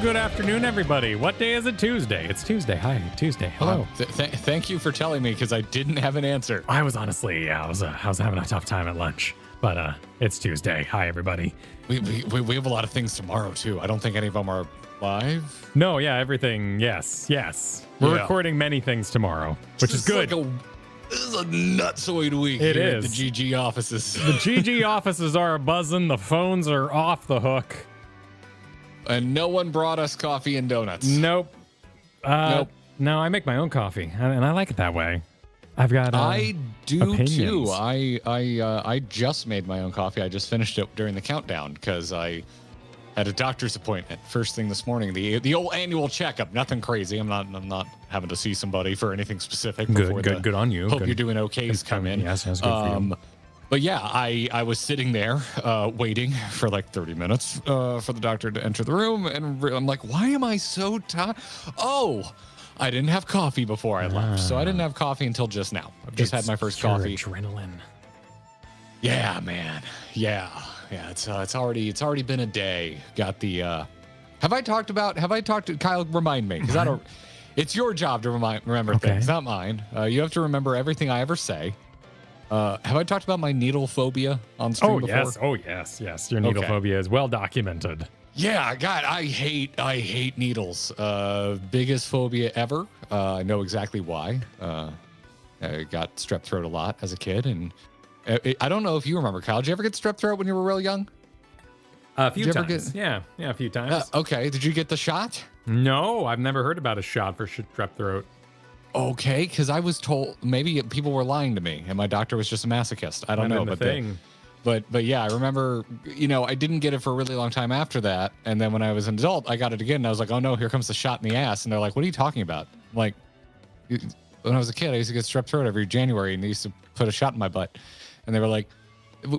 Good afternoon, everybody. What day is it? Tuesday. It's Tuesday. Hi, Tuesday. Hello. Thank you for telling me, because I didn't have an answer. I was honestly, I was having a tough time at lunch, but it's Tuesday. Hi, everybody. We have a lot of things tomorrow too. I don't think any of them are live. No, yeah, everything. Yes. We're recording many things tomorrow, which is good. This is a nutsoid week. It here is. At the GG offices. The GG offices are buzzing. The phones are off the hook. And no one brought us coffee and donuts. Nope. Nope. No, I make my own coffee, and I like it that way. I've got. I do opinions. too. I just made my own coffee. I just finished it during the countdown because I had a doctor's appointment first thing this morning. The old annual checkup. Nothing crazy. I'm not having to see somebody for anything specific. Good on you. Hope good. You're doing okay. Come in. Yes, good for you. But yeah, I was sitting there waiting for like 30 minutes for the doctor to enter the room. And I'm like, why am I so tired? Oh, I didn't have coffee before I left. So I didn't have coffee until just now. I've just had my first coffee. Adrenaline. Yeah, man. Yeah. It's already been a day. Got the, have I talked to Kyle? Remind me. Because I don't, it's your job to remember things, not mine. You have to remember everything I ever say. Have I talked about my needle phobia on stream before? Oh, yes. Your needle phobia is well documented. Yeah, God, I hate needles. Biggest phobia ever. I know exactly why. I got strep throat a lot as a kid, and I don't know if you remember, Kyle. Did you ever get strep throat when you were real young? A few times. Yeah, a few times. Okay, did you get the shot? No, I've never heard about a shot for strep throat. Okay, because I was told maybe people were lying to me, and my doctor was just a masochist. I don't know, but yeah, I remember. I didn't get it for a really long time after that, and then when I was an adult, I got it again, and I was like, oh no, here comes the shot in the ass, and they're like, what are you talking about? I'm like, when I was a kid, I used to get strep throat every January, and they used to put a shot in my butt, and they were like,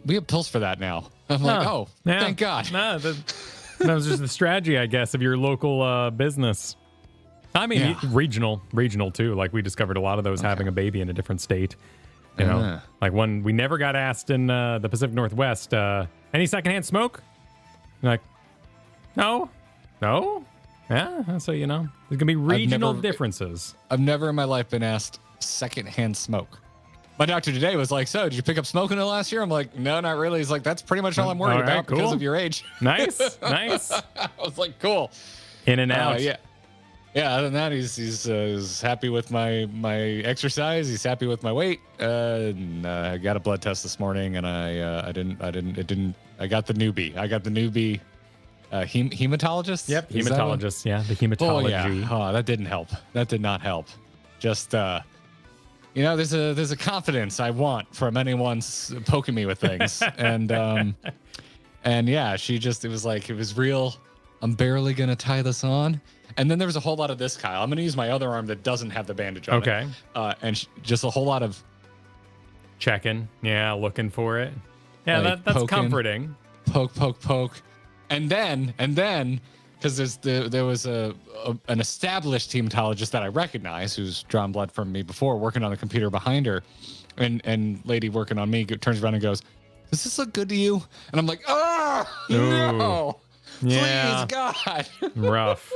we have pills for that now. I'm like, oh, yeah. Thank God. No, that was just the strategy, I guess, of your local business. I mean, regional too. Like we discovered a lot of those having a baby in a different state. Like one we never got asked in the Pacific Northwest. Any secondhand smoke? Like, no. Yeah. So there's gonna be regional differences. I've never in my life been asked secondhand smoke. My doctor today was like, "So, did you pick up smoking in the last year?" I'm like, "No, not really." He's like, "That's pretty much all I'm worried about because of your age." Nice. I was like, "Cool." In and out. Yeah, other than that, he's happy with my exercise. He's happy with my weight. And, I got a blood test this morning, and I got the newbie. I got the newbie hematologist. Yep, hematologist. Yeah, the hematology. Oh, that didn't help. That did not help. Just there's a confidence I want from anyone poking me with things, and yeah, it was real. I'm barely gonna tie this on. And then there was a whole lot of this, Kyle. I'm going to use my other arm that doesn't have the bandage on it. And just a whole lot of... checking. Yeah, looking for it. Yeah, like that's poking, comforting. Poke. And then, because there was an established hematologist that I recognize who's drawn blood from me before, working on the computer behind her. And lady working on me turns around and goes, "Does this look good to you?" And I'm like, "Oh, no. Yeah. Please, God." Rough.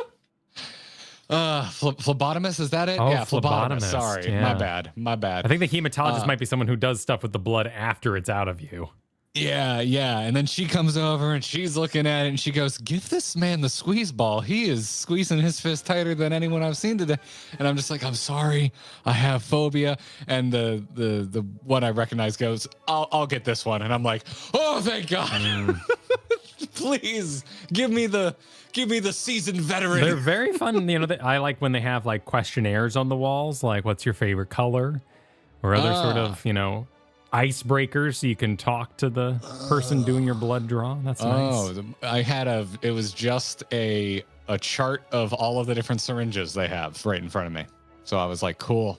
Phlebotomist, is that it? Oh, yeah, phlebotomist. Sorry, yeah. My bad. I think the hematologist might be someone who does stuff with the blood after it's out of you. Yeah. And then she comes over and she's looking at it and she goes, "Give this man the squeeze ball. He is squeezing his fist tighter than anyone I've seen today." And I'm just like, "I'm sorry, I have phobia." And the one I recognize goes, "I'll get this one." And I'm like, "Oh, thank God." Please give me the seasoned veteran. They're very fun. I like when they have like questionnaires on the walls, like what's your favorite color, or other sort of icebreakers, so you can talk to the person doing your blood draw. That's nice. It was just a chart of all of the different syringes they have right in front of me. So I was like, cool.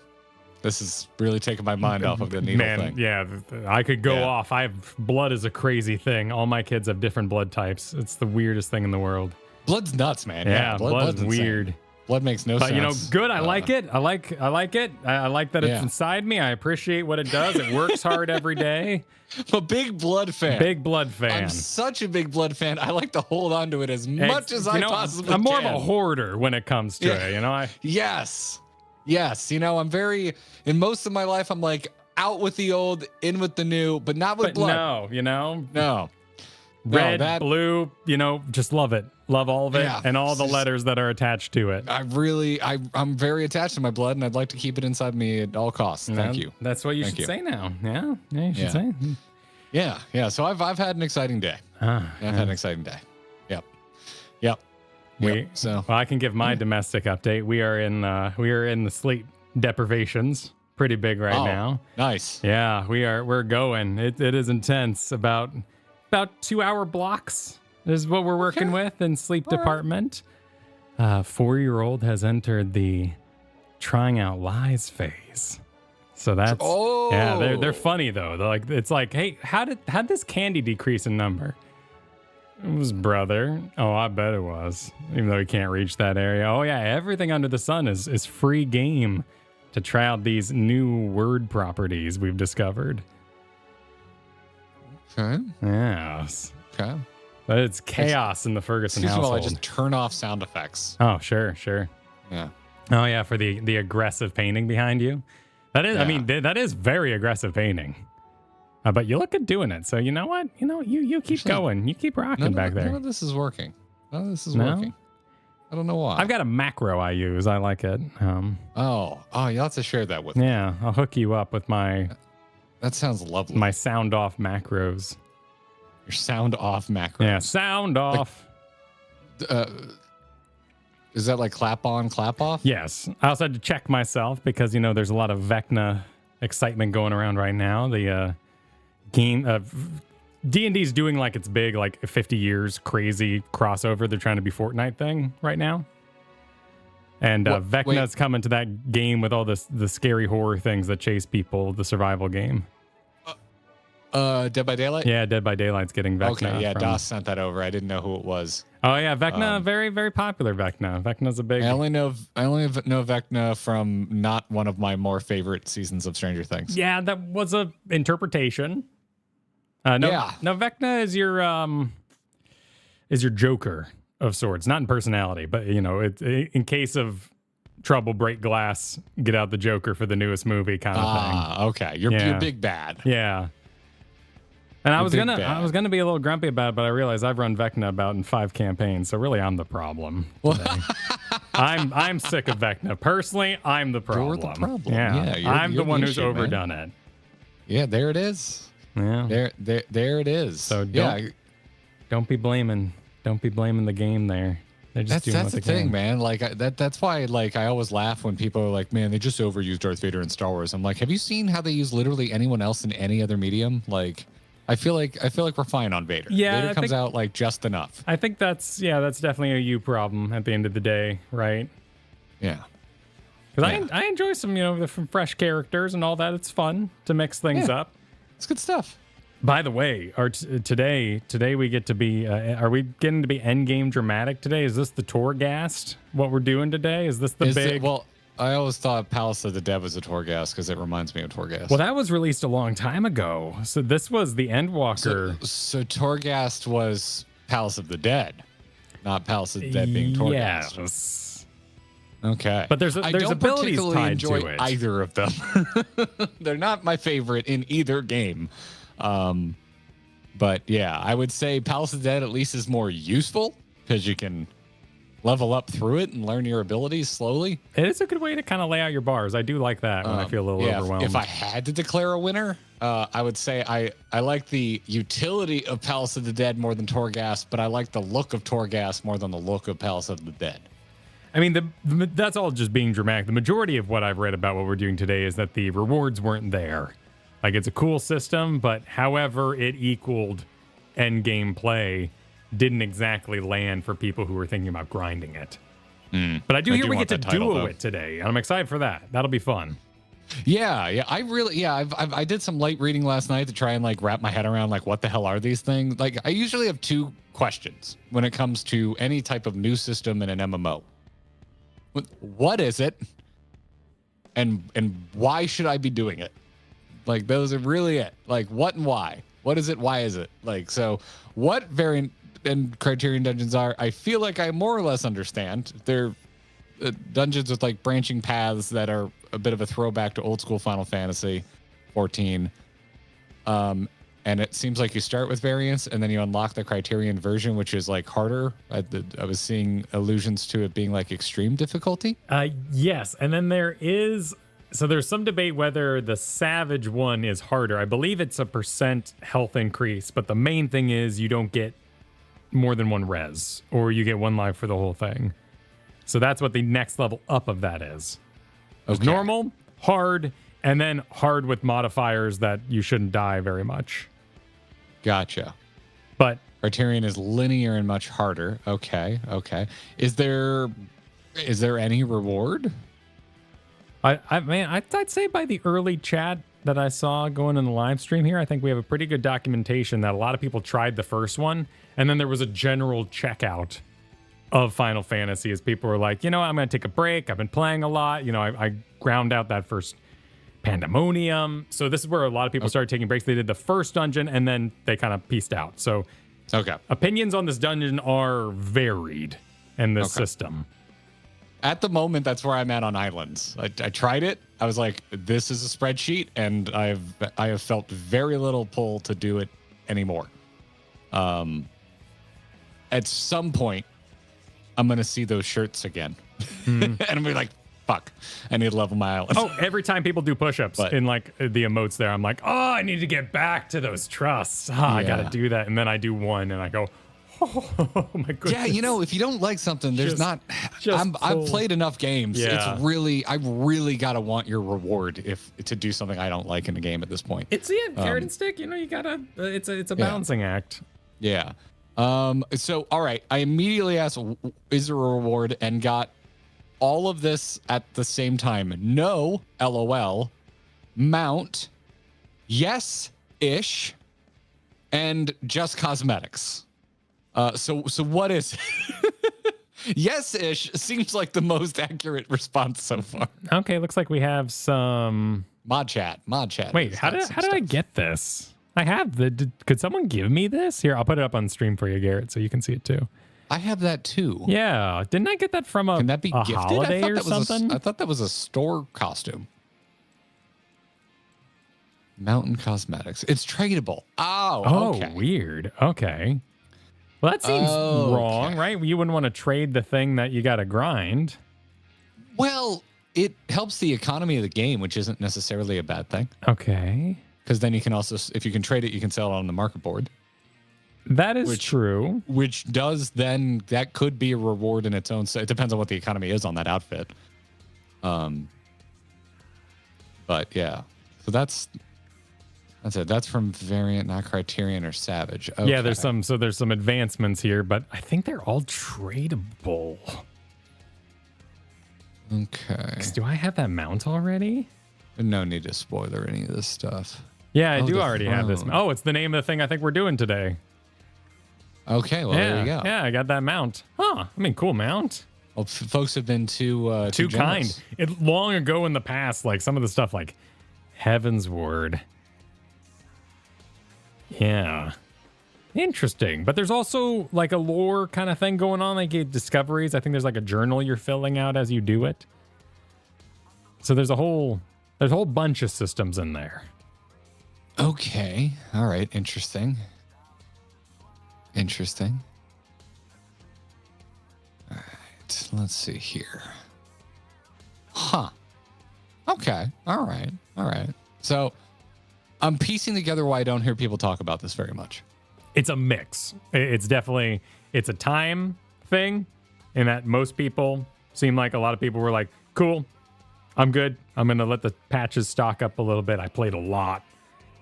This is really taking my mind off of the needle thing. Yeah, I could go off. Blood is a crazy thing. All my kids have different blood types. It's the weirdest thing in the world. Blood's nuts, man. Yeah, blood's weird. Blood makes no sense. But, you know, good. I like it. I like it. I like that it's inside me. I appreciate what it does. It works hard every day. I'm a big blood fan. Big blood fan. I'm such a big blood fan. I like to hold on to it as much as I possibly can. I'm more of a hoarder when it comes to it, you know? Yes. You know, I'm very, in most of my life, I'm like out with the old, in with the new, but not with blood. No, you know? No. Red, blue, you know, just love it. Love all of it and all the letters that are attached to it. I'm very attached to my blood, and I'd like to keep it inside me at all costs. Thank you. That's what you should say now. Yeah, you should say. Yeah. So I've had an exciting day. I've had an exciting day. Yep. Well, I can give my domestic update. We are in the sleep deprivations. Pretty big right now. Nice. Yeah, we're going. It is intense. About 2-hour blocks is what we're working with in sleep department. 4-year-old has entered the trying out lies phase. So that's they're funny though. It's like, hey, how'd this candy decrease in number? It was brother. Oh, I bet it was. Even though he can't reach that area. Oh yeah, everything under the sun is free game to try out these new word properties we've discovered. Okay. Yes. Okay. But it's chaos in the Ferguson household. I just turn off sound effects. Oh, sure. Yeah. Oh, yeah, for the aggressive painting behind you. That is, I mean, that is very aggressive painting. But you look good doing it. So you know what? You keep going. You keep rocking back there. No, this is working. Working. I don't know why. I've got a macro I use. I like it. You'll have to share that with me. Yeah, I'll hook you up with my... That sounds lovely. My sound off macros. Your sound off macros. Yeah, sound off. Is that like clap on, clap off? Yes. I also had to check myself because, there's a lot of Vecna excitement going around right now. The game of D&D's doing like it's big, like 50 years crazy crossover. They're trying to be Fortnite thing right now. And Vecna's coming to that game with all the scary horror things that chase people, the survival game. Dead by Daylight? Yeah, Dead by Daylight's getting Vecna. Okay, yeah, DOS sent that over. I didn't know who it was. Oh yeah, Vecna, very, very popular Vecna. Vecna's a big... I only know Vecna from not one of my more favorite seasons of Stranger Things. Yeah, that was a interpretation. No, Vecna is your Joker of sorts, not in personality, but in case of trouble, break glass, get out the Joker for the newest movie kind of thing. Okay, you're big bad. Yeah. And I was gonna be a little grumpy about it, but I realized I've run Vecna about in 5 campaigns, so really I'm the problem. I'm sick of Vecna. Personally, I'm the problem. You're the problem. Yeah, I'm the one who's overdone it. Yeah, there it is. Yeah, there it is. So don't be blaming the game there. They're just that's the thing, man. Like that's why I always laugh when people are like, man, they just overused Darth Vader in Star Wars. I'm like, have you seen how they use literally anyone else in any other medium? Like, I feel like we're fine on Vader. Yeah, Vader comes out like just enough. I think that's definitely a you problem at the end of the day, right? Yeah. Because I enjoy some the fresh characters and all that. It's fun to mix things up. It's good stuff. By the way, today we get to be. Are we getting to be endgame dramatic today? Is this the Torghast? What we're doing today? Is this the big? Well, I always thought Palace of the Dead was a Torghast because it reminds me of Torghast. Well, that was released a long time ago. So this was the Endwalker. So Torghast was Palace of the Dead, not Palace of the Dead being Torghast. Yes. Okay. But there's abilities tied to it. Either of them. They're not my favorite in either game. But yeah, I would say Palace of the Dead at least is more useful because you can level up through it and learn your abilities slowly. It is a good way to kind of lay out your bars. I do like that when I feel a little overwhelmed. If I had to declare a winner, I would say I like the utility of Palace of the Dead more than Torghast, but I like the look of Torghast more than the look of Palace of the Dead. I mean, that's all just being dramatic. The majority of what I've read about what we're doing today is that the rewards weren't there. Like, it's a cool system, but however it equaled endgame play didn't exactly land for people who were thinking about grinding it. But I do hear we get to duo it today. I'm excited for that. That'll be fun. Yeah. I did some light reading last night to try and like wrap my head around like what the hell are these things? Like, I usually have 2 questions when it comes to any type of new system in an MMO. What is it? And why should I be doing it? Like, those are really it. Like, what and why? What is it? Why is it? Like, so what variant and Criterion dungeons are, I feel like I more or less understand. They're dungeons with like branching paths that are a bit of a throwback to old school Final Fantasy 14. And it seems like you start with variants and then you unlock the Criterion version, which is like harder. I was seeing allusions to it being like extreme difficulty. Yes. And then there's some debate whether the Savage one is harder. I believe it's a % health increase, but the main thing is you don't get more than one res, or you get 1 life for the whole thing. So that's what the next level up of that is. Okay. Normal, hard, and then hard with modifiers that you shouldn't die very much. Gotcha. But Criterion is linear and much harder. Okay. Is there any reward? I'd say by the early chat that I saw going in the live stream here, I think we have a pretty good documentation that a lot of people tried the first one, and then there was a general checkout of Final Fantasy as people were like, I'm going to take a break. I've been playing a lot. I ground out that first Pandemonium. So this is where a lot of people started taking breaks. They did the first dungeon, and then they kind of pieced out. So opinions on this dungeon are varied in this system. At the moment, that's where I'm at on Islands. I tried it. I was like, this is a spreadsheet, and I have felt very little pull to do it anymore. At some point, I'm going to see those shirts again. And I'm going to be like, fuck, I need to level my island. Oh, every time people do push-ups in like the emotes there, I'm like, oh, I need to get back to those trusts. I got to do that. And then I do one and I go, oh my goodness. Yeah, if you don't like something, there's I've played enough games. Yeah. I really got to want your reward to do something I don't like in the game at this point. It's carrot and stick, you got to, it's a balancing act. Yeah. So, all right. I immediately asked, is there a reward, and got all of this at the same time. No, LOL, mount, yes-ish, and just cosmetics. So what is yes-ish seems like the most accurate response so far. Okay, looks like we have some mod chat. Wait, how did I get this? I have could someone give me this? Here, I'll put it up on stream for you, Garrett, so you can see it too. I have that too. Yeah. Didn't I get that from a holiday or something? I thought that was a store costume. Mountain Cosmetics. It's tradable. Oh, okay. Weird. Okay. Well, that seems wrong, right? You wouldn't want to trade the thing that you got to grind. Well, it helps the economy of the game, which isn't necessarily a bad thing. Okay. Because then you can also, if you can trade it, you can sell it on the market board. That is true. Which that could be a reward in its own. It depends on what the economy is on that outfit. But yeah, so that's it. That's from Variant, not Criterion or Savage. Okay. Yeah, there's some advancements here, but I think they're all tradable. Okay. Do I have that mount already? No need to spoiler any of this stuff. Yeah, I do already have this. Oh, it's the name of the thing I think we're doing today. Okay, well, there you go. Yeah, I got that mount. Huh, cool mount. Well, folks have been too kind. Long ago in the past, like some of the stuff like Heaven's Word. Yeah. Interesting. But there's also like a lore kind of thing going on, like discoveries. I think there's like a journal you're filling out as you do it. So there's a whole bunch of systems in there. Okay. All right. Interesting. All right. Let's see here. Huh. Okay. All right. So I'm piecing together why I don't hear people talk about this very much. It's a mix. It's definitely, it's a time thing in that most people seem like a lot of people were like, cool, I'm good. I'm going to let the patches stock up a little bit. I played a lot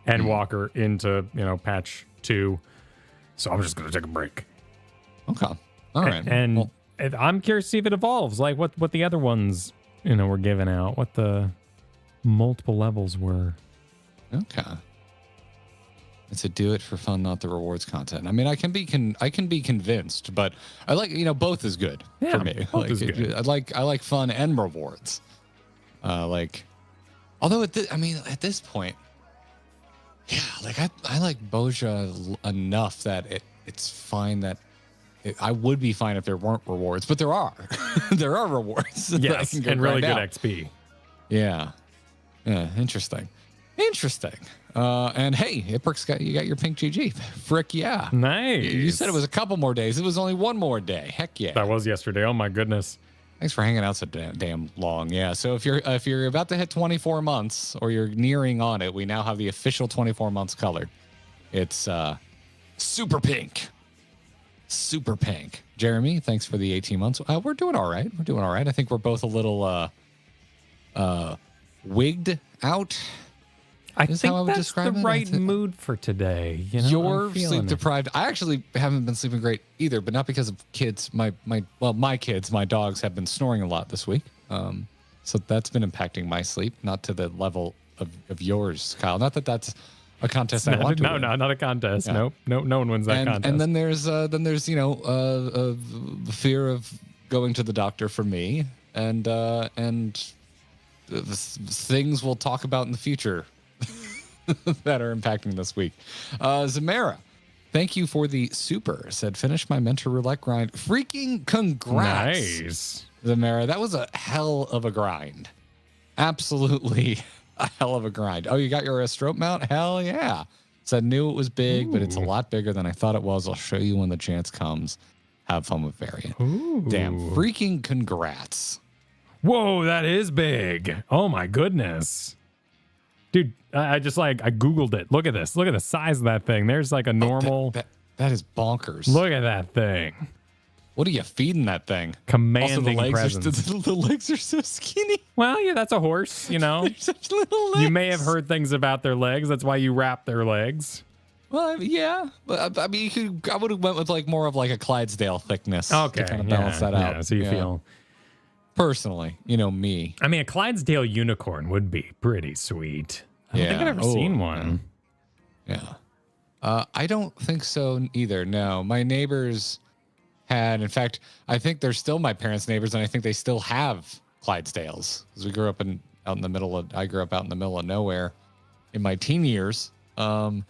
Endwalker into, patch 2. So I'm just going to take a break. Okay. All right. And I'm curious to see if it evolves, like what the other ones, were giving out, what the multiple levels were. Okay. It's a do it for fun, not the rewards content. I mean, I can be convinced, but I like, both is good for me. Both is good. I like fun and rewards. Although at this point, yeah, like I like Boja enough that it's fine that I would be fine if there weren't rewards, but there are. There are rewards. Yes, and really good XP. Yeah. Yeah, interesting. And hey, Iprix you got your pink GG. Frick yeah. Nice. You said it was a couple more days. It was only one more day. Heck yeah. That was yesterday. Oh my goodness. Thanks for hanging out so damn long. Yeah. So if you're about to hit 24 months or you're nearing on it, we now have the official 24 months colored. It's super pink. Super pink. Jeremy, thanks for the 18 months. We're doing all right. I think we're both a little wigged out. I think that's the right mood for today. You're sleep deprived. I actually haven't been sleeping great either, but not because of kids. My kids, my dogs have been snoring a lot this week. So that's been impacting my sleep, not to the level of yours, Kyle. Not that that's a contest I want to win. No, not a contest. Yeah. Nope. No one wins that contest. And then there's the fear of going to the doctor for me and things we'll talk about in the future that are impacting this week. Zamara, thank you for the super. Said, finish my mentor roulette grind. Freaking congrats. Nice. Zamara, that was a hell of a grind. Absolutely a hell of a grind. Oh, you got your strobe mount? Hell yeah. So I knew it was big, but it's a lot bigger than I thought it was. I'll show you when the chance comes. Have fun with variant. Ooh. Damn, freaking congrats. Whoa, that is big. Oh my goodness. Dude, I Googled it. Look at this. Look at the size of that thing. There's like a normal. That is bonkers. Look at that thing. What are you feeding that thing? Commanding presence. The legs are so skinny. Well, yeah, that's a horse, They're such little legs. You may have heard things about their legs. That's why you wrap their legs. Well, yeah. But I mean, I would have went with more of a Clydesdale thickness. Okay. To kind of balance that out. Yeah, so you feel. Personally, me. I mean, a Clydesdale unicorn would be pretty sweet. I don't think I've ever seen one. Yeah. I don't think so either. No, my neighbors had, in fact, I think they're still my parents' neighbors, and I think they still have Clydesdales because we grew up I grew up out in the middle of nowhere in my teen years. And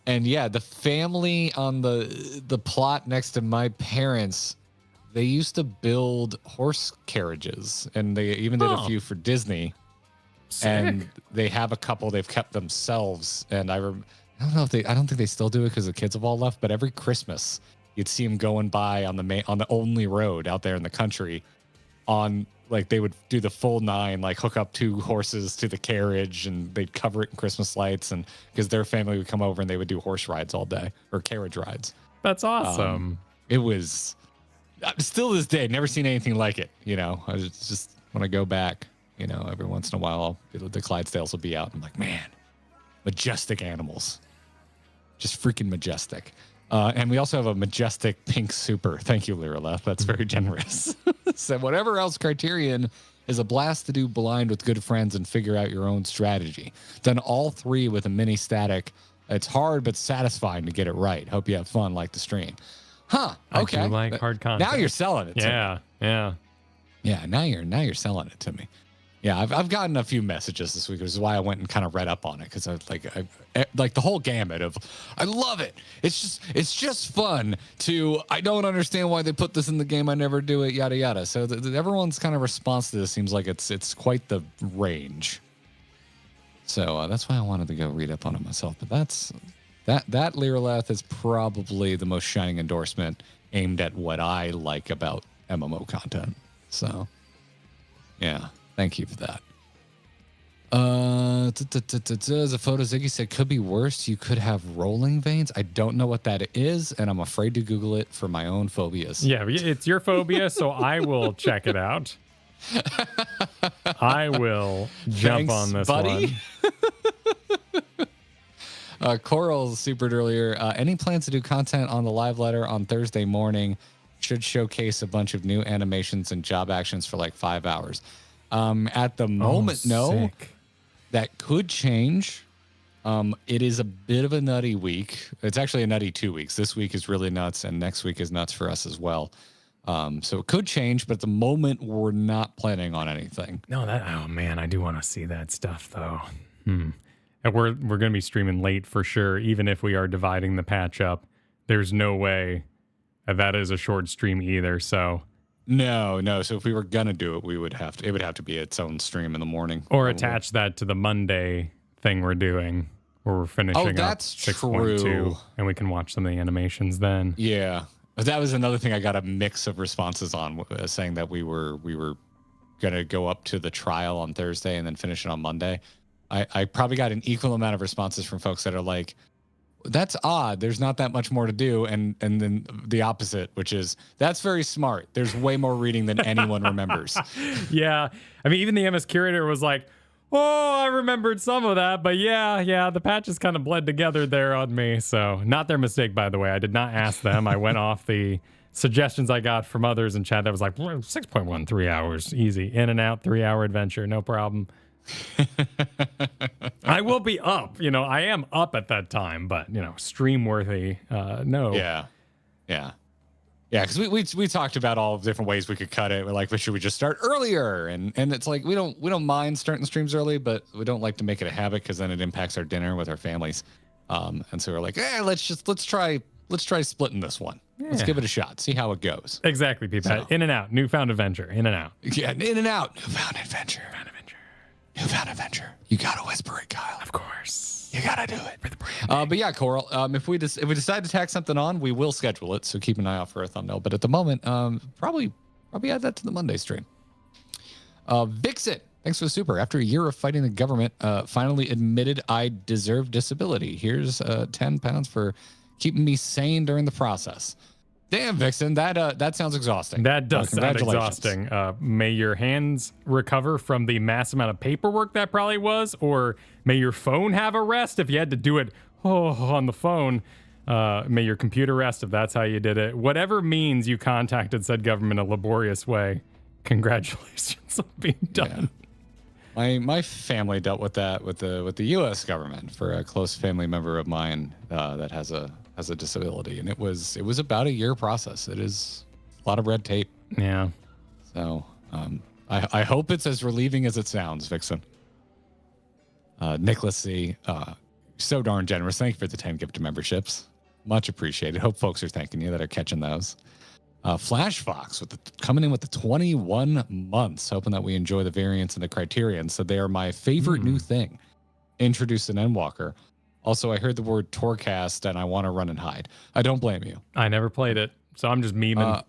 yeah, the family on the plot next to my parents, they used to build horse carriages, and they even did a few for Disney. Sick. And they have a couple they've kept themselves. And I don't think they still do it because the kids have all left. But every Christmas, you'd see them going by on the only road out there in the country. They would do the full 9, hook up 2 horses to the carriage, and they'd cover it in Christmas lights. And because their family would come over and they would do horse rides all day, or carriage rides. That's awesome. It was still this day, never seen anything like it. I just when I go back, every once in a while, the Clydesdales will be out. I'm like, man, majestic animals, just freaking majestic. And we also have a majestic pink super. Thank you, Lyraleth. That's very generous. So whatever else Criterion is a blast to do blind with good friends and figure out your own strategy. Done all 3 with a mini static. It's hard but satisfying to get it right. Hope you have fun like the stream. Huh. Okay. I do like hard content. Now you're selling it. Yeah. Yeah. Now you're selling it to me. Yeah, I've gotten a few messages this week, which is why I went and kind of read up on it, because I like the whole gamut of I love it. It's just fun to I don't understand why they put this in the game. I never do it. Yada yada. So everyone's kind of response to this seems like it's quite the range. So that's why I wanted to go read up on it myself. But that Lyralath is probably the most shining endorsement aimed at what I like about MMO content. So yeah. Thank you for that. As a photo Ziggy said, could be worse. You could have rolling veins. I don't know what that is, and I'm afraid to Google it for my own phobias. Yeah, it's your phobia, so I will check it out. I will jump on this buddy. one. Coeurl supered earlier. Any plans to do content on the live letter on Thursday morning? Should showcase a bunch of new animations and job actions for 5 hours. At the moment, no. Sick. That could change. It is a bit of a nutty week. It's actually a nutty 2 weeks. This week is really nuts, and next week is nuts for us as well. So it could change, but at the moment, we're not planning on anything. No, oh man, I do want to see that stuff though. And we're going to be streaming late for sure, even if we are dividing the patch up. There's no way that is a short stream either. So no. So if we were gonna do it, it would have to be its own stream in the morning, or attach that to the Monday thing we're doing, where we're finishing up 6.2, and we can watch some of the animations then. Yeah, that was another thing I got a mix of responses on, saying that we were gonna go up to the trial on Thursday and then finish it on Monday. I probably got an equal amount of responses from folks that are like, that's odd. There's not that much more to do. And then the opposite, which is, that's very smart. There's way more reading than anyone remembers. Yeah. I mean, even the MS Curator was like, oh, I remembered some of that. But yeah, the patches kind of bled together there on me. So not their mistake, by the way. I did not ask them. I went off the suggestions I got from others in chat that was like, 6.1, 3 hours. Easy. In and out, 3-hour adventure. No problem. I will be up, I am up at that time, but stream worthy, no. Yeah, because we talked about all the different ways we could cut it. We're like, should we just start earlier? And it's like, we don't mind starting streams early, but we don't like to make it a habit, because then it impacts our dinner with our families. And so we're like, let's try splitting this one. Yeah. Let's give it a shot, see how it goes. Exactly, people. So, in and out, newfound adventure. In and out. Yeah, in and out, newfound adventure. Newfound adventure. You gotta whisper it, Kyle. Of course. You gotta do it. For the brand. But yeah, Coeurl, if we decide to tack something on, we will schedule it. So keep an eye out for a thumbnail. But at the moment, probably add that to the Monday stream. Vixen, thanks for the super. After a year of fighting the government, finally admitted I deserve disability. Here's £10 for keeping me sane during the process. Damn, Vixen, that sounds exhausting. That does sound exhausting. May your hands recover from the mass amount of paperwork that probably was, or may your phone have a rest if you had to do it on the phone. May your computer rest if that's how you did it. Whatever means you contacted said government in a laborious way, congratulations on being done. Yeah. My family dealt with that with the U.S. government for a close family member of mine that has a disability, and it was about a year process. It is a lot of red tape. Yeah. So I hope it's as relieving as it sounds, Vixen. Nicholas C, so darn generous. Thank you for the 10 gift memberships. Much appreciated. Hope folks are thanking you that are catching those. Flash Fox coming in with the 21 months, hoping that we enjoy the variants and the Criterion. So they are my favorite new thing. Introduced an Endwalker. Also, I heard the word Torcast, and I want to run and hide. I don't blame you. I never played it, so I'm just memeing.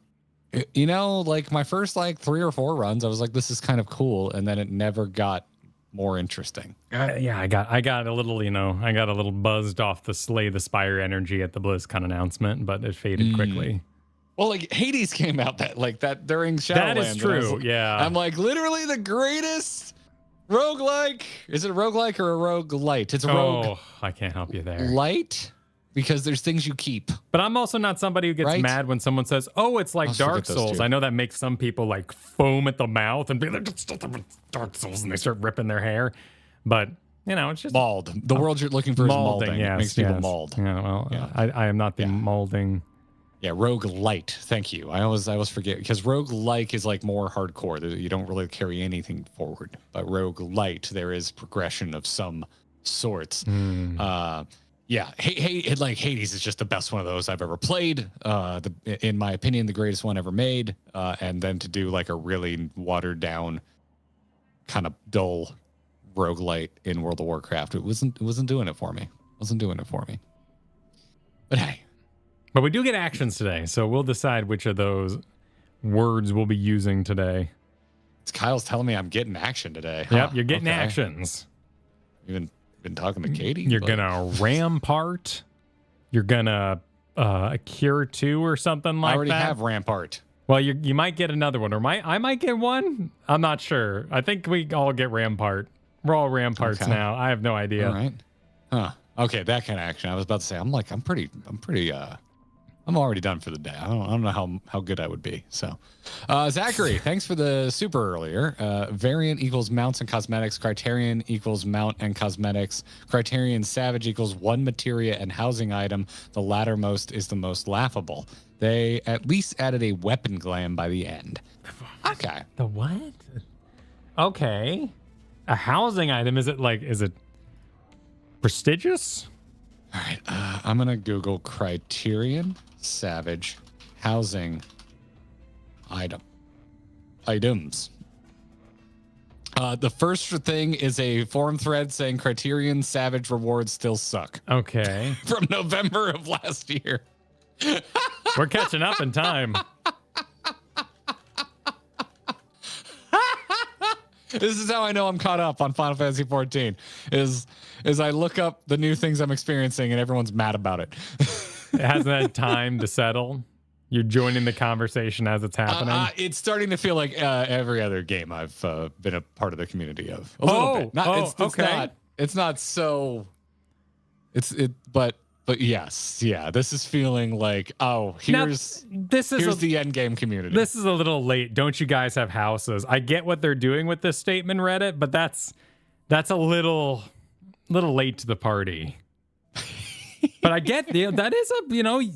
Like my first 3 or 4 runs, I was like, this is kind of cool, and then it never got more interesting. I got a little, I got a little buzzed off the Slay the Spire energy at the BlizzCon announcement, but it faded quickly. Well, Hades came out that during Shadowlands. That is true, yeah. I'm like, literally the greatest roguelike. Is it a roguelike or a roguelite? It's a rogue. Oh, I can't help you there. Light, because there's things you keep. But I'm also not somebody who gets mad when someone says, oh, it's like Dark Souls. I know that makes some people foam at the mouth and be like, it's Dark Souls, and they start ripping their hair. But, it's just... Mauled. The word you're looking for is maulding. Yes, it makes people mauled. Yeah, well, yeah. I am not the maulding... Yeah, roguelite. Thank you. I always forget, because roguelike is more hardcore. You don't really carry anything forward. But roguelite, there is progression of some sorts. Hades is just the best one of those I've ever played. In my opinion, the greatest one ever made. And then to do a really watered down, kind of dull roguelite in World of Warcraft, it wasn't doing it for me. But hey. But we do get actions today, so we'll decide which of those words we'll be using today. Kyle's telling me I'm getting action today. Yep, you're getting actions. You've been talking to Katie. You're gonna rampart. You're gonna cure 2 or something like that. I already have rampart. Well, you might get another one, or I might get one. I'm not sure. I think we all get rampart. We're all ramparts now. I have no idea. All right. Huh. Okay, that kind of action. I was about to say, I'm pretty I'm already done for the day. I don't know how good I would be. So, Zachary, thanks for the super earlier. Variant equals mounts and cosmetics. Criterion equals mount and cosmetics. Criterion Savage equals one materia and housing item. The lattermost is the most laughable. They at least added a weapon glam by the end. Okay. The what? Okay. A housing item. Is it prestigious? All right. I'm going to Google Criterion Savage housing items. The first thing is a forum thread saying Criterion Savage rewards still suck. Okay. From November of last year. We're catching up in time. This is how I know I'm caught up on Final Fantasy XIV. Is I look up the new things I'm experiencing and everyone's mad about it. It hasn't had time to settle. You're joining the conversation as it's happening. It's starting to feel like every other game I've been a part of the community of. A little bit. It's not so. But yes, yeah. This is feeling like here's the end game community. This is a little late. Don't you guys have houses? I get what they're doing with this statement, Reddit, but that's a little late to the party. But I get that is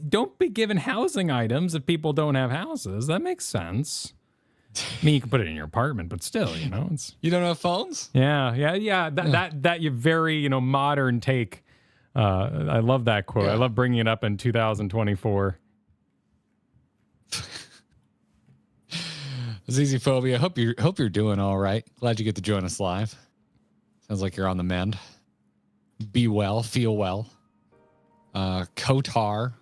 don't be given housing items if people don't have houses. That makes sense. I mean, you can put it in your apartment, but still, it's you don't have phones. Yeah. That you very modern take. I love that quote. Yeah. I love bringing it up in 2024. Ziziphobia, hope you're doing all right. Glad you get to join us live. Sounds like you're on the mend. Be well, feel well. Kotar,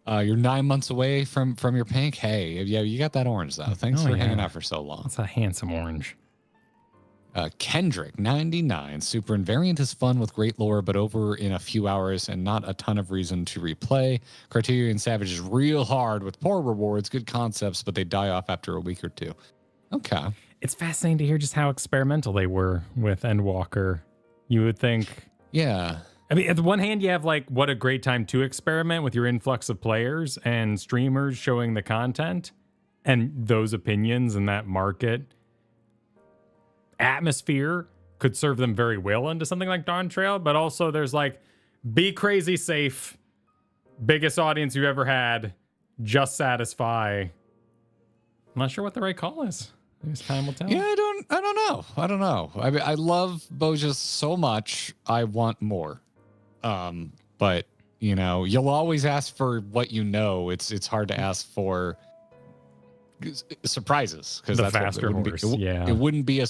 you're 9 months away from your pink. Hey, yeah, you got that orange though. Thanks for hanging out for so long. That's a handsome orange. Kendrick 99, super invariant is fun with great lore, but over in a few hours and not a ton of reason to replay. Criterion Savage is real hard with poor rewards, good concepts, but they die off after a week or two. Okay. It's fascinating to hear just how experimental they were with Endwalker. You would think. Yeah. I mean, at the one hand, you have what a great time to experiment with your influx of players and streamers showing the content and those opinions and that market atmosphere could serve them very well into something like Dawn Trail, but also there's be crazy safe, biggest audience you ever had, just satisfy. I'm not sure what the right call is. I guess time will tell. Yeah, I don't know. I mean, I love Boja so much. I want more. But you'll always ask for what it's hard to ask for surprises because that's faster horse. It wouldn't be a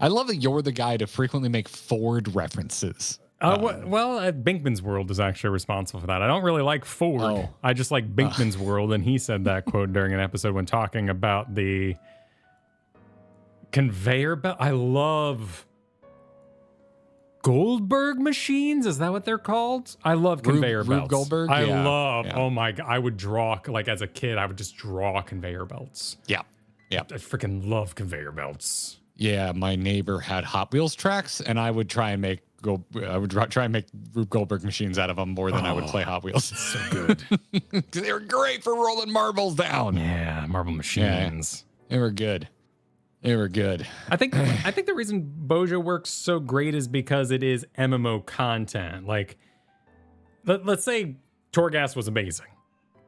I love that you're the guy to frequently make Ford references. Binkman's World is actually responsible for that. I don't really like Ford. I just like Binkman's World, and he said that quote during an episode when talking about the conveyor belt. I love Goldberg machines. Is that what they're called? I love conveyor belts. Rube Goldberg? I love. Yeah. Oh my God! I would draw as a kid. I would just draw conveyor belts. Yeah. I freaking love conveyor belts. Yeah, my neighbor had Hot Wheels tracks, and I would try and make Rube Goldberg machines out of them more than I would play Hot Wheels. So good. They were great for rolling marbles down. Yeah, marble machines. Yeah, they were good. I think the reason Boja works so great is because it is MMO content. Let's say Torghast was amazing.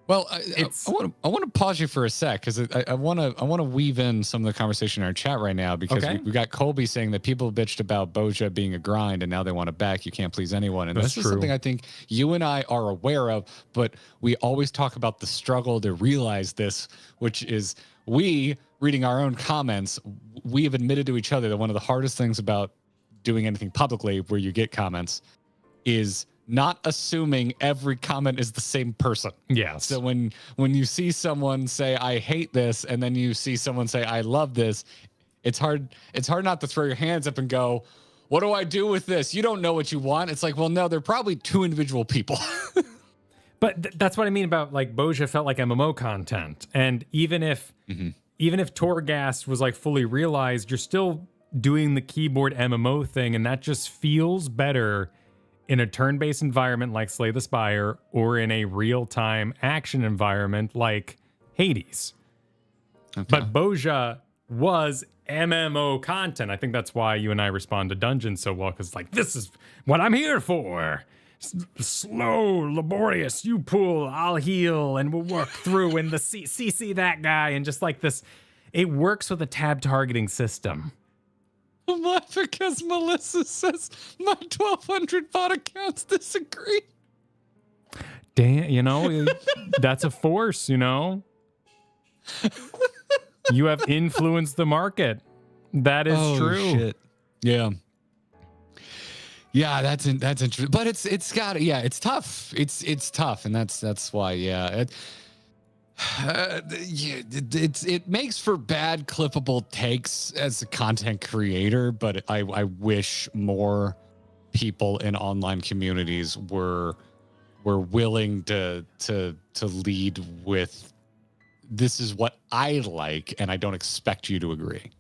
Well, I want to pause you for a sec because I want to weave in some of the conversation in our chat right now because we got Colby saying that people bitched about Boja being a grind and now they want it back. You can't please anyone, and this is something I think you and I are aware of, but we always talk about the struggle to realize this, which is we reading our own comments. We have admitted to each other that one of the hardest things about doing anything publicly where you get comments is not assuming every comment is the same person. Yes. So when you see someone say, I hate this, and then you see someone say, I love this, it's hard not to throw your hands up and go, what do I do with this? You don't know what you want. It's like, well, no, they're probably two individual people. But that's what I mean about Boja felt like MMO content. And even if Torghast was fully realized, you're still doing the keyboard MMO thing, and that just feels better in a turn-based environment like Slay the Spire or in a real-time action environment like Hades. Okay. But Bozja was MMO content. I think that's why you and I respond to dungeons so well, because like, this is what I'm here for. Slow, laborious, you pull, I'll heal, and we'll work through in the CC that guy, and just like this, it works with a tab targeting system. Because Melissa says my 1,200 bot accounts disagree. Damn, you know, that's a force, you know. You have influenced the market. That is true. Shit. Yeah. Yeah, that's interesting. But it's got, yeah, it's tough. It's tough, and that's why, yeah. It makes for bad clippable takes as a content creator, but I wish more people in online communities were willing to lead with, this is what I like, and I don't expect you to agree.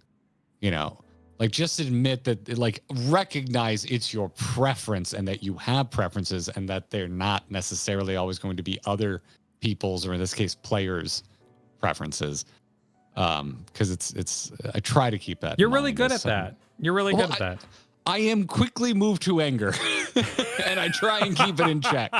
You know, like, just admit that, like, recognize it's your preference and that you have preferences and that they're not necessarily always going to be other people's, or in this case, players' preferences. Because it's I try to keep that. You're really good at that. You're really good at that. I am quickly moved to anger, and I try and keep it in check.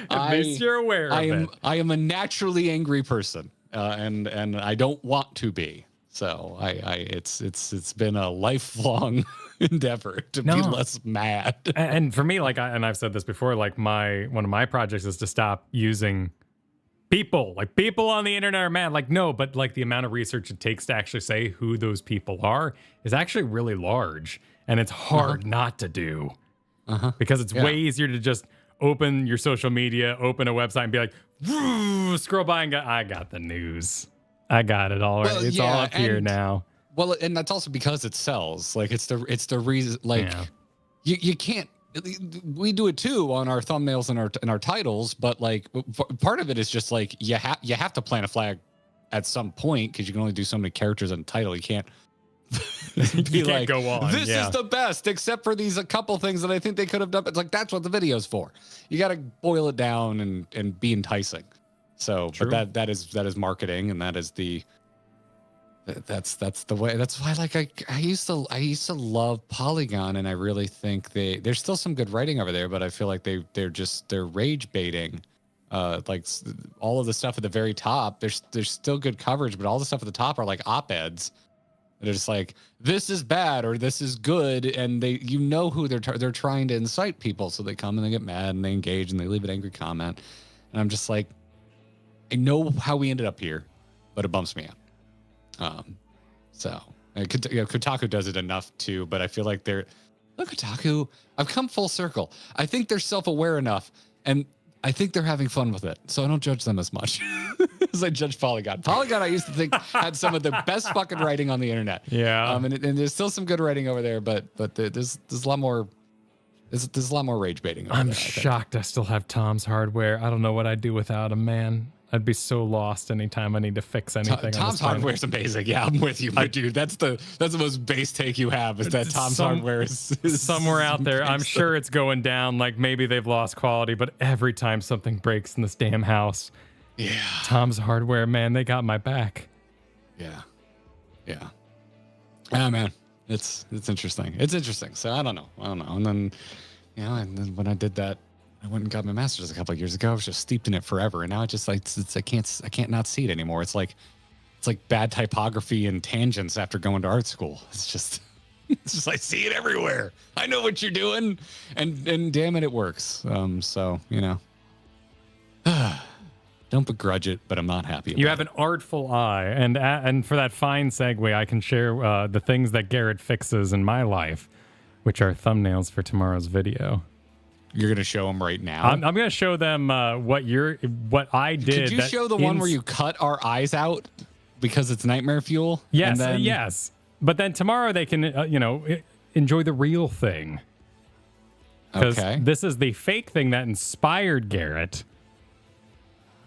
At least you're aware of it. I am a naturally angry person, and I don't want to be. So it's been a lifelong endeavor to be less mad. And for me, like, I've said this before, like, one of my projects is to stop using people. Like, people on the internet are mad. Like, no, but like, the amount of research it takes to actually say who those people are is actually really large, and it's hard not to do because it's way easier to just open your social media, open a website, and be like, scroll by and go, I got the news. I got it all right. Well, it's all up here now. Well, and that's also because it sells. Like, it's the reason. Like, you can't. We do it too on our thumbnails and our titles, but like, part of it is just like, you have to plant a flag at some point, because you can only do so many characters in the title. You can't be like, go on. This is the best, except for these a couple things that I think they could have done. It's like, that's what the video's for. You got to boil it down and be enticing. So, true. But that is marketing, and that's the way. That's why, like, I used to love Polygon, and I really think there's still some good writing over there, but I feel like they're rage baiting. Like, all of the stuff at the very top, there's still good coverage, but all the stuff at the top are like op-eds. They're just like, this is bad or this is good, and who they're trying to incite people, so they come and they get mad and they engage and they leave an angry comment, and I'm just like, I know how we ended up here, but it bumps me out. So Kotaku does it enough too, but I feel like Kotaku, I've come full circle. I think they're self-aware enough, and I think they're having fun with it, so I don't judge them as much as I judge Polygon. Polygon, I used to think had some of the best fucking writing on the internet. Yeah. And there's still some good writing over there, but there's a lot more. There's a lot more rage baiting. I'm shocked I still have Tom's Hardware. I don't know what I'd do without him, man. I'd be so lost anytime I need to fix anything. Tom's Hardware is amazing. Yeah, I'm with you, dude. That's the most base take you have, is that Tom's Hardware is somewhere out there. I'm sure it's going down. Like, maybe they've lost quality, but every time something breaks in this damn house, Tom's Hardware, man, they got my back. Yeah. Yeah, man. It's interesting. It's interesting. So I don't know. And then, and then when I did that, I went and got my master's a couple of years ago. I was just steeped in it forever, and now it just, like, I can't not see it anymore. It's like bad typography and tangents after going to art school. It's just I see it everywhere. I know what you're doing, and damn it works. So don't begrudge it, but I'm not happy about it. You have an artful eye, and for that fine segue, I can share the things that Garrett fixes in my life, which are thumbnails for tomorrow's video. You're going to show them right now? I'm going to show them what I did. Could you show the one where you cut our eyes out because it's nightmare fuel? Yes, yes. But then tomorrow they can, enjoy the real thing. Because this is the fake thing that inspired Garrett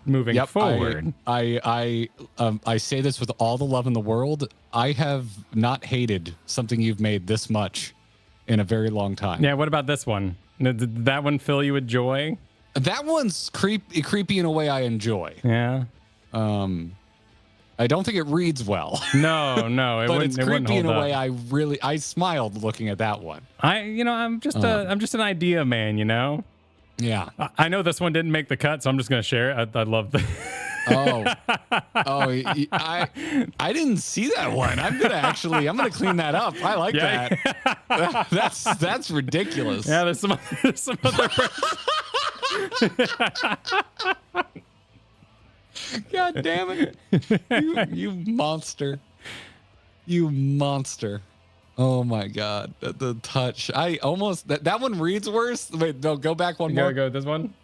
moving forward. I say this with all the love in the world. I have not hated something you've made this much in a very long time. Yeah, what about this one? Did that one fill you with joy? That one's creepy in a way I enjoy. Yeah. I don't think it reads well. No, but it's creepy in a way I smiled looking at that one. I'm just an idea man, Yeah. I know this one didn't make the cut, so I'm just gonna share it. I love the. I didn't see that one. I'm gonna clean that up. I like that. That's ridiculous. Yeah, there's some other. God damn it. You monster. You monster. Oh my God. The touch. That one reads worse. Wait, no, go back one more. Go this one.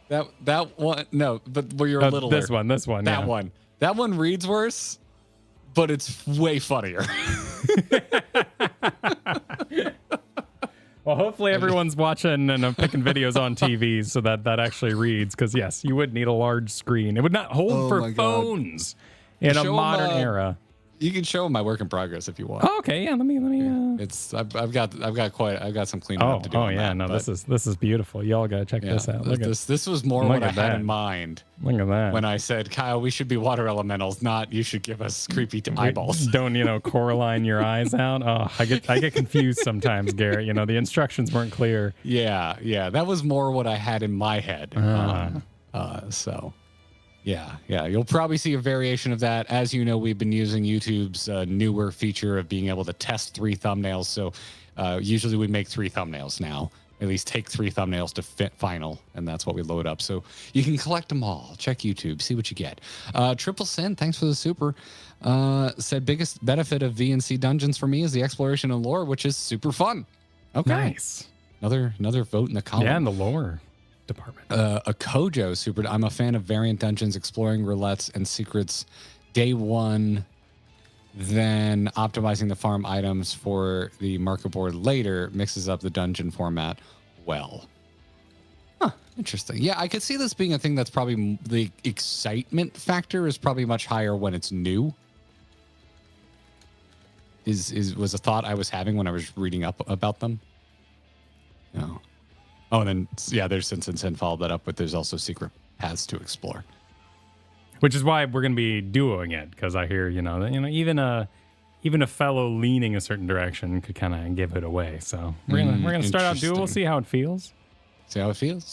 That one. No, but where you're a little. This one. That one. That one reads worse, but it's way funnier. Well, hopefully everyone's watching and picking videos on TVs so that actually reads. Because yes, you would need a large screen. It would not hold for phones in a modern era. You can show them my work in progress if you want. Oh, okay, yeah. Let me. I've got some cleaning up to do. This is beautiful. Y'all gotta check this out. This was more what I had in mind. Look at that. When I said, Kyle, we should be water elementals, not you should give us creepy eyeballs. Don't Coraline your eyes out? Oh, I get confused sometimes, Garrett. The instructions weren't clear. Yeah. That was more what I had in my head. So. Yeah. You'll probably see a variation of that. As you know, we've been using YouTube's newer feature of being able to test 3 thumbnails. So usually we make 3 thumbnails now. At least take 3 thumbnails to fit final, and that's what we load up. So you can collect them all. Check YouTube, see what you get. Triple Cent, thanks for the super. Said biggest benefit of VNC Dungeons for me is the exploration and lore, which is super fun. Okay. Nice. Another vote in the column. Yeah, and the lore department. A Kojo super. I'm a fan of variant dungeons, exploring roulettes and secrets day one, then optimizing the farm items for the market board later mixes up the dungeon format well. Huh, interesting. Yeah, I could see this being a thing that's probably the excitement factor is probably much higher when it's new. Was a thought I was having when I was reading up about them. No. Oh, and then, yeah, there's Sin followed that up, but there's also secret paths to explore. Which is why we're going to be duoing it, because I hear, even a fellow leaning a certain direction could kind of give it away. So we're gonna start out duo. We'll see how it feels. See how it feels.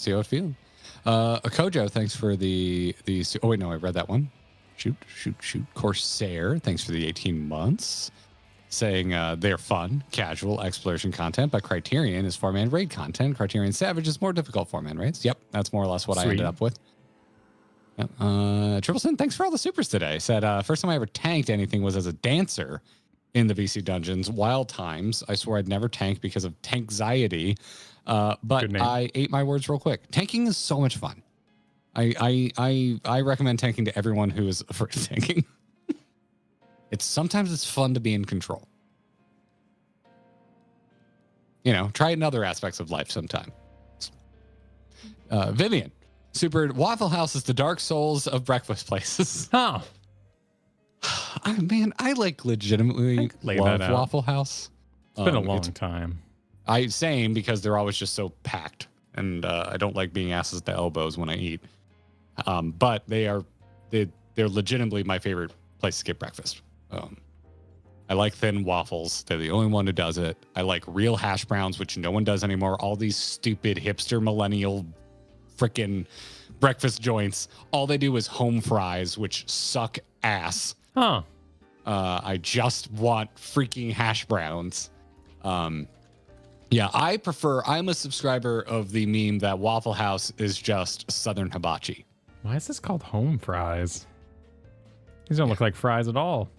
Kojo, thanks for the. Oh wait, no, I read that one. Shoot. Corsair, thanks for the 18 months. Saying they're fun, casual exploration content, but Criterion is 4-man raid content. Criterion Savage is more difficult 4-man raids. Yep, that's more or less what I ended up with. Yep. Triple Sin, thanks for all the supers today. Said, first time I ever tanked anything was as a dancer in the VC Dungeons. Wild times. I swore I'd never tank because of tankxiety. But I ate my words real quick. Tanking is so much fun. I recommend tanking to everyone who is afraid of tanking. Sometimes it's fun to be in control. Try it in other aspects of life sometime. Vivian, super Waffle House is the Dark Souls of breakfast places. Oh. I legitimately love Waffle House. It's been a long time. Same, because they're always just so packed, and I don't like being asses to elbows when I eat. But they're legitimately my favorite place to get breakfast. I like thin waffles. They're the only one who does it. I like real hash browns, which no one does anymore. All these stupid hipster millennial frickin' breakfast joints, all they do is home fries, which suck ass. Huh. I just want freaking hash browns. Yeah, I'm a subscriber of the meme that Waffle House is just Southern hibachi. Why is this called home fries? These don't look like fries at all.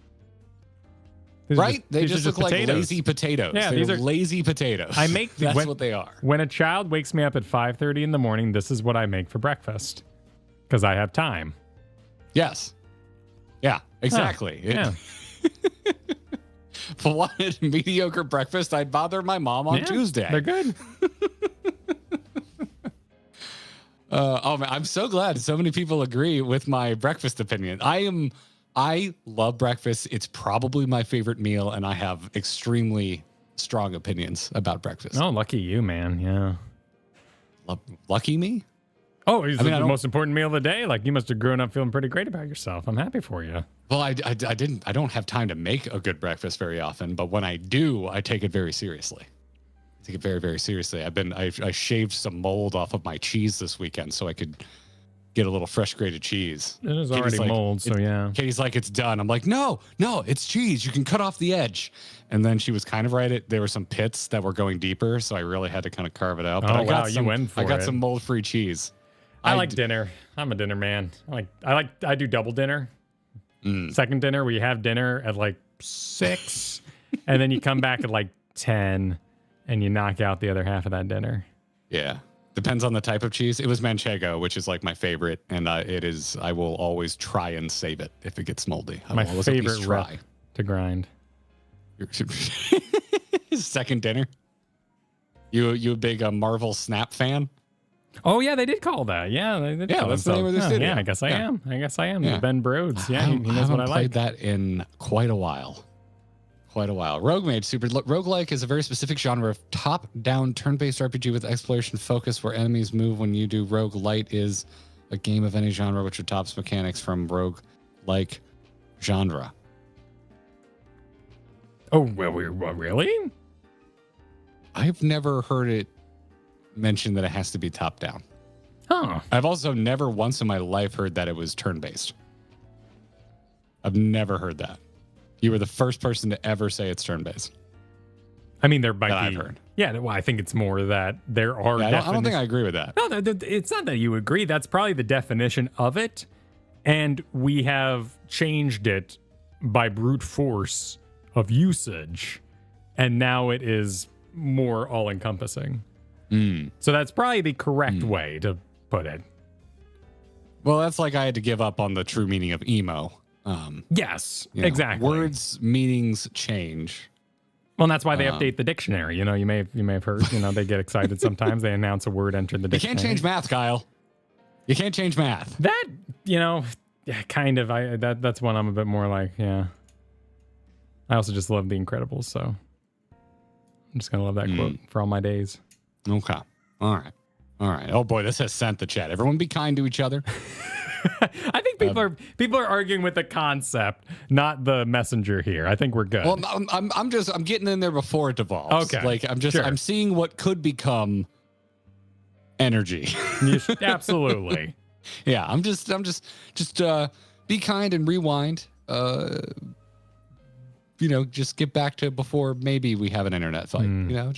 They just look like lazy potatoes. Yeah, these are lazy potatoes. That's what they are. When a child wakes me up at 5:30 in the morning, this is what I make for breakfast because I have time. Yes. Yeah, exactly. Huh. Yeah. If I wanted mediocre breakfast, I'd bother my mom on Tuesday. They're good. Man, I'm so glad so many people agree with my breakfast opinion. I love breakfast. It's probably my favorite meal, and I have extremely strong opinions about breakfast. Oh, lucky you, man. Yeah. Lucky me? Oh, he's the most important meal of the day. Like, you must have grown up feeling pretty great about yourself. I'm happy for you. Well, I don't have time to make a good breakfast very often, but when I do, I take it very seriously. I take it very, very seriously. I shaved some mold off of my cheese this weekend so I could get a little fresh grated cheese. It is already mold, so yeah. Katie's like, it's done. I'm like, no, it's cheese. You can cut off the edge. And then she was kind of right. There were some pits that were going deeper, so I really had to kind of carve it out. But I got some mold-free cheese. I like dinner. I'm a dinner man. I do double dinner. Second dinner, we have dinner at like 6, and then you come back at like 10, and you knock out the other half of that dinner. Yeah. Depends on the type of cheese. It was Manchego, which is like my favorite, and I will always try and save it if it gets moldy. My favorite rep to grind. Second dinner. You a big Marvel Snap fan? Oh yeah, they did call that. Yeah, they did. Yeah, that's the name of the studio. Yeah, I guess I am. Yeah. Ben Broads. Yeah, he knows what I like. I haven't played that in quite a while. Rogue Mage roguelike is a very specific genre of top-down turn-based RPG with exploration focus where enemies move when you do. Roguelite is a game of any genre which adopts mechanics from roguelike genre. Oh, well, really? I've never heard it mentioned that it has to be top-down. Huh. I've also never once in my life heard that it was turn-based. I've never heard that. You were the first person to ever say it's turn-based. I mean, there might be. I've heard. Yeah, well, I think it's more that there are. Yeah, I don't think I agree with that. No, it's not that you agree. That's probably the definition of it, and we have changed it by brute force of usage, and now it is more all-encompassing. So that's probably the correct way to put it. Well, that's like I had to give up on the true meaning of emo. Yes, exactly. Words meanings change. Well, and that's why they update the dictionary. You may have heard. They get excited sometimes. They announce a word entered the dictionary. You can't change math, Kyle. You can't change math. That kind of. That's one I'm a bit more like. Yeah. I also just love The Incredibles, so I'm just gonna love that quote for all my days. Okay. All right. Oh boy, this has sent the chat. Everyone, be kind to each other. I think people are arguing with the concept, not the messenger here. I think we're good. Well, I'm getting in there before it devolves. Okay. Like I'm seeing what could become energy. Absolutely. Yeah. I'm just be kind and rewind. Just get back to before maybe we have an internet fight. No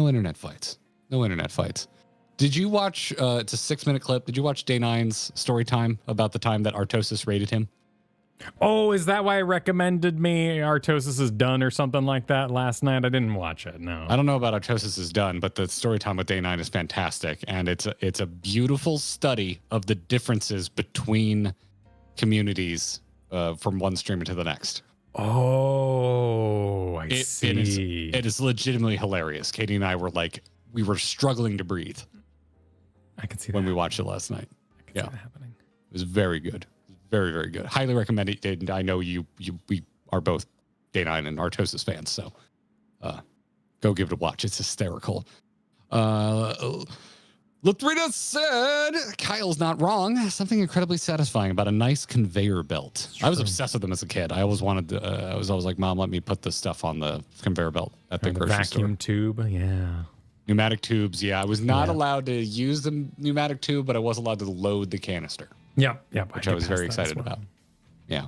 internet fights. No internet fights. Did you watch, it's a 6-minute clip. Did you watch Day 9's story time about the time that Artosis raided him? Oh, is that why I recommended me Artosis is Done or something like that last night? I didn't watch it, no. I don't know about Artosis is Done, but the story time with Day 9 is fantastic. And it's a beautiful study of the differences between communities from one streamer to the next. Oh, I see. It is legitimately hilarious. Katie and I were like, we were struggling to breathe. I can see that when we watched it last night. I can see that happening. It was very good. Very, very good. Highly recommend it. And I know we are both Day 9 and Artosis fans, so go give it a watch. It's hysterical. Latrina said, Kyle's not wrong. Something incredibly satisfying about a nice conveyor belt. I was obsessed with them as a kid. I always wanted to, I was always like, Mom, let me put this stuff on the conveyor belt at the grocery store. Vacuum tube, yeah. Pneumatic tubes, yeah. I was not allowed to use the pneumatic tube, but I was allowed to load the canister. Yep. Which I was very excited about. Yeah.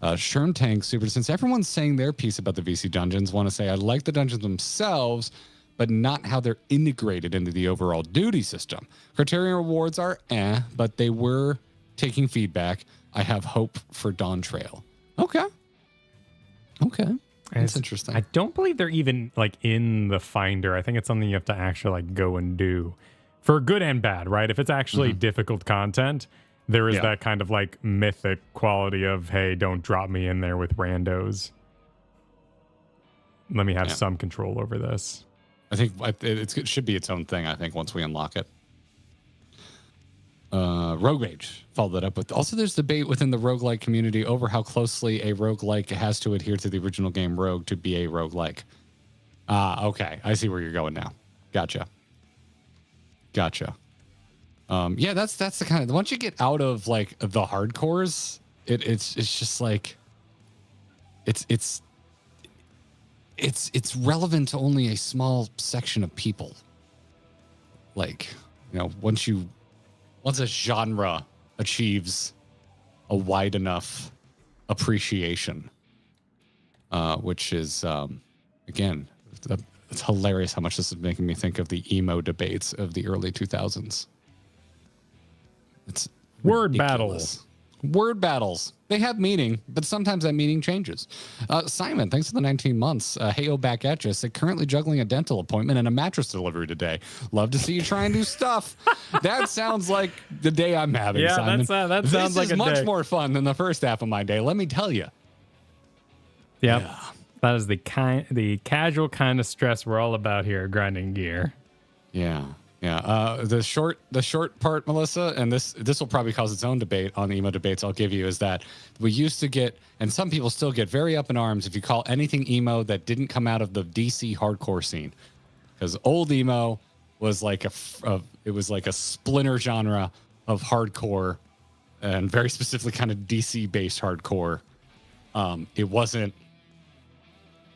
Sherm Tank Super, since everyone's saying their piece about the VC dungeons, want to say I like the dungeons themselves, but not how they're integrated into the overall duty system. Criterion rewards are but they were taking feedback. I have hope for Dawn Trail. Okay. That's interesting. I don't believe they're even like in the Finder. I think it's something you have to actually like go and do for good and bad, right? If it's actually difficult content, there is that kind of like mythic quality of, hey, don't drop me in there with randos. Let me have some control over this. I think it should be its own thing, I think, once we unlock it. Rogue Mage followed that up with. Also, there's debate within the roguelike community over how closely a roguelike has to adhere to the original game Rogue to be a roguelike. Okay. I see where you're going now. Gotcha. Gotcha. Yeah, that's the kind of, once you get out of like the hardcores, it's just like it's relevant to only a small section of people. Like, you know, once a genre achieves a wide enough appreciation, which is again, it's hilarious how much this is making me think of the emo debates of the early 2000s. It's word ridiculous. Word battles. They have meaning, but sometimes that meaning changes. Simon, thanks for the 19 months. Heyo back at you. Said currently juggling a dental appointment and a mattress delivery today. Love to see you try and do stuff. That sounds like the day I'm having, Simon. That sounds like a day. This is much more fun than the first half of my day, let me tell you. Yep. Yeah. That is the casual kind of stress we're all about here, grinding gear. Yeah. Yeah. The short part, Melissa, and this will probably cause its own debate on the emo debates I'll give you, is that we used to get, and some people still get, very up in arms if you call anything emo that didn't come out of the DC hardcore scene, because old emo was like it was like a splinter genre of hardcore, and very specifically kind of DC based hardcore. It wasn't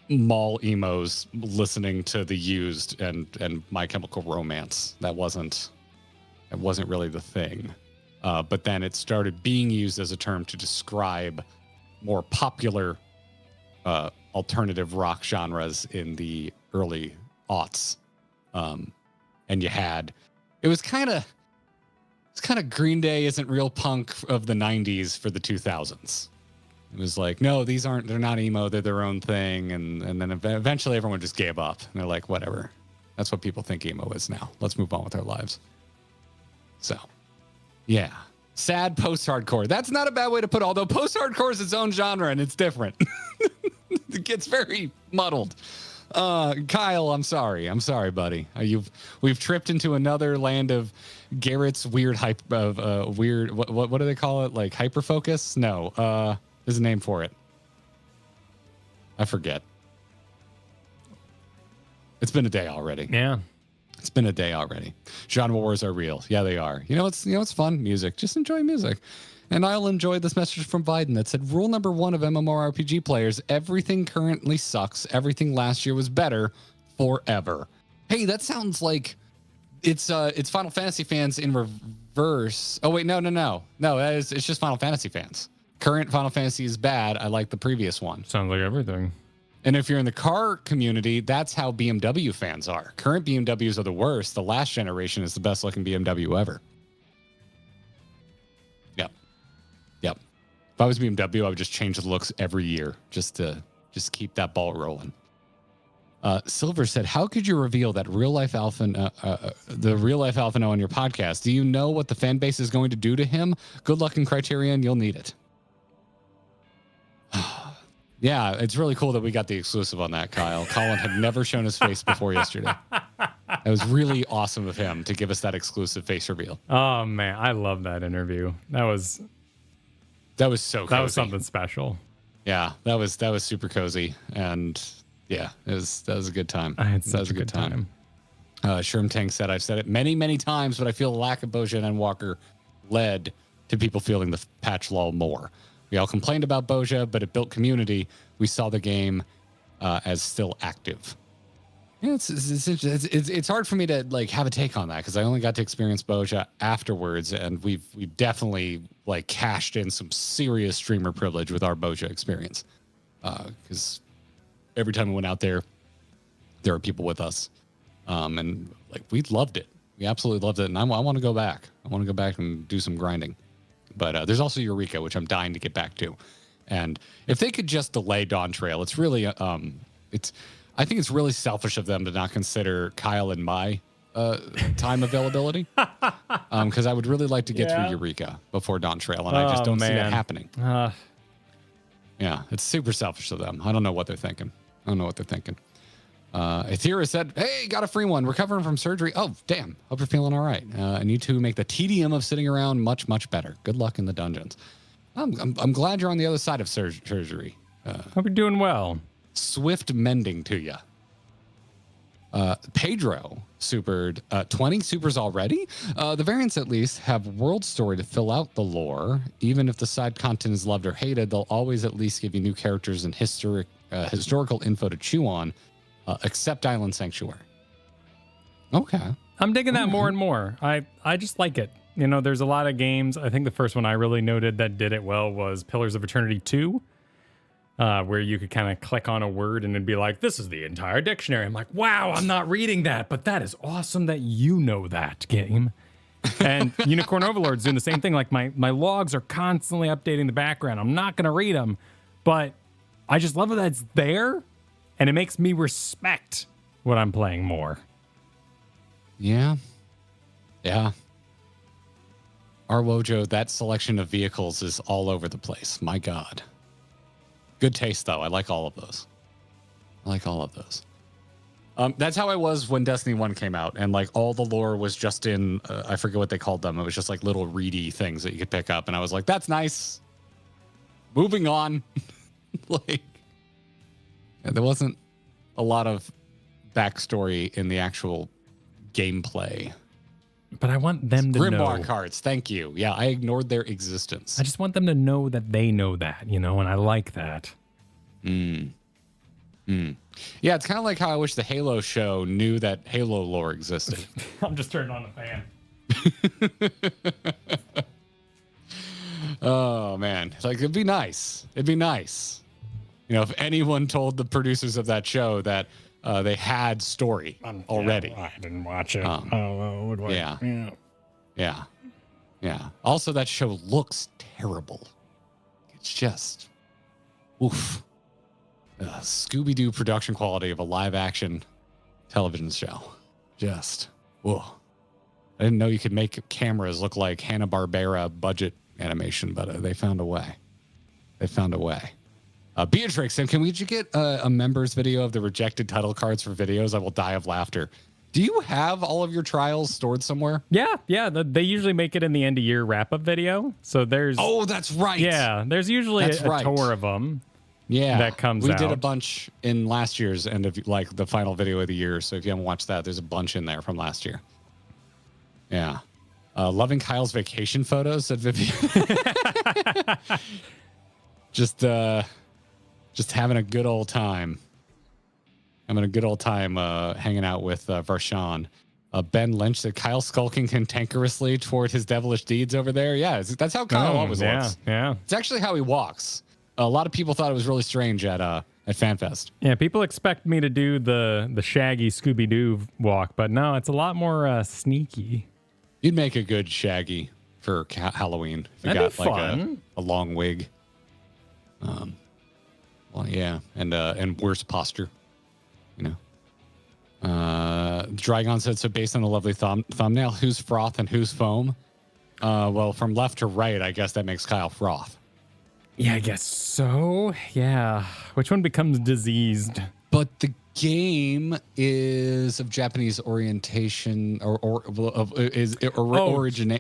mall emos listening to The Used and My Chemical Romance. That wasn't really the thing. But then it started being used as a term to describe more popular alternative rock genres in the early aughts. And you had, it was kind of Green Day isn't real punk of the 90s for the 2000s. It was like, no, they're not emo, they're their own thing. And then eventually everyone just gave up. And they're like, whatever. That's what people think emo is now. Let's move on with our lives. So, yeah. Sad post-hardcore. That's not a bad way to put it, although post-hardcore is its own genre and it's different. It gets very muddled. Kyle, I'm sorry, buddy. We've tripped into another land of Garrett's weird weird, what do they call it? Like hyperfocus? No, there's a name for it. I forget. It's been a day already. Yeah. It's been a day already. Genre wars are real. Yeah, they are. It's fun. Music. Just enjoy music. And I'll enjoy this message from Biden that said, rule number 1 of MMORPG players, everything currently sucks. Everything last year was better forever. Hey, that sounds like it's Final Fantasy fans in reverse. Oh, wait, no. It's just Final Fantasy fans. Current Final Fantasy is bad. I like the previous one. Sounds like everything. And if you're in the car community, that's how BMW fans are. Current BMWs are the worst. The last generation is the best looking BMW ever. Yep. If I was BMW, I would just change the looks every year just to keep that ball rolling. Silver said, how could you reveal that real life alpha, the real life Alphino on your podcast? Do you know what the fan base is going to do to him? Good luck in Criterion. You'll need it. Yeah, it's really cool that we got the exclusive on that, Kyle. Colin had never shown his face before yesterday. It was really awesome of him to give us that exclusive face reveal. Oh, man. I love that interview. That was so cozy. That was something special. Yeah, that was super cozy. And yeah, that was a good time. I had such a good time. Sherm Tang said, I've said it many, many times, but I feel the lack of Boja and Walker led to people feeling the patch lull more. We all complained about Boja, but it built community. We saw the game as still active. Yeah, it's hard for me to like have a take on that because I only got to experience Boja afterwards, and we've definitely like cashed in some serious streamer privilege with our Boja experience. Because every time we went out there were people with us, and like we loved it. We absolutely loved it, and I want to go back. I want to go back and do some grinding. But there's also Eureka, which I'm dying to get back to. And if they could just delay Dawn Trail, it's really, I think it's really selfish of them to not consider Kyle and my time availability. Because I would really like to get through Eureka before Dawn Trail, and I just don't see that happening. Yeah, it's super selfish of them. I don't know what they're thinking. Aethera said, hey, got a free one. Recovering from surgery. Oh, damn. Hope you're feeling all right. And you two make the tedium of sitting around much, much better. Good luck in the dungeons. I'm glad you're on the other side of surgery. Hope you're doing well. Swift mending to you. Pedro supered 20 supers already. The variants at least have world story to fill out the lore. Even if the side content is loved or hated, they'll always at least give you new characters and historical info to chew on, except Island Sanctuary. Okay. I'm digging that more and more. I just like it. You know, there's a lot of games. I think the first one I really noted that did it well was Pillars of Eternity 2. Where you could kind of click on a word and it'd be like, this is the entire dictionary. I'm like, wow, I'm not reading that, but that is awesome that you know that game. And Unicorn Overlord's doing the same thing. Like my logs are constantly updating the background. I'm not going to read them, but I just love that it's there and it makes me respect what I'm playing more. Yeah. Yeah. Arwojo, that selection of vehicles is all over the place. My God. Good taste, though. I like all of those. That's how I was when Destiny 1 came out. And like all the lore was just in, I forget what they called them. It was just like little reedy things that you could pick up. And I was like, that's nice. Moving on. Like, there wasn't a lot of backstory in the actual gameplay. But I want them to know. Grimoire cards, thank you. Yeah, I ignored their existence. I just want them to know that they know that, and I like that. Yeah, it's kind of like how I wish the Halo show knew that Halo lore existed. I'm just turning on the fan. Oh, man. It's like, it'd be nice. If anyone told the producers of that show that they had story already. Yeah, I didn't watch it. I don't know. Yeah. Also, that show looks terrible. It's just, oof. Scooby-Doo production quality of a live-action television show. Just, whoa. I didn't know you could make cameras look like Hanna-Barbera budget animation, but they found a way. Beatrix, and can we get a members video of the rejected title cards for videos? I will die of laughter. Do you have all of your trials stored somewhere? Yeah. They usually make it in the end of year wrap-up video. So there's... Oh, that's right. Yeah, there's usually a tour of them. Yeah. That comes out. We did a bunch in last year's end of, like, the final video of the year. So if you haven't watched that, there's a bunch in there from last year. Yeah. Loving Kyle's vacation photos, said Vivian. Just having a good old time. Hanging out with Varshawn. Ben Lynch said Kyle skulking cantankerously toward his devilish deeds over there. Yeah, that's how Kyle always looks. Yeah. It's actually how he walks. A lot of people thought it was really strange at FanFest. Yeah, people expect me to do the Shaggy Scooby-Doo walk, but no, it's a lot more sneaky. You'd make a good Shaggy for Halloween. If you That'd got be like fun. A long wig. Well, yeah, and worse posture. Dragon said, so based on the lovely thumbnail, who's froth and who's foam? Well, from left to right, I guess that makes Kyle froth. Yeah, I guess so. Yeah. Which one becomes diseased? But the game is of Japanese orientation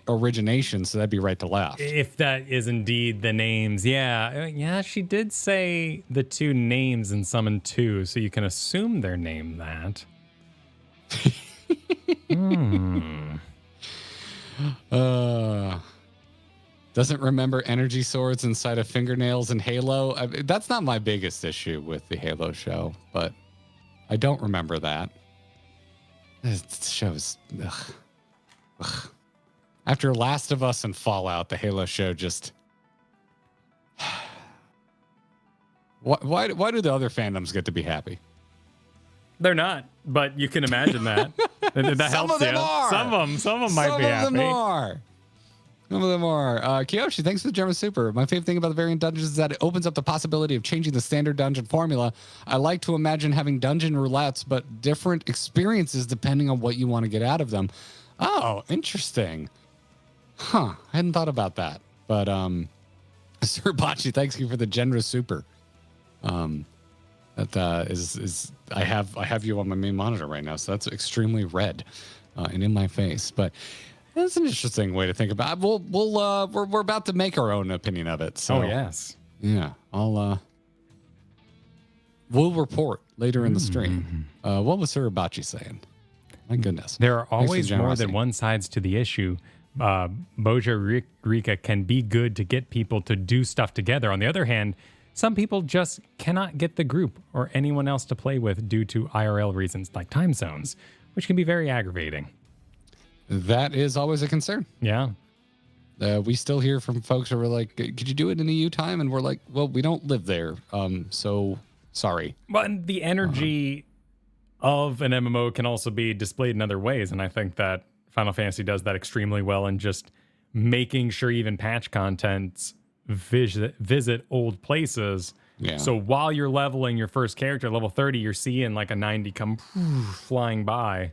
origination, so that'd be right to left. If that is indeed the names. Yeah, she did say the two names in Summon 2, so you can assume they're named that. Doesn't remember energy swords inside of fingernails in Halo. That's not my biggest issue with the Halo show, but I don't remember that. This show's... Ugh. After Last of Us and Fallout, the Halo show just... Why do the other fandoms get to be happy? They're not, but you can imagine that. That helps of them you. are. Some of them might be happy. Some of them are. Kiyoshi, thanks for the German Super. My favorite thing about the variant dungeons is that it opens up the possibility of changing the standard dungeon formula. I like to imagine having dungeon roulettes, but different experiences depending on what you want to get out of them. Oh, interesting. I hadn't thought about that. But Sir Bachi, thanks you for the generous super. That is I have you on my main monitor right now, so that's extremely red and in my face. But that's an interesting way to think about it. We're about to make our own opinion of it. So yes. Yeah. We'll report later in the stream. What was Surabachi saying? My goodness. There are always more than one sides to the issue. Boja Rika can be good to get people to do stuff together. On the other hand, some people just cannot get the group or anyone else to play with due to IRL reasons like time zones, which can be very aggravating. That is always a concern. Yeah. We still hear from folks who are like, could you do it in EU time? And we're like, well, we don't live there. So sorry. But the energy of an MMO can also be displayed in other ways. And I think that Final Fantasy does that extremely well in just making sure even patch contents visit old places. Yeah. So while you're leveling your first character at level 30, you're seeing like a 90 come flying by.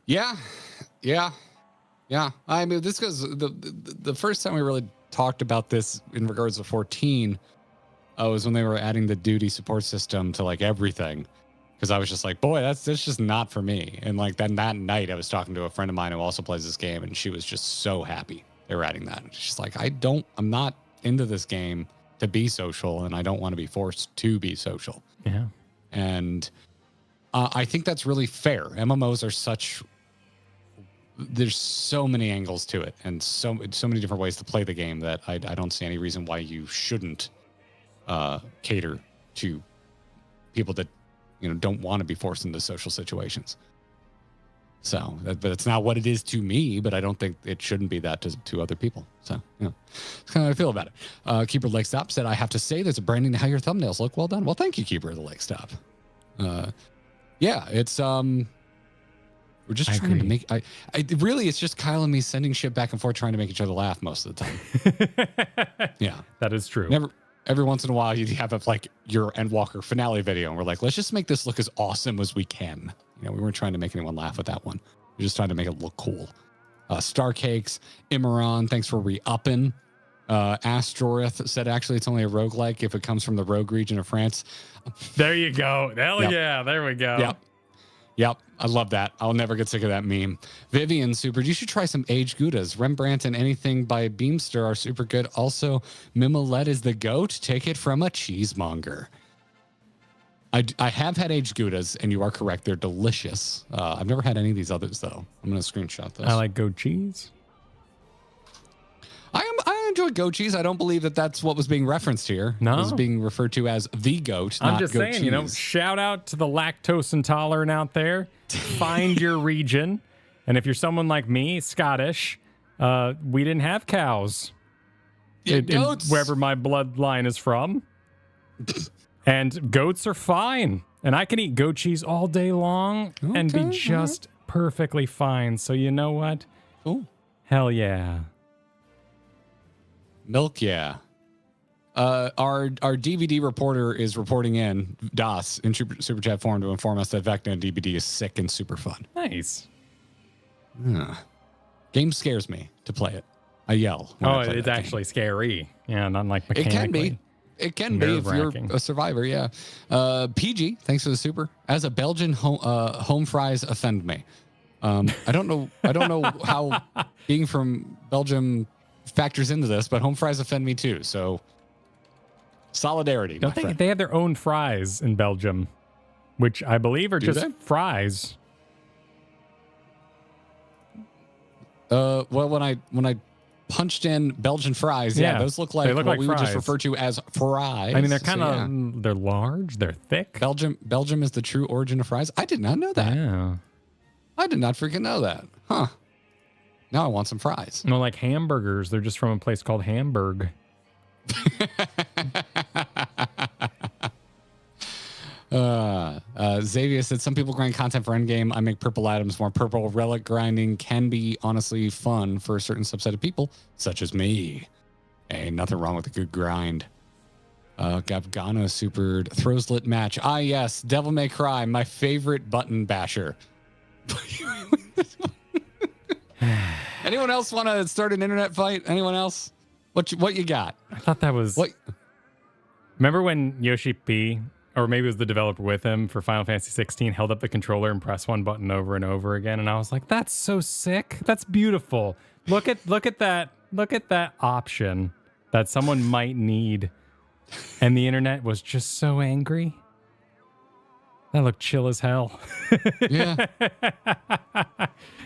Yeah. I mean, this goes the first time we really talked about this in regards to 14 was when they were adding the duty support system to like everything. Because I was just like, boy, that's just not for me. And like that night, I was talking to a friend of mine who also plays this game, and she was just so happy they were adding that. She's like, I'm not into this game to be social, and I don't want to be forced to be social. Yeah. And I think that's really fair. MMOs are there's so many angles to it, and so many different ways to play the game that I don't see any reason why you shouldn't cater to people that don't want to be forced into social situations. So, but it's not what it is to me, but I don't think it shouldn't be that to other people. So, that's kind of how I feel about it. Keeper of the Lake Stop said, I have to say there's a branding to how your thumbnails look. Well done. Well, thank you, Keeper of the Lake Stop. Yeah, it's, we're just trying to make, it's just Kyle and me sending shit back and forth trying to make each other laugh most of the time. Yeah. That is true. Every once in a while, you have like your Endwalker finale video, and we're like, let's just make this look as awesome as we can. We weren't trying to make anyone laugh with that one. We're just trying to make it look cool. Starcakes, Imran, thanks for re-upping. Astrorith said, actually, it's only a roguelike if it comes from the rogue region of France. There you go. Hell yeah. There we go. Yep. I love that. I'll never get sick of that meme. Vivian, super. You should try some aged Goudas. Rembrandt and anything by Beamster are super good. Also, Mimolette is the goat. Take it from a cheesemonger. I have had aged Goudas, and you are correct. They're delicious. I've never had any of these others, though. I'm going to screenshot this. I like goat cheese. I enjoy goat cheese. I don't believe that that's what was being referenced here. No. It was being referred to as the goat, I'm not just goat saying, cheese. shout out to the lactose intolerant out there. Find your region. And if you're someone like me, Scottish, we didn't have cows. Goats. Wherever my bloodline is from. And goats are fine. And I can eat goat cheese all day long and be just perfectly fine. So you know what? Ooh. Hell yeah. Milk, yeah. Our DVD reporter is reporting in, Das, in Super Chat form to inform us that Vecna DVD is sick and super fun. Nice. Game scares me to play it. I yell. It's actually scary. Yeah, not like mechanically. It can be if you're a survivor, yeah. PG, thanks for the super. As a Belgian, home fries offend me. I don't know how being from Belgium factors into this, but home fries offend me too. So solidarity. Don't they have their own fries in Belgium, which I believe are fries. Well, when I punched in Belgian fries, those look like what we would just refer to as fries. I mean, they're kind of they're large, they're thick. Belgium is the true origin of fries. I did not know that. Yeah. I did not freaking know that. Huh. Now I want some fries. No, like hamburgers. They're just from a place called Hamburg. Xavier said, some people grind content for endgame. I make purple items more. Purple relic grinding can be honestly fun for a certain subset of people, such as me. Ain't nothing wrong with a good grind. Gavgana supered. Throws lit match. Ah, yes. Devil May Cry, my favorite button basher. Anyone else want to start an internet fight? Anyone else? What you got? I thought that was... What? Remember when Yoshi P, or maybe it was the developer with him for Final Fantasy 16, held up the controller and pressed one button over and over again, and I was like, that's so sick. That's beautiful. Look at that option that someone might need And the internet was just so angry. That looked chill as hell. Yeah.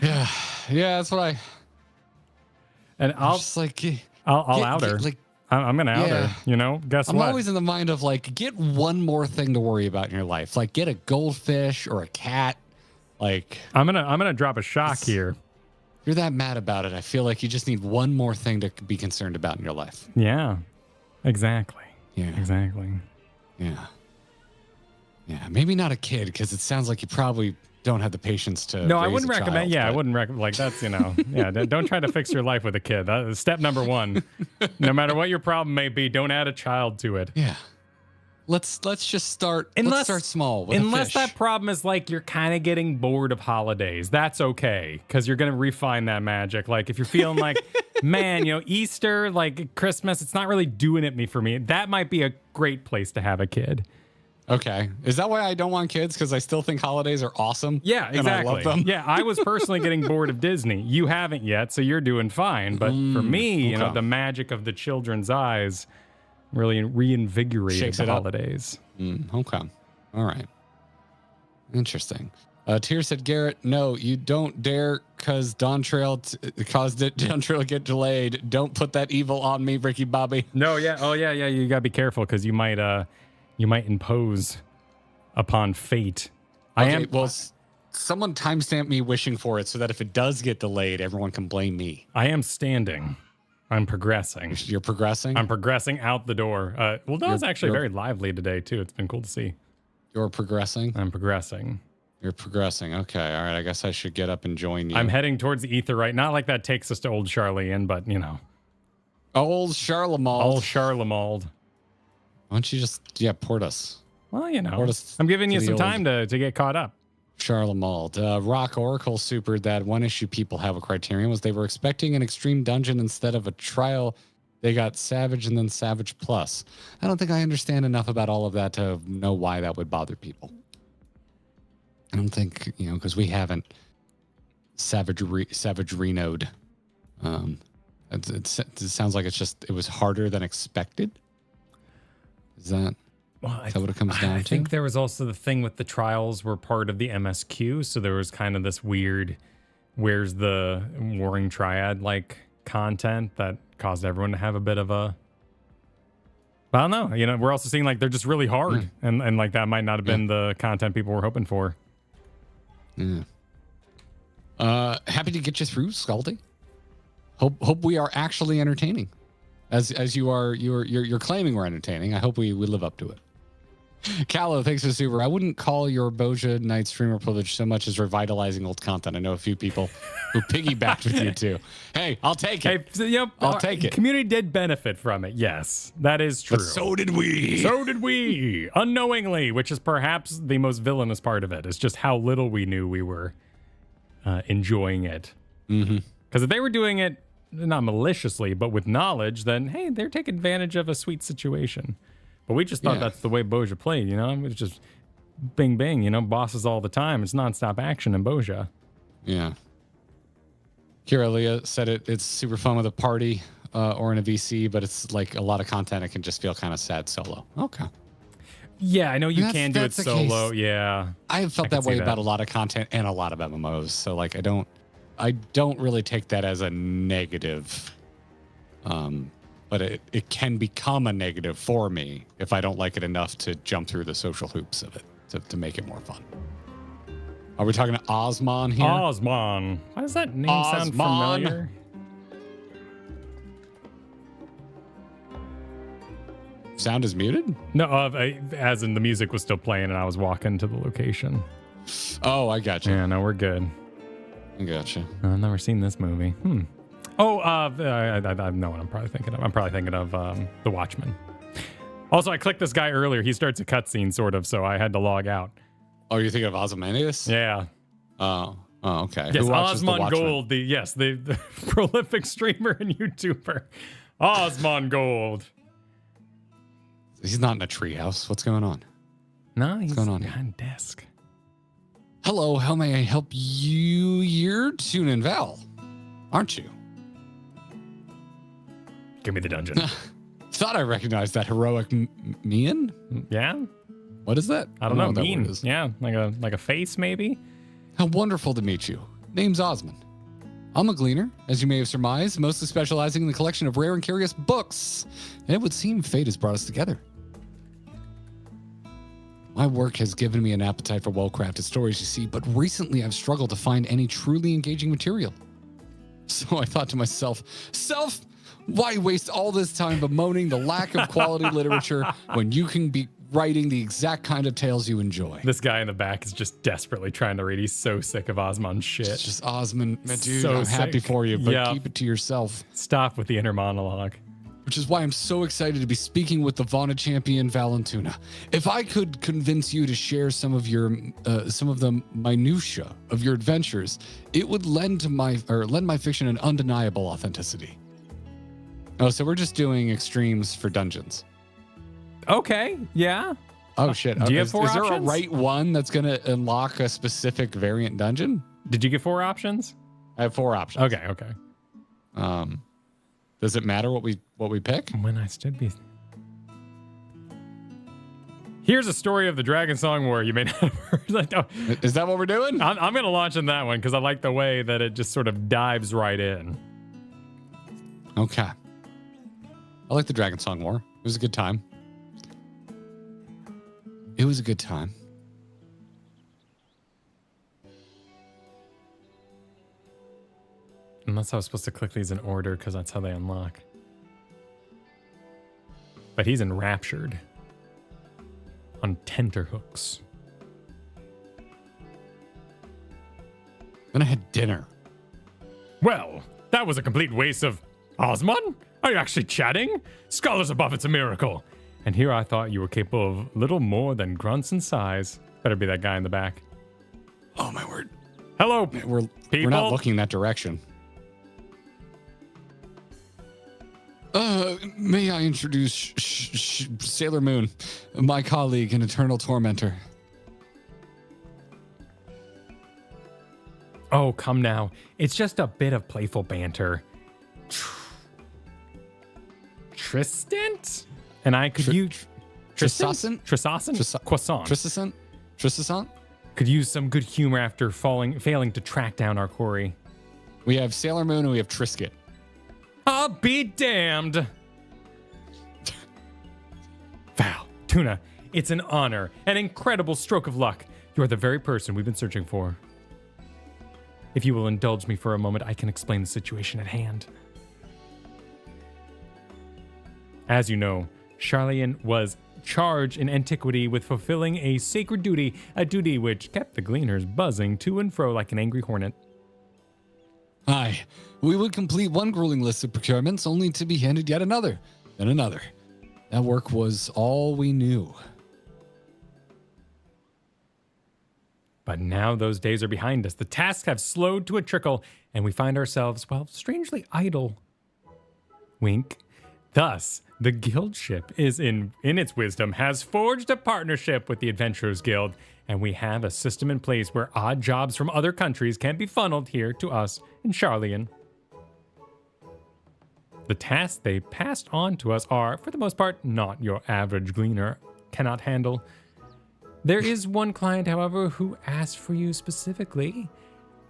Yeah. Yeah, that's what And I'll just like... I'll out her. Like, I'm going to out her, you know? Guess what? I'm always in the mind of, like, get one more thing to worry about in your life. Like, get a goldfish or a cat. Like... I'm gonna drop a shock here. You're that mad about it. I feel like you just need one more thing to be concerned about in your life. Yeah, exactly. Yeah. Exactly. Yeah. Yeah, maybe not a kid, because it sounds like you probably don't have the patience to. No, raise I wouldn't a recommend. child, Yeah, but... I wouldn't recommend. Like that's yeah. Don't try to fix your life with a kid. That is step number one. No matter what your problem may be, don't add a child to it. Yeah. Let's just start. Let's start small. With Unless a fish. that problem is like you're kind of getting bored of holidays, that's okay because you're gonna refine that magic. Like if you're feeling like, man, Easter, like Christmas, it's not really doing it for me. That might be a great place to have a kid. Okay. Is that why I don't want kids? Because I still think holidays are awesome. Yeah, exactly. And I love them. Yeah, I was personally getting bored of Disney. You haven't yet, so you're doing fine. But for me, okay. the magic of the children's eyes really reinvigorated the holidays. Okay. All right. Interesting. Tier said, Garrett, no, you don't dare cause Dawn Trail get delayed. Don't put that evil on me, Ricky Bobby. No, yeah. Oh, yeah. You gotta be careful because you might impose upon fate. Someone timestamp me wishing for it so that if it does get delayed, everyone can blame me. I am standing. I'm progressing. You're progressing? I'm progressing out the door. Dawn's actually very lively today, too. It's been cool to see. You're progressing? I'm progressing. You're progressing. Okay. All right. I guess I should get up and join you. I'm heading towards the ether right. Not like that takes us to Old Charlene, but, Old Charlemald. Old Charlemald. Why don't you just, port us? Well, I'm giving you some time to get caught up. Charlemald. Rock Oracle supered that one issue people have a Criterion was they were expecting an extreme dungeon instead of a trial. They got Savage and then Savage Plus. I don't think I understand enough about all of that to know why that would bother people. I don't think, because we haven't Savage Reno'd. It sounds like it was harder than expected. Is that what it comes down to? I think there was also the thing with the trials were part of the MSQ, so there was kind of this weird, where's the Warring Triad like content that caused everyone to have a bit of a. I don't know. We're also seeing like they're just really hard, and like that might not have been the content people were hoping for. Yeah. Happy to get you through, Scaldy. Hope we are actually entertaining. As you're claiming we're entertaining. I hope we live up to it. Callow, thanks for the super. I wouldn't call your Boja Night streamer privilege so much as revitalizing old content. I know a few people who piggybacked with you too. Hey, I'll take it. I'll take it. Community did benefit from it. Yes, that is true. But so did we. So did we. Unknowingly, which is perhaps the most villainous part of it. It's just how little we knew we were enjoying it. Because if they were doing it not maliciously, but with knowledge, then hey, they're taking advantage of a sweet situation. But we just thought that's the way Boja played, It was just bing, bing, bosses all the time. It's nonstop action in Boja. Yeah. Kira Leah said it's super fun with a party or in a VC, but it's like a lot of content. It can just feel kind of sad solo. Okay. Yeah, I know you can do it solo. Case. Yeah. I have felt that way about a lot of content and a lot of MMOs. So like I don't really take that as a negative. But it can become a negative for me if I don't like it enough to jump through the social hoops of it to make it more fun. Are we talking to Osmon here? Osmon. Why does that name sound familiar? Sound is muted? No, as in the music was still playing and I was walking to the location. Oh, I got you. Yeah, no, we're good. I got you. I've never seen this movie. Oh, I know what I'm probably thinking of. I'm probably thinking of The Watchmen. Also, I clicked this guy earlier. He starts a cutscene, sort of, so I had to log out. Oh, you're thinking of Ozymandias? Yeah. Oh, okay. Yes, Osmon Gold, the prolific streamer and YouTuber. Osmon Gold. He's not in a treehouse. What's going on? No, he's behind a desk. Hello, how may I help you? You're Tunin Val, aren't you? Give me the dungeon. thought I recognized that heroic mien. Yeah. What is that? I don't know. Mean. Yeah, like a face maybe. How wonderful to meet you. Name's Osmond. I'm a gleaner, as you may have surmised, mostly specializing in the collection of rare and curious books. And it would seem fate has brought us together. My work has given me an appetite for well-crafted stories, you see, but recently I've struggled to find any truly engaging material. So I thought to myself, why waste all this time bemoaning the lack of quality literature when you can be writing the exact kind of tales you enjoy? This guy in the back is just desperately trying to read. He's so sick of Osmond's shit. It's just Osmond, dude, so I'm happy sick. for you, but keep it to yourself. Stop with the inner monologue. Which is why I'm so excited to be speaking with the Vana champion Valentuna. If I could convince you to share some of the minutia of your adventures, it would lend my fiction an undeniable authenticity. Oh, so we're just doing extremes for dungeons. Okay, yeah. Oh shit. Do you have 4 options? Is there a right one that's going to unlock a specific variant dungeon? Did you get 4 options? I have 4 options. Okay. Does it matter what we pick? When I stood be. Here's a story of the Dragon Song War you may not have heard. Is that what we're doing? I'm going to launch in that one because I like the way that it just sort of dives right in. Okay. I like the Dragon Song War. It was a good time. It was a good time. Unless I was supposed to click these in order because that's how they unlock. But he's enraptured on tenterhooks. Then I had dinner. Well, that was a complete waste of... Osmond? Are you actually chatting? Scholars above, it's a miracle. And here I thought you were capable of little more than grunts and sighs. Better be that guy in the back. Oh, my word. Hello, We're not looking that direction. May I introduce Sailor Moon, my colleague and eternal tormentor. Oh, come now. It's just a bit of playful banter. Tristan? And I could use... Tristan? Croissant. Tristan? Could use some good humor after failing to track down our quarry. We have Sailor Moon and we have Trisket. I'll be damned. Val, Tuna, it's an honor, an incredible stroke of luck. You're the very person we've been searching for. If you will indulge me for a moment, I can explain the situation at hand. As you know, Charlene was charged in antiquity with fulfilling a sacred duty, a duty which kept the gleaners buzzing to and fro like an angry hornet. Aye, we would complete one grueling list of procurements only to be handed yet another, then another. That work was all we knew. But now those days are behind us. The tasks have slowed to a trickle, and we find ourselves, well, strangely idle. Wink. Thus, the guild ship is in its wisdom, has forged a partnership with the Adventurers Guild, and we have a system in place where odd jobs from other countries can be funneled here to us in Charlian. The tasks they passed on to us are, for the most part, not your average gleaner cannot handle. There is one client, however, who asked for you specifically,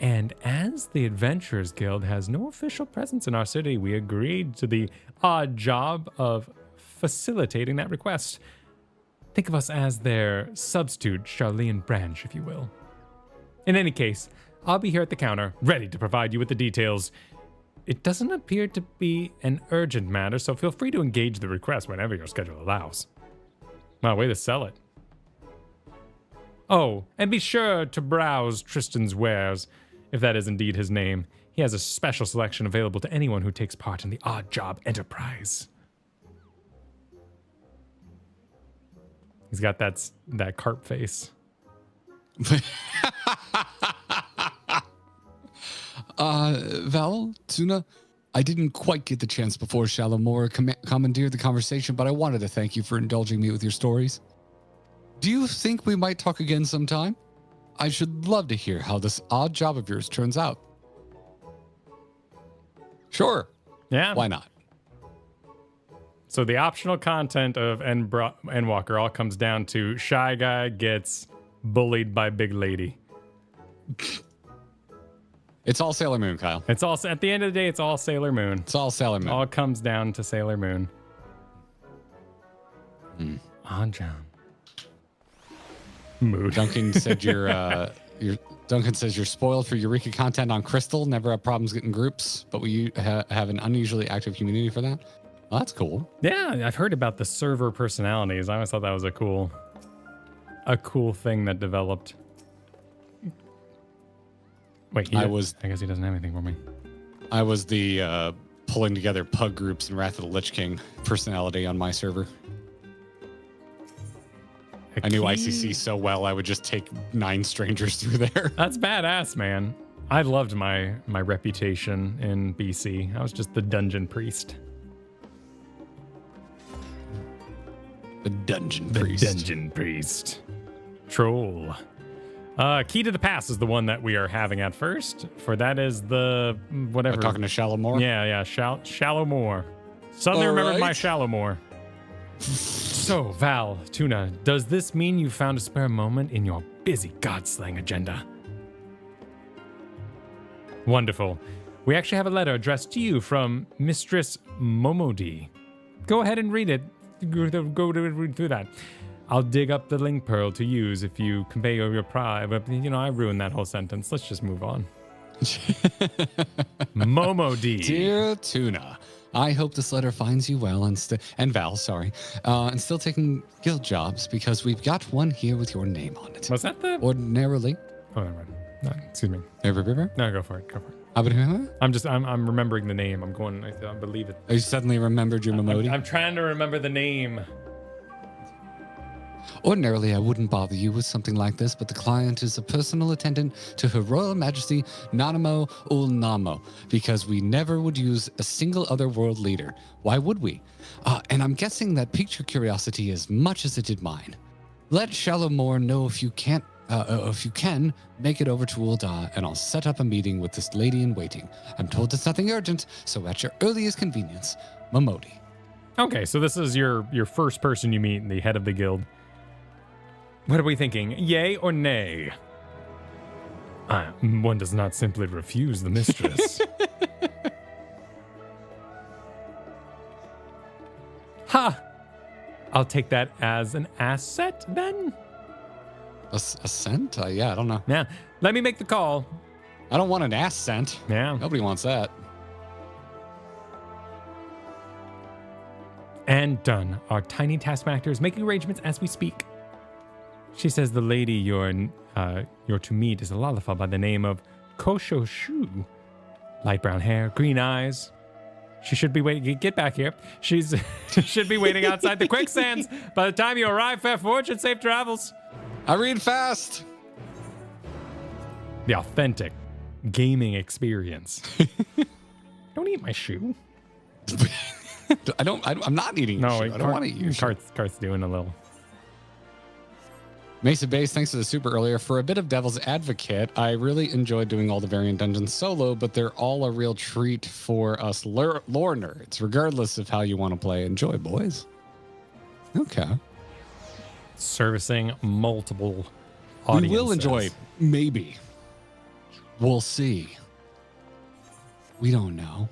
and as the Adventurers Guild has no official presence in our city, we agreed to the odd job of facilitating that request. Think of us as their substitute Charlian branch, if you will. In any case, I'll be here at the counter, ready to provide you with the details. It doesn't appear to be an urgent matter, so feel free to engage the request whenever your schedule allows. Wow, way to sell it. Oh, and be sure to browse Tristan's wares, if that is indeed his name. He has a special selection available to anyone who takes part in the Odd Job Enterprise. He's got that carp face. Val, Tuna, I didn't quite get the chance before Shalamora commandeered the conversation, but I wanted to thank you for indulging me with your stories. Do you think we might talk again sometime? I should love to hear how this odd job of yours turns out. Sure. Yeah. Why not? So the optional content of Endwalker all comes down to Shy Guy gets bullied by Big Lady. It's all Sailor Moon, Kyle. It's all, at the end of the day, it's all Sailor Moon. It's all Sailor Moon. All comes down to Sailor Moon. On John. Mood. Duncan said Duncan says you're spoiled for Eureka content on Crystal. Never have problems getting groups, but we have an unusually active community for that. Well, that's cool. Yeah, I've heard about the server personalities. I always thought that was a cool thing that developed. Wait, I guess he doesn't have anything for me. I was the pulling together pug groups and Wrath of the Lich King personality on my server. I knew ICC so well, I would just take 9 strangers through there. That's badass, man. I loved my reputation in BC. I was just the dungeon priest. The dungeon priest. The dungeon priest. Troll. Key to the Pass is the one that we are having at first. For that is the whatever. We're talking to Shallow Moor? Yeah. Shallow Moor. Suddenly remembered my Shallow Moor. So, Val, Tuna, does this mean you found a spare moment in your busy God-slaying agenda? Wonderful. We actually have a letter addressed to you from Mistress Momodi. Go ahead and read it. Go read through that. I'll dig up the link pearl to use if you convey your pride. But, I ruined that whole sentence. Let's just move on. Momodi. Dear Tuna, I hope this letter finds you well and Val, and still taking guild jobs because we've got one here with your name on it. Was that the... Ordinarily. Oh, never mind. No, excuse me. No, go for it. I'm remembering the name. I'm going, I believe it. Oh, you suddenly remembered your Momodi? I'm trying to remember the name. Ordinarily, I wouldn't bother you with something like this, but the client is a personal attendant to Her Royal Majesty Nanamo Ulnamo, because we never would use a single other world leader. Why would we? And I'm guessing that piqued your curiosity as much as it did mine. Let Shallow Moor know if you can, make it over to Ul'dah, and I'll set up a meeting with this lady in waiting. I'm told it's nothing urgent, so at your earliest convenience, Momodi. Okay, so this is your first person you meet, the head of the guild. What are we thinking? Yay or nay? One does not simply refuse the mistress. Ha! I'll take that as an asset then. A cent? Yeah, I don't know. Yeah, let me make the call. I don't want an ass cent. Yeah. Nobody wants that. And done. Our tiny taskmaster is making arrangements as we speak. She says the lady you're to meet is a Lalafell by the name of Kosho Shu. Light brown hair, green eyes. She should be waiting. Get back here. She should be waiting outside the quicksands by the time you arrive. Fair fortune, safe travels. I read fast. The authentic gaming experience. Don't eat my shoe. I'm not eating your shoe. I don't want to eat your shoe. Cart's doing a little. Mesa Base, thanks for the super earlier. For a bit of Devil's Advocate, I really enjoyed doing all the variant dungeons solo, but they're all a real treat for us lore nerds, regardless of how you want to play. Enjoy, boys. Okay. Servicing multiple audiences. We will enjoy, maybe. We'll see. We don't know.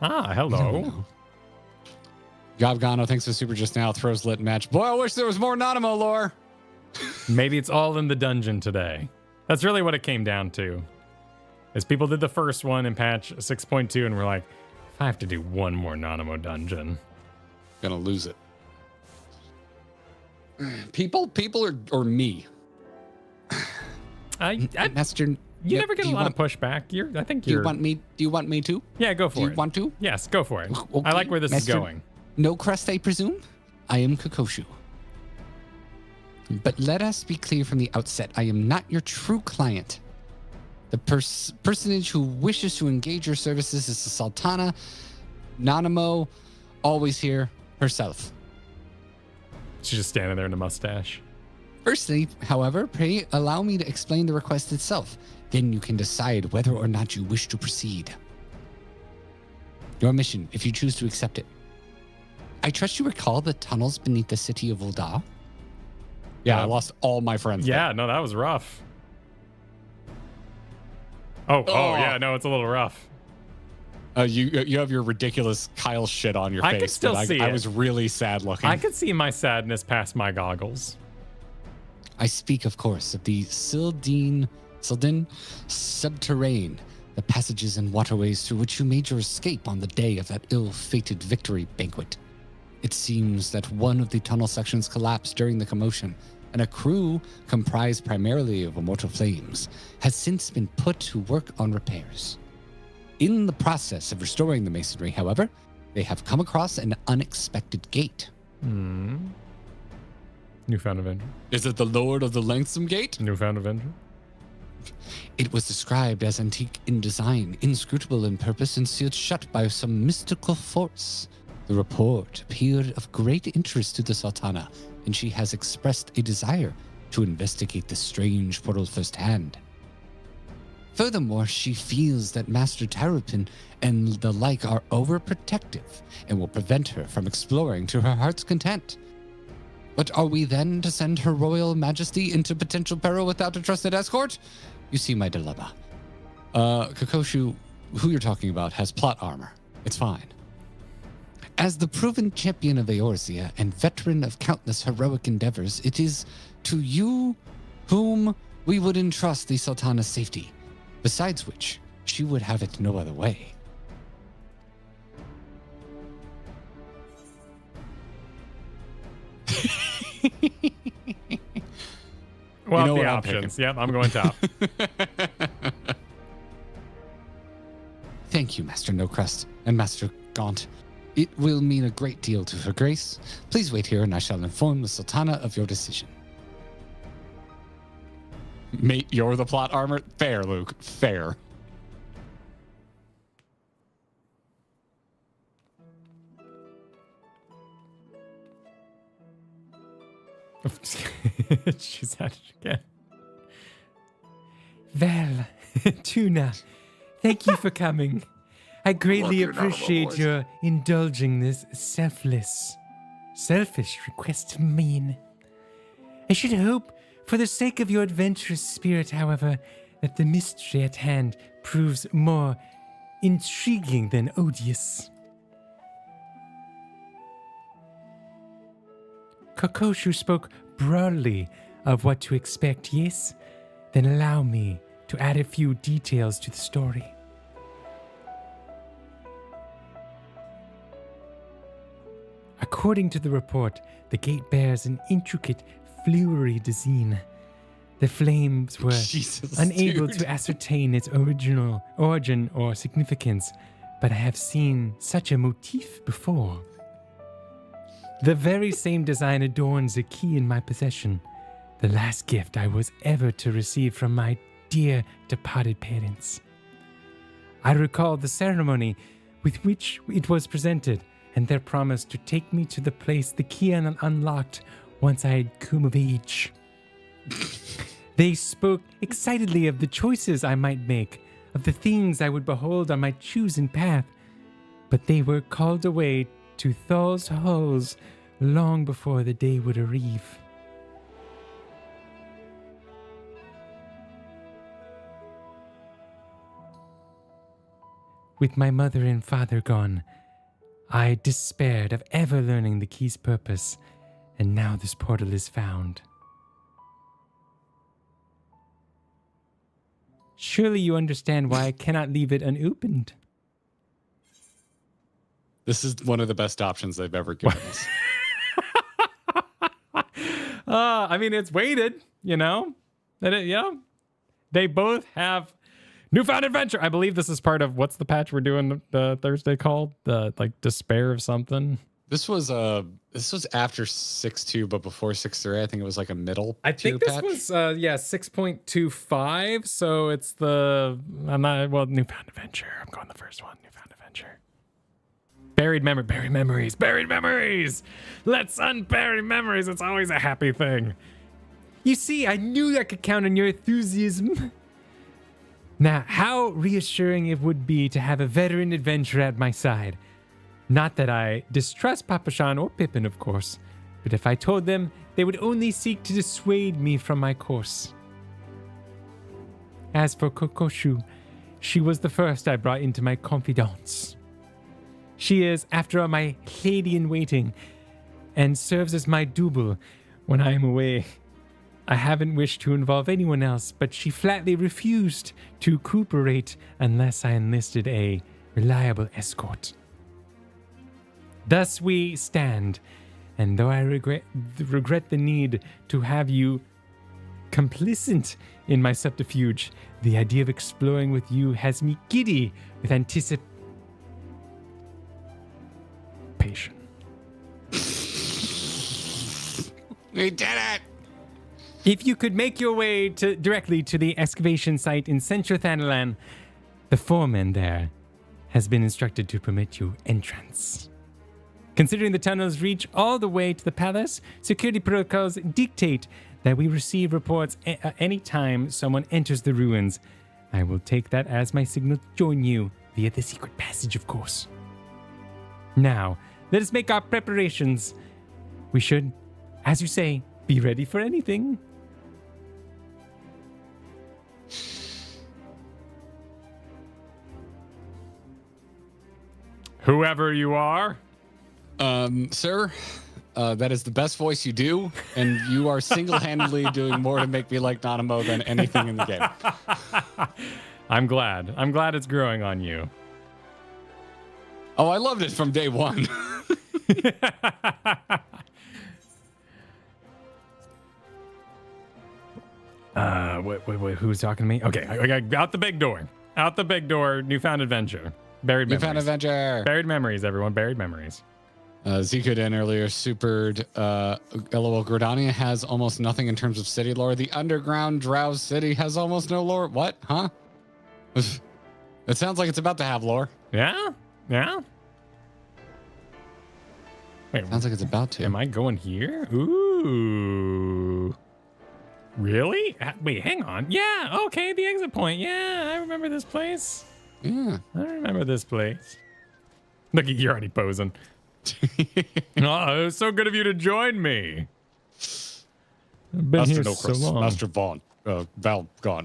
Hello. Gobgano, thanks for super just now. Throws lit match. Boy, I wish there was more Nanamo lore. Maybe it's all in the dungeon today. That's really what it came down to. Is people did the first one in patch 6.2 and we're like, if I have to do one more Nanamo dungeon, gonna lose it. People or me? Master, you never get a lot of pushback. Do you want me? Do you want me to? Yeah, go for it. Do you want to? Yes, go for it. Okay. I like where this is going. No crest, I presume? I am Kokoshu. But let us be clear from the outset, I am not your true client. The personage who wishes to engage your services is the Sultana Nanamo, always here, herself. She's just standing there in a mustache. Firstly, however, pray allow me to explain the request itself. Then you can decide whether or not you wish to proceed. Your mission, if you choose to accept it. I trust you recall the tunnels beneath the city of Ul'dah? Yeah, I lost all my friends. Yeah, no, that was rough. Oh, yeah, no, it's a little rough. You have your ridiculous Kyle shit on your face. I could still see it. I was really sad looking. I could see my sadness past my goggles. I speak, of course, of the Sil'dihn Subterrain, the passages and waterways through which you made your escape on the day of that ill-fated victory banquet. It seems that one of the tunnel sections collapsed during the commotion, and a crew comprised primarily of immortal flames has since been put to work on repairs. In the process of restoring the masonry, however, they have come across an unexpected gate. Newfound Avenger. Is it the Lord of the Lengthsome Gate? Newfound Avenger. It was described as antique in design, inscrutable in purpose, and sealed shut by some mystical force. The report appeared of great interest to the Sultana, and she has expressed a desire to investigate the strange portal firsthand. Furthermore, she feels that Master Tarupin and the like are overprotective and will prevent her from exploring to her heart's content. But are we then to send Her Royal Majesty into potential peril without a trusted escort? You see my dilemma. Kokoshu, who you're talking about, has plot armor. It's fine. As the proven champion of Eorzea and veteran of countless heroic endeavors, it is to you whom we would entrust the Sultana's safety, besides which she would have it no other way. Well, you know the options. Yep, I'm going top. Thank you, Master No Crust and Master Gaunt. It will mean a great deal to Her Grace. Please wait here and I shall inform the Sultana of your decision. Mate, you're the plot armor? Fair, Luke. Fair. She's at it again. Well, Tuna, thank you for coming. I greatly appreciate your indulging this selfish request of mine. I should hope, for the sake of your adventurous spirit, however, that the mystery at hand proves more intriguing than odious. Kokoshu spoke broadly of what to expect, yes? Then allow me to add a few details to the story. According to the report, the gate bears an intricate fluory design. The flames were unable to ascertain its original origin or significance, but I have seen such a motif before. The very same design adorns the key in my possession, the last gift I was ever to receive from my dear departed parents. I recall the ceremony with which it was presented, and their promise to take me to the place the key unlocked once I had come of age. They spoke excitedly of the choices I might make, of the things I would behold on my chosen path, but they were called away to Thal's halls long before the day would arrive. With my mother and father gone, I despaired of ever learning the key's purpose, and now this portal is found. Surely you understand why I cannot leave it unopened. This is one of the best options they've ever given us. I mean, it's weighted, you know? They both have Newfound Adventure. I believe this is part of, what's the patch we're doing the Thursday called? The, Despair of something? This was after 6.2, but before 6.3. I think it was like a middle. I think this patch. was 6.25. So it's Newfound Adventure. I'm going the first one. Newfound Adventure. Buried memories. Let's unbury memories. It's always a happy thing. You see, I knew I could count on your enthusiasm. Now, how reassuring it would be to have a veteran adventurer at my side. Not that I distrust Papashan or Pippin, of course, but if I told them, they would only seek to dissuade me from my course. As for Kokoshu, she was the first I brought into my confidence. She is, after all, my lady-in-waiting, and serves as my double when I am away. I haven't wished to involve anyone else, but she flatly refused to cooperate unless I enlisted a reliable escort. Thus we stand, and though I regret the need to have you complicit in my subterfuge, the idea of exploring with you has me giddy with anticipation. We did it! If you could make your way directly to the excavation site in Central Thanalan, the foreman there has been instructed to permit you entrance. Considering the tunnels reach all the way to the palace, security protocols dictate that we receive reports any time someone enters the ruins. I will take that as my signal to join you via the secret passage, of course. Now, let us make our preparations. We should, as you say, be ready for anything. Whoever you are. Sir, that is the best voice you do, and you are single-handedly doing more to make me like Nanamo than anything in the game. I'm glad. I'm glad it's growing on you. Oh, I loved it from day one. Wait, who's talking to me? Okay, I got out the big door. Out the big door, newfound adventure. Buried memories. Newfound adventure. Buried memories, everyone. Buried memories. Zikoden earlier supered. LOL Gordania has almost nothing in terms of city lore. The underground Drow city has almost no lore. What? Huh? It sounds like it's about to have lore. Yeah? Yeah? Wait, sounds like it's about to. Am I going here? Ooh. Really? Wait, hang on. Yeah, okay, the exit point. Yeah, I remember this place. Yeah. I remember this place. Look, you're already posing. Oh, it was so good of you to join me. I've been Master here Nocris, so long. Master Vaughn,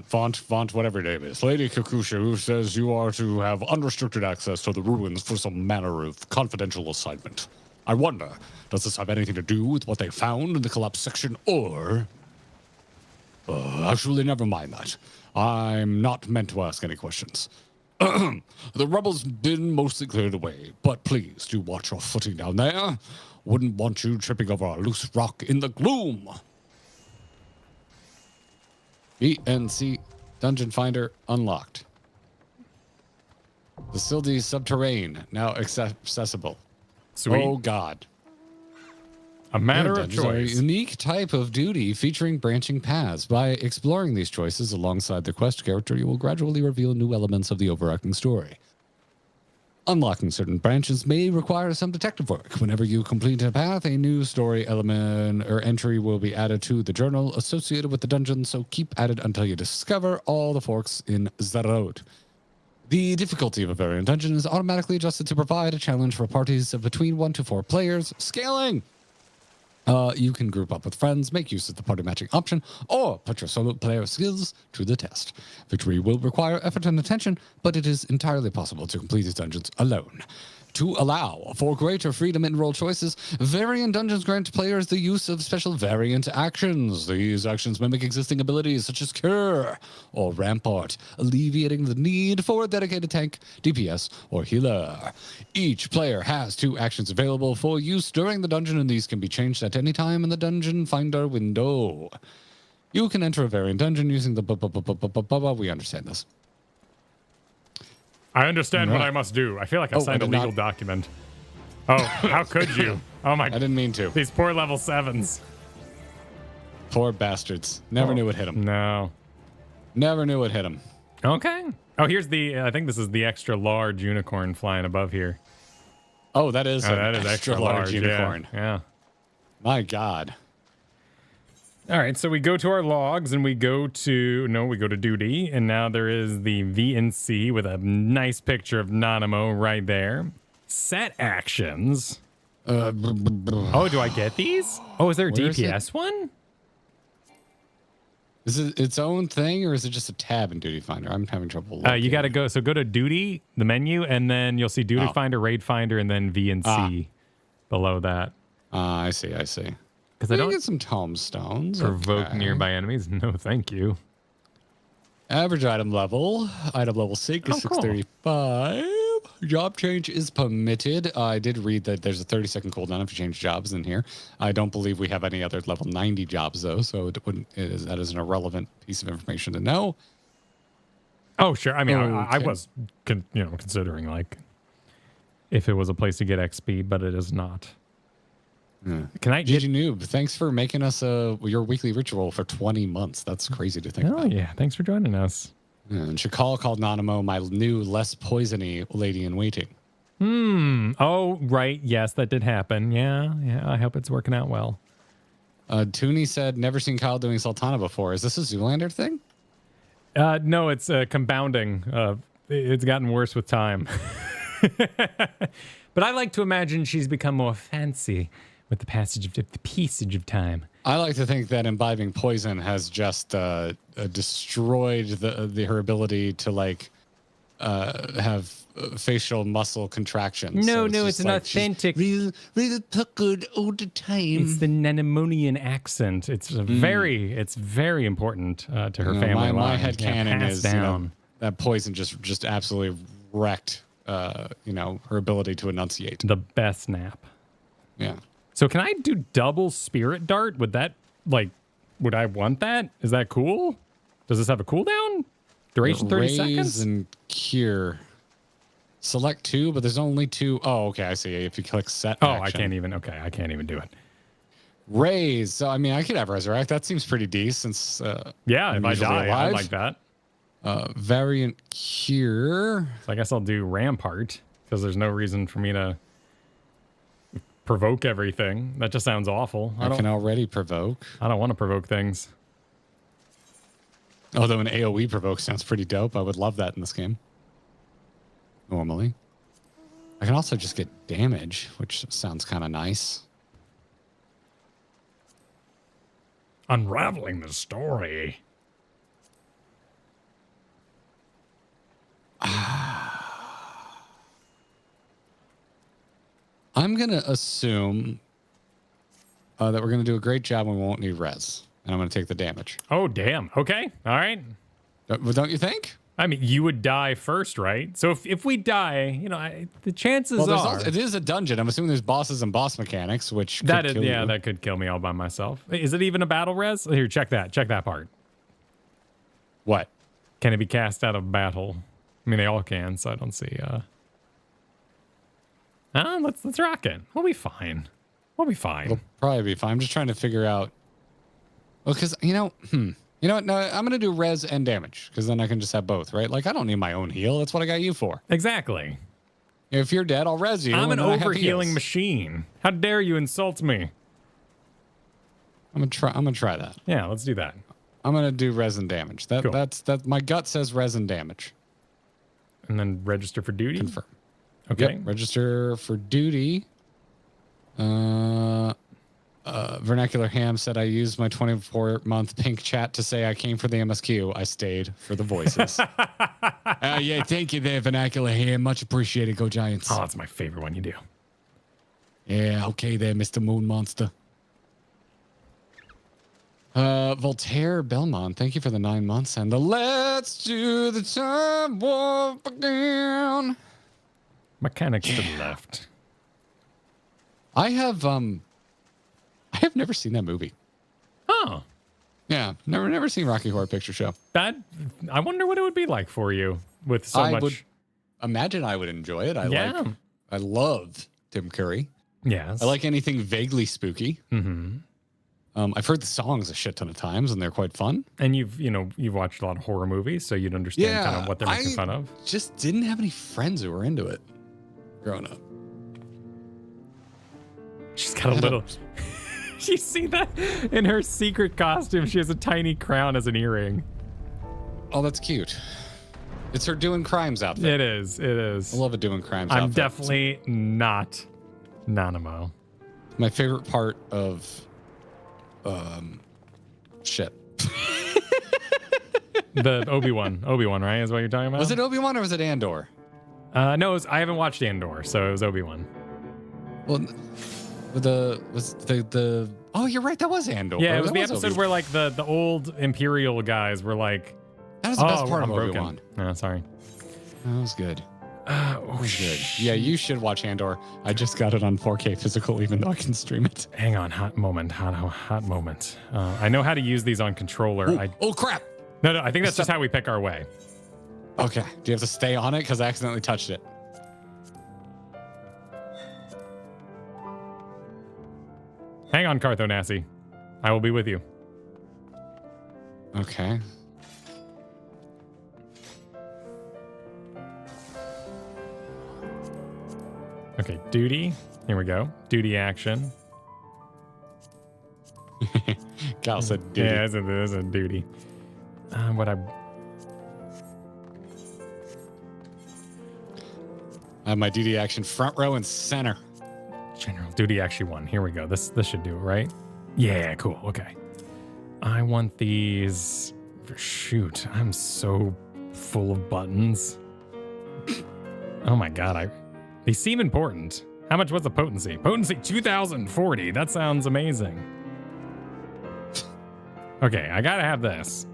Vaunt, whatever your name is. Lady Kakusha, who says you are to have unrestricted access to the ruins for some manner of confidential assignment. I wonder, does this have anything to do with what they found in the collapsed section, or... actually, never mind that. I'm not meant to ask any questions. The rubble's been mostly cleared away, but please do watch your footing down there. Wouldn't want you tripping over a loose rock in the gloom. ENC Dungeon Finder unlocked. The Sil'dihn Subterranean now accessible. Sweet. Oh God. A matter of Dungeons are a choice. unique type of duty featuring branching paths. By exploring these choices alongside the quest character, you will gradually reveal new elements of the overarching story. Unlocking certain branches may require some detective work. Whenever you complete a path, a new story element or entry will be added to the journal associated with the dungeon, so keep at it until you discover all the forks in the road. The difficulty of a variant dungeon is automatically adjusted to provide a challenge for parties of between 1 to 4 players. Scaling! You can group up with friends, make use of the party matching option, or put your solo player skills to the test. Victory will require effort and attention, but it is entirely possible to complete these dungeons alone. To allow for greater freedom in role choices, variant dungeons grant players the use of special variant actions. These actions mimic existing abilities such as Cure or Rampart, alleviating the need for a dedicated tank, DPS, or healer. Each player has 2 actions available for use during the dungeon, and these can be changed at any time in the Dungeon Finder window. You can enter a variant dungeon using the we understand this. I understand what I must do. I feel like I signed a legal document. Oh, how could you? Oh my! I didn't mean to. These poor level 7s. Poor bastards. Never knew it hit them. No. Never knew it hit them. Okay. Oh, here's the. I think this is the extra large unicorn flying above here. Oh, that is extra large unicorn. Yeah. My God. All right, so we go to our logs and we go to duty, and now there is the VNC with a nice picture of Nanamo right there. Set actions. Oh, do I get these? Oh, is there a DPS one? Is it its own thing, or is it just a tab in Duty Finder? I'm having trouble. You got to go. So go to Duty, the menu, and then you'll see Duty Finder, Raid Finder, and then V and C below that. I see. Because I don't get some tombstones. Provoke nearby enemies. No, thank you. Average item level 6 is 635. Job change is permitted. I did read that there's a 30-second cooldown if you change jobs in here. I don't believe we have any other level 90 jobs though, so that is an irrelevant piece of information to know. Oh sure. I mean, I was considering like if it was a place to get XP, but it is not. Can I GG Noob, thanks for making us your weekly ritual for 20 months. That's crazy to think about. Oh yeah, thanks for joining us. Yeah, and Shakal called Nanamo my new, less poisony lady in waiting. Oh, right. Yes, that did happen. Yeah. I hope it's working out well. Tooney said, never seen Kyle doing Sultana before. Is this a Zoolander thing? No, it's compounding. It's gotten worse with time. But I like to imagine she's become more fancy with the passage of time. I like to think that imbibing poison has just destroyed her ability to like have facial muscle contractions. No, it's an authentic. Real puckered all the time. It's the Nanemonian accent. It's very important to her family line. My headcanon is that poison just absolutely wrecked her ability to enunciate. The best nap. Yeah. So can I do double spirit dart? Would I want that? Is that cool? Does this have a cooldown? Duration 30 seconds? And cure. Select 2, but there's only 2. Oh, okay, I see. If you click set action. I can't even do it. Raise. So, I mean, I could have resurrect. That seems pretty decent. If I die, I like that. Variant cure. So I guess I'll do rampart because there's no reason for me to provoke everything. That just sounds awful. I can already provoke. I don't want to provoke things. Although an AoE provoke sounds pretty dope. I would love that in this game. Normally. I can also just get damage, which sounds kind of nice. Unraveling the story. I'm going to assume that we're going to do a great job and we won't need res. And I'm going to take the damage. Oh, damn. Okay. All right. Don't you think? I mean, you would die first, right? So if we die, the chances are... it is a dungeon. I'm assuming there's bosses and boss mechanics, which could kill you. That could kill me all by myself. Is it even a battle res? Here, check that. Check that part. What? Can it be cast out of battle? I mean, they all can, so I don't see... let's rock it. We'll be fine. It'll probably be fine. I'm just trying to figure out... Well, because, you know what? No, I'm going to do res and damage, because then I can just have both, right? Like, I don't need my own heal. That's what I got you for. Exactly. If you're dead, I'll res you. I'm an overhealing machine. How dare you insult me? I'm gonna try that. Yeah, let's do that. I'm gonna do res and damage. Cool. That's my gut says res and damage. And then register for duty? Confirm. Okay. Yep, register for duty. Vernacular Ham said I used my 24-month pink chat to say I came for the MSQ. I stayed for the voices. Yeah, thank you there, Vernacular Ham. Much appreciated. Go Giants. Oh, that's my favorite one you do. Yeah, okay there, Mr. Moon Monster. Voltaire Belmont, thank you for the 9 months and the let's do the time warp again. Mechanics to the left. I have never seen that movie. Oh. Yeah, never seen Rocky Horror Picture Show. I wonder what it would be like for you with so much. I would imagine I would enjoy it. I love Tim Curry. Yes. I like anything vaguely spooky. Mm-hmm. I've heard the songs a shit ton of times, and they're quite fun. And you've watched a lot of horror movies, so you'd understand kind of what they're making fun of. Just didn't have any friends who were into it growing up. She's got a little... You see that? In her secret costume, she has a tiny crown as an earring. Oh, that's cute. It's her doing crimes outfit. It is. It is. I love a doing crimes I'm outfit. definitely not Nanamo. My favorite part of shit. The Obi-Wan, right? Is what you're talking about? Was it Obi-Wan or was it Andor? No, I haven't watched Andor, so it was Obi-Wan. Well, oh, you're right. That was Andor. Yeah, it was the was episode Obi-Wan. where like the old Imperial guys were like, That was the best part I'm of broken. Obi-Wan. No, sorry. That was good. That was good. Yeah, you should watch Andor. I just got it on 4K physical, even though I can stream it. Hang on, hot moment. I know how to use these on controller. Ooh, oh crap! No, I think that's just how we pick our way. Okay. Do you have to stay on it because I accidentally touched it? Hang on, Carthonassi. I will be with you. Okay. Okay, duty. Here we go. Duty action. Cal said duty. Yeah, there's a duty. I have my duty action front row and center. General duty actually won. Here we go. This should do it, right? Yeah, cool. Okay. I want these. Shoot, I'm so full of buttons. Oh my god, they seem important. How much was the potency? Potency 2040. That sounds amazing. Okay, I gotta have this.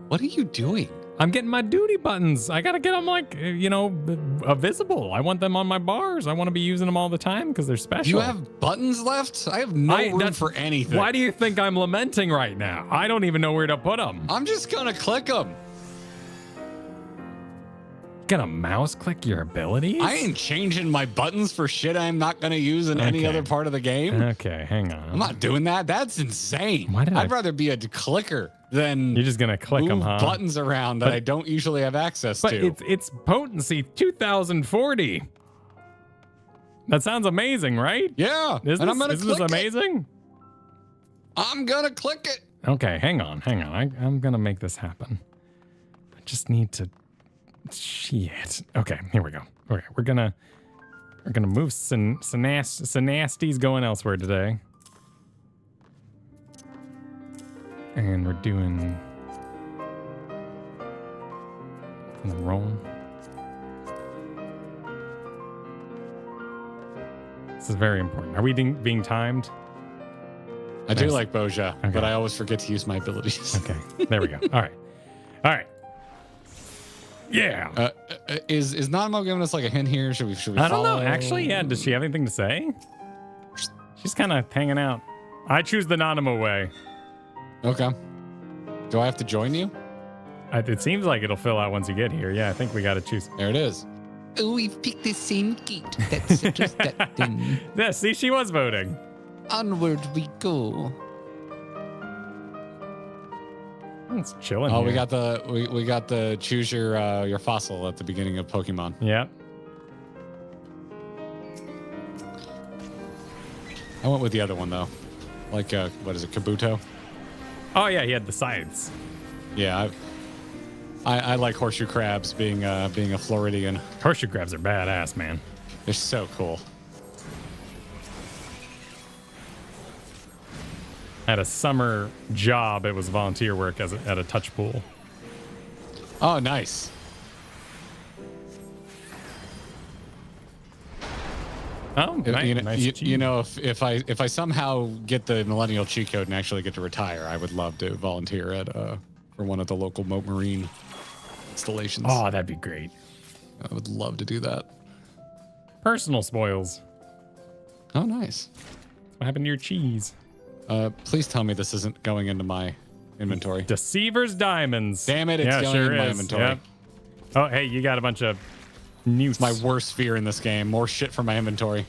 What are you doing? I'm getting my duty buttons. I gotta get them visible. I want them on my bars. I want to be using them all the time because they're special. You have buttons left? I have no room for anything. Why do you think I'm lamenting right now? I don't even know where to put them. I'm just gonna click them. Gonna mouse click your abilities? I ain't changing my buttons for shit I'm not gonna use in any other part of the game. Okay, hang on. I'm not doing that. That's insane. Why did I'd rather be a clicker than you're just gonna click them, huh? Buttons around that I don't usually have access to. But it's potency 2040. That sounds amazing, right? Yeah. Isn't this amazing? I'm gonna click it. Okay, hang on. I'm gonna make this happen. I just need to. Shit. Okay, here we go. Okay, we're gonna move Synasties going elsewhere today. And we're doing the roll. This is very important. Are we being timed? I do like Boja, but I always forget to use my abilities. Okay, there we go. All right. Yeah. Is Nanamo giving us like a hint here? Should we I don't follow? know. Actually, yeah. Does she have anything to say? She's kind of hanging out. I choose the Nanamo way. Okay. Do I have to join you? It seems like it'll fill out once you get here. Yeah, I think we got to choose. There it is. Oh, we've picked the same gate. That's just that thing. Yeah, see, she was voting. Onward we go. It's chilling. Oh, here. we got the choose your fossil at the beginning of Pokemon. Yeah. I went with the other one though. Like what is it, Kabuto? Oh yeah, he had the sides. Yeah, I like horseshoe crabs being a Floridian. Horseshoe crabs are badass, man. They're so cool. I had a summer job. It was volunteer work at a touch pool. Oh, nice. Oh, nice. You know, if I somehow get the millennial cheat code and actually get to retire, I would love to volunteer at for one of the local Moat Marine installations. Oh, that'd be great. I would love to do that. Personal spoils. Oh, nice. What happened to your cheese? Please tell me this isn't going into my inventory. Deceiver's Diamonds. Damn it, it's going into my inventory. Yep. Oh, hey, you got a bunch of newts. It's my worst fear in this game. More shit for my inventory.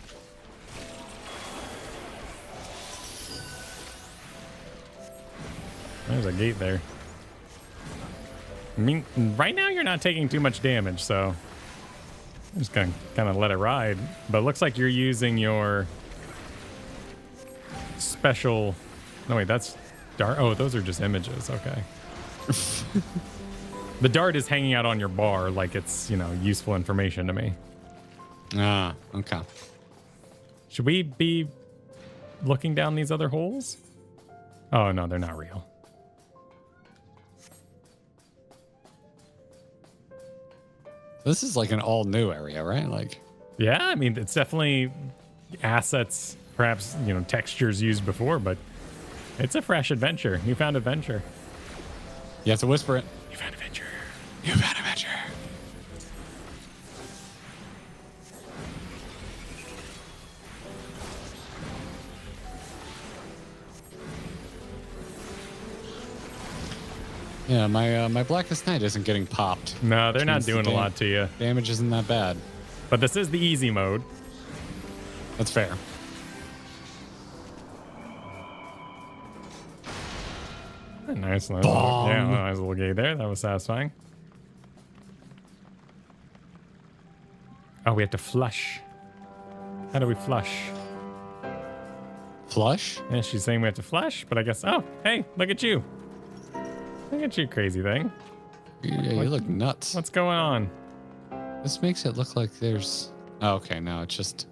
There's a gate there. I mean, right now you're not taking too much damage, so I'm just gonna kind of let it ride. But it looks like you're using your special. No, wait, that's dark. Oh, those are just images. Okay. The dart is hanging out on your bar like it's, useful information to me. Ah, okay. Should we be looking down these other holes? Oh, no, they're not real. This is like an all new area, right? Like, yeah, I mean, it's definitely assets, perhaps, textures used before, but it's a fresh adventure. Newfound adventure. You have to whisper it. You found adventure. You found adventure. Yeah, my Blackest Night isn't getting popped. No, they're not doing a lot to you. Damage isn't that bad. But this is the easy mode. That's fair. Nice little gate there. That was satisfying. Oh, we have to flush. How do we flush? Flush? Yeah, she's saying we have to flush, but I guess. Oh, hey, look at you. Look at you, crazy thing. Yeah, you look nuts. What's going on? This makes it look like there's... Oh, okay, no, it's just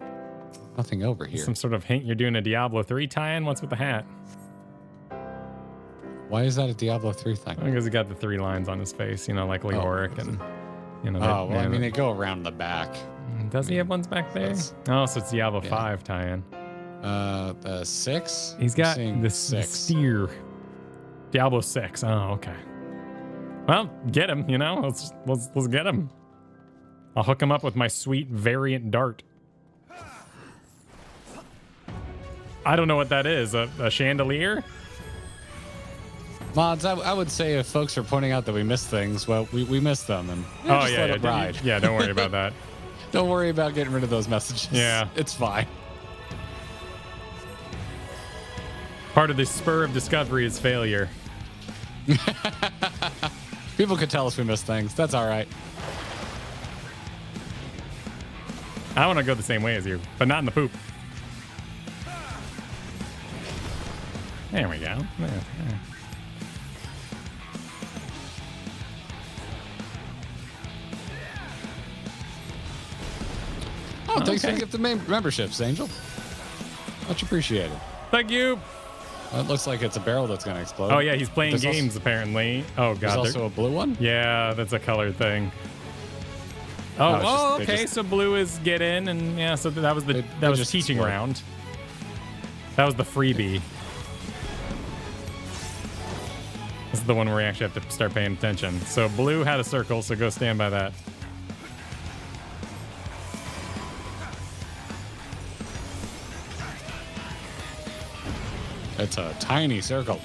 nothing over here. Some sort of hint you're doing a Diablo 3 tie-in? What's with the hat? Why is that a Diablo 3 thing? Because he got the 3 lines on his face, like Leoric and, I mean, they go around the back. Does he have ones back there? Oh, so it's Diablo 5 tie-in. The 6? He's got the steer. Diablo 6. Oh, okay. Well, get him, Let's get him. I'll hook him up with my sweet variant dart. I don't know what that is. A chandelier? Mods, I would say if folks are pointing out that we miss things, well, we miss them. And just let it ride. Yeah, don't worry about that. Don't worry about getting rid of those messages. Yeah. It's fine. Part of the spur of discovery is failure. People could tell us we miss things. That's all right. I want to go the same way as you, but not in the poop. There we go. There. Oh, thanks for the gift of memberships, Angel. Much appreciated. Thank you. It looks like it's a barrel that's going to explode. Oh, yeah, he's playing games, apparently. Oh, God. There's also a blue one? Yeah, that's a color thing. Oh, okay. So blue is get in, and yeah, so that was the teaching round. That was the freebie. This is the one where we actually have to start paying attention. So blue had a circle, so go stand by that. It's a tiny circle.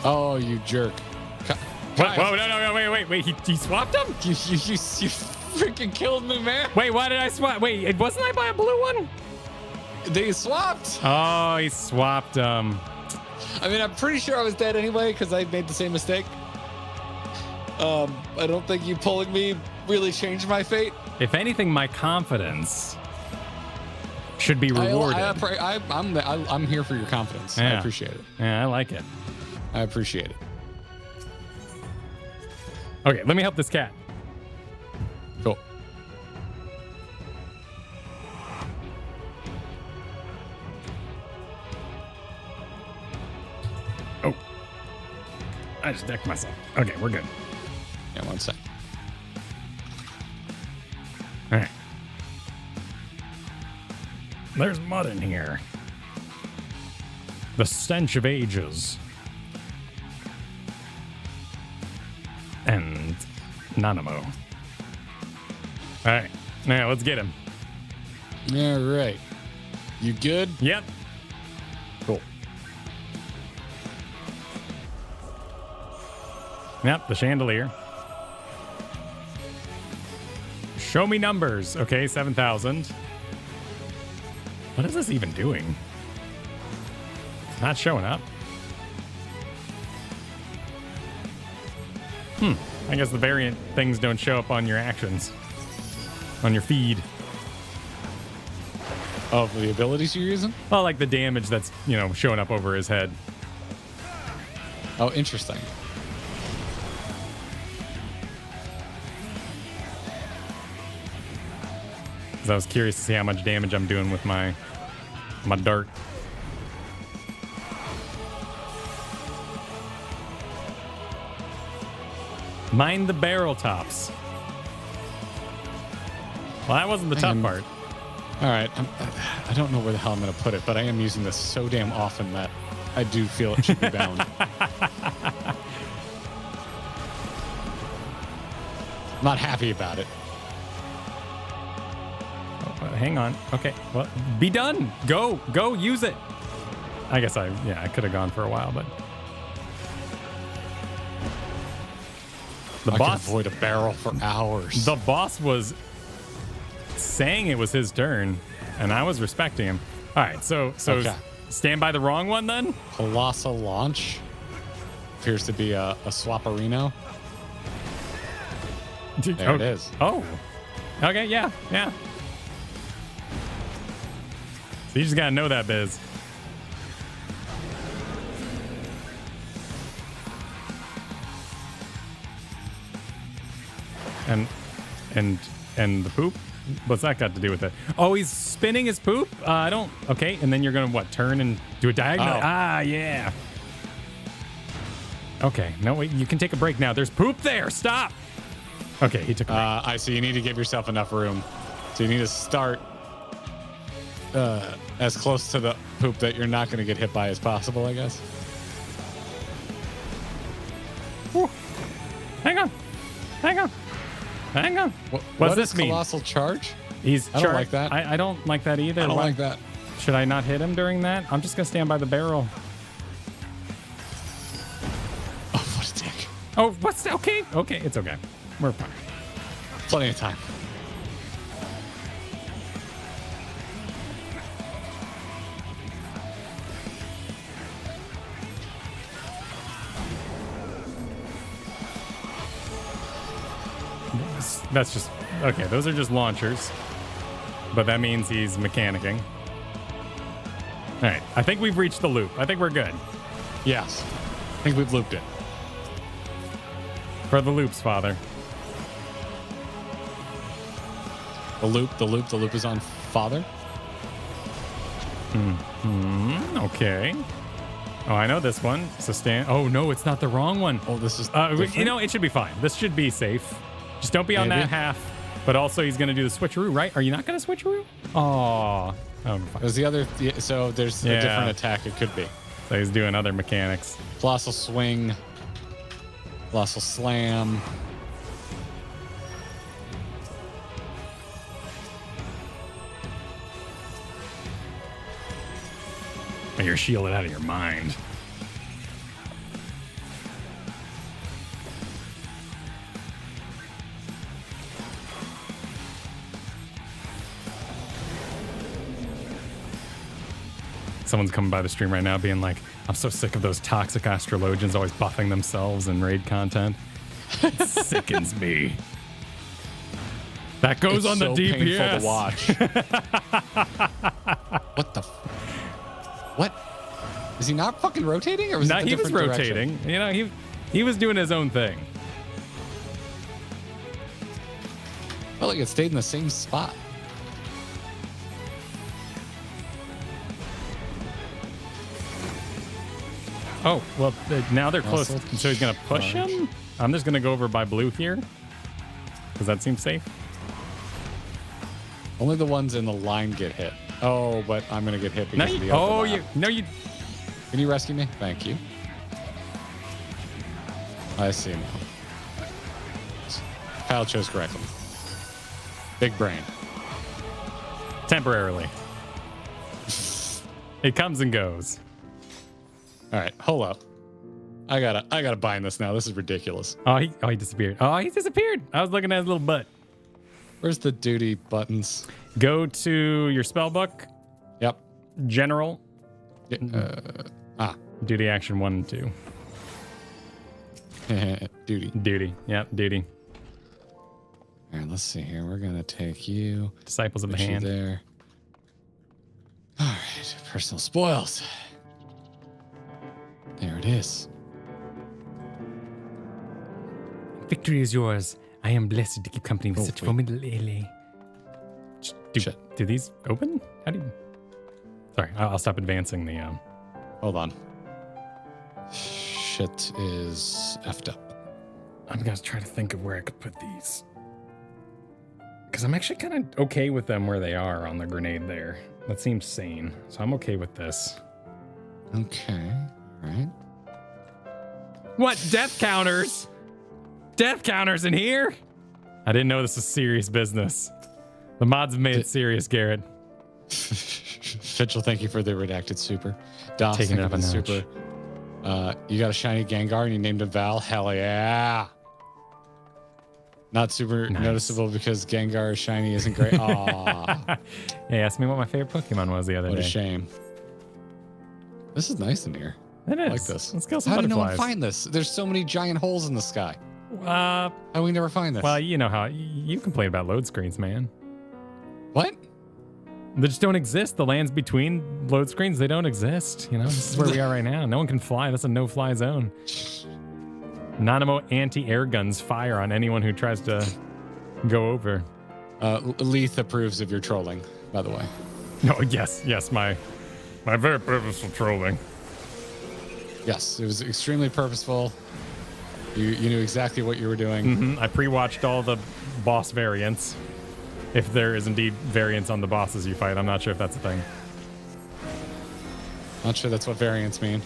Oh, you jerk. What? Whoa, no, wait. He swapped them? You freaking killed me, man. Wait, why did I swap? Wait, wasn't I by a blue one? They swapped. Oh, he swapped them. I mean, I'm pretty sure I was dead anyway because I made the same mistake. I don't think you pulling me really changed my fate. If anything, my confidence should be rewarded. I'm here for your confidence. Yeah. I appreciate it. Yeah, I like it. I appreciate it. Okay, let me help this cat. Cool. Oh. I just decked myself. Okay, we're good. Yeah, one sec. All right. There's mud in here. The stench of ages. And Nanamo. All right. Now let's get him. All right. You good? Yep. Cool. Yep, the chandelier. Show me numbers. Okay, 7,000. What is this even doing? It's not showing up. I guess the variant things don't show up on your actions, on your feed. Of the abilities you're using? Well, like the damage that's, showing up over his head. Oh, interesting. I was curious to see how much damage I'm doing with my dart. Mind the barrel tops. Well, that wasn't the tough part. All right. I don't know where the hell I'm going to put it, but I am using this so damn often that I do feel it should be bound. I'm not happy about it. Hang on. Okay. Well, be done. Go. Use it. I guess I could have gone for a while, but I could avoid a barrel for hours. The boss was saying it was his turn, and I was respecting him. All right. So okay. Stand by the wrong one then. Colossal launch appears to be a Swapperino. There it is. Oh. Okay. Yeah. So you just gotta know that biz. And the poop? What's that got to do with it? Oh, he's spinning his poop? I don't... Okay, and then you're gonna, turn and do a diagonal? Oh. Ah, yeah. Okay, no, wait, you can take a break now. There's poop there, stop! Okay, he took a break. I see, you need to give yourself enough room. So you need to start as close to the poop that you're not going to get hit by as possible, I guess. Whew. Hang on. What's this mean? Colossal charge? I don't like that. I don't like that either. I don't like that. Should I not hit him during that? I'm just going to stand by the barrel. Oh, what a dick. Oh, what's that? Okay, it's okay. We're fine. Plenty of time. That's just... Okay, those are just launchers. But that means he's mechanicking. All right, I think we've reached the loop. I think we're good. Yes. I think we've looped it. For the loops, Father. The loop is on Father? Okay. Oh, I know this one. So oh, no, it's not the wrong one. Oh, this is... it should be fine. This should be safe. Just don't be on that half. But also, he's going to do the switcheroo, right? Are you not going to switcheroo? Oh. There's the other... So there's a different attack it could be. So he's doing other mechanics. Colossal swing. Colossal slam. You're shielded out of your mind. Someone's coming by the stream right now being like, I'm so sick of those toxic astrologians always buffing themselves in raid content. It sickens me. That goes on the DPS. Painful to watch. What the... What? Is he not fucking rotating, or was it he was rotating. Direction? He was doing his own thing. Felt like it stayed in the same spot. Oh, well, now they're close. So he's going to push him? I'm just going to go over by blue here. Does that seem safe? Only the ones in the line get hit. Oh, but I'm going to get hit because of the overlap. You... Can you rescue me? Thank you. I see now. Kyle chose correctly. Big brain. Temporarily. It comes and goes. All right, hold up. I gotta bind this now. This is ridiculous. Oh, he disappeared. Oh, he disappeared. I was looking at his little butt. Where's the duty buttons? Go to your spell book. Yep. General. Yeah, Duty action 1 and 2. Duty. Duty. Yep, duty. All right, let's see here. We're going to take you. Disciples of the hand. There. All right, personal spoils. There it is. Victory is yours. I am blessed to keep company with such formidable ally. Do these open? How do you... Sorry, I'll stop advancing the... Hold on. Shit is effed up. I'm going to try to think of where I could put these. Because I'm actually kind of okay with them where they are on the grenade there. That seems sane. So I'm okay with this. Okay, all right. What? Death counters? Death counters in here? I didn't know this was serious business. The mods have made it serious, Garrett. Fitchel, thank you for the redacted super. Das, Taking it up a notch. Super. You got a shiny Gengar and you named him Val? Hell yeah. Not super noticeable because Gengar shiny isn't great. Aww. Hey, asked me what my favorite Pokemon was the other day. What a shame. This is nice in here. It is. I like this. Let's kill some How do butterflies. no one find this? There's so many giant holes in the sky. How do we never find this? Well, you know how you complain about load screens, man. What? They just don't exist. The lands between load screens, they don't exist. You know, this is where we are right now. No one can fly. That's a no-fly zone. Nanimo anti-air guns fire on anyone who tries to go over. Leith approves of your trolling, by the way. Oh, yes, my very purposeful trolling. Yes, it was extremely purposeful. You knew exactly what you were doing. I pre-watched all the boss variants. If there is indeed variants on the bosses you fight, I'm not sure if that's a thing. Not sure that's what variants mean.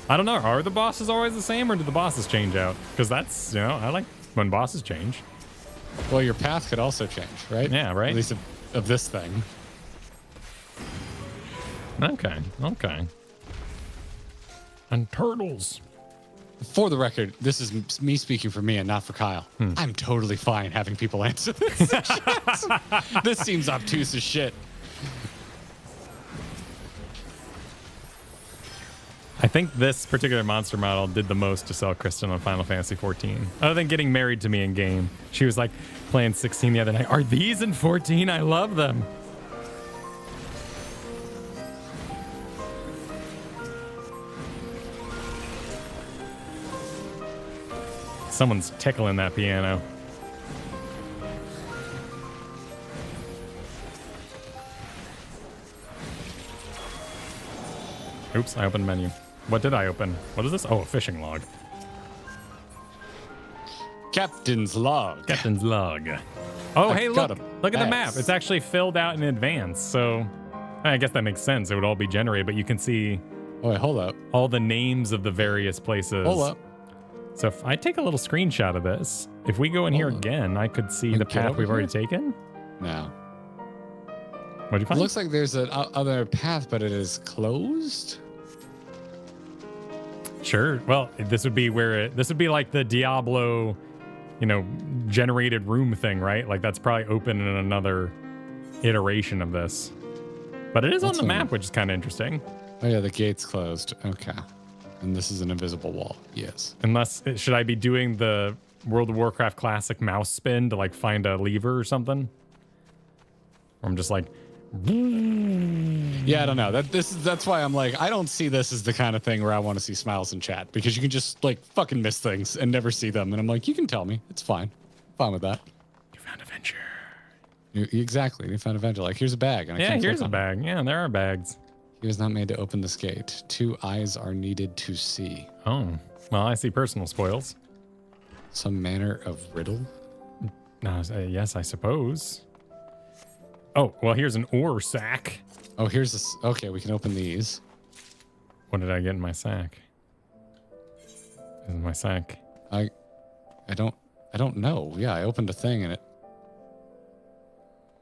I don't know. Are the bosses always the same, or do the bosses change out? Because that's, I like when bosses change. Well, your path could also change, right? Yeah, right. At least of this thing. Okay. And turtles. For the record, this is me speaking for me and not for Kyle. I'm totally fine having people answer this. This seems obtuse as shit. I think this particular monster model did the most to sell Kristen on Final Fantasy 14. Other than getting married to me in game. She was like playing 16 the other night. Are these in 14? I love them. Someone's tickling that piano. Oops, I opened menu. What did I open? What is this? Oh, a fishing log. Captain's log. Captain's log. Oh, hey, look at the map. It's actually filled out in advance. So I guess that makes sense. It would all be generated, but you can see Oh, wait, hold up. all the names of the various places. Hold up. So if I take a little screenshot of this, if we go in here again, I could see the path we've already taken. No. What do you find? It looks like there's another path, but it is closed. Sure. Well, this would be like the Diablo, generated room thing, right? Like that's probably open in another iteration of this. But it is on the map, which is kind of interesting. Oh yeah, the gate's closed. Okay. And this is an invisible wall. Yes. Should I be doing the World of Warcraft classic mouse spin to like find a lever or something? Or I'm just like, yeah, I don't know. That's why I'm like, I don't see this as the kind of thing where I want to see smiles in chat, because you can just like fucking miss things and never see them. And I'm like, you can tell me. It's fine. Fine with that. You found a venture. Exactly. You found a venture. Like, here's a bag. And here's a bag. Yeah, there are bags. He was not made to open this gate. 2 eyes are needed to see. Oh, well, I see personal spoils. Some manner of riddle? No, yes, I suppose. Oh, well, here's an ore sack. Oh, here's this. Okay, we can open these. What did I get in my sack? In my sack. I don't know. Yeah, I opened a thing in it.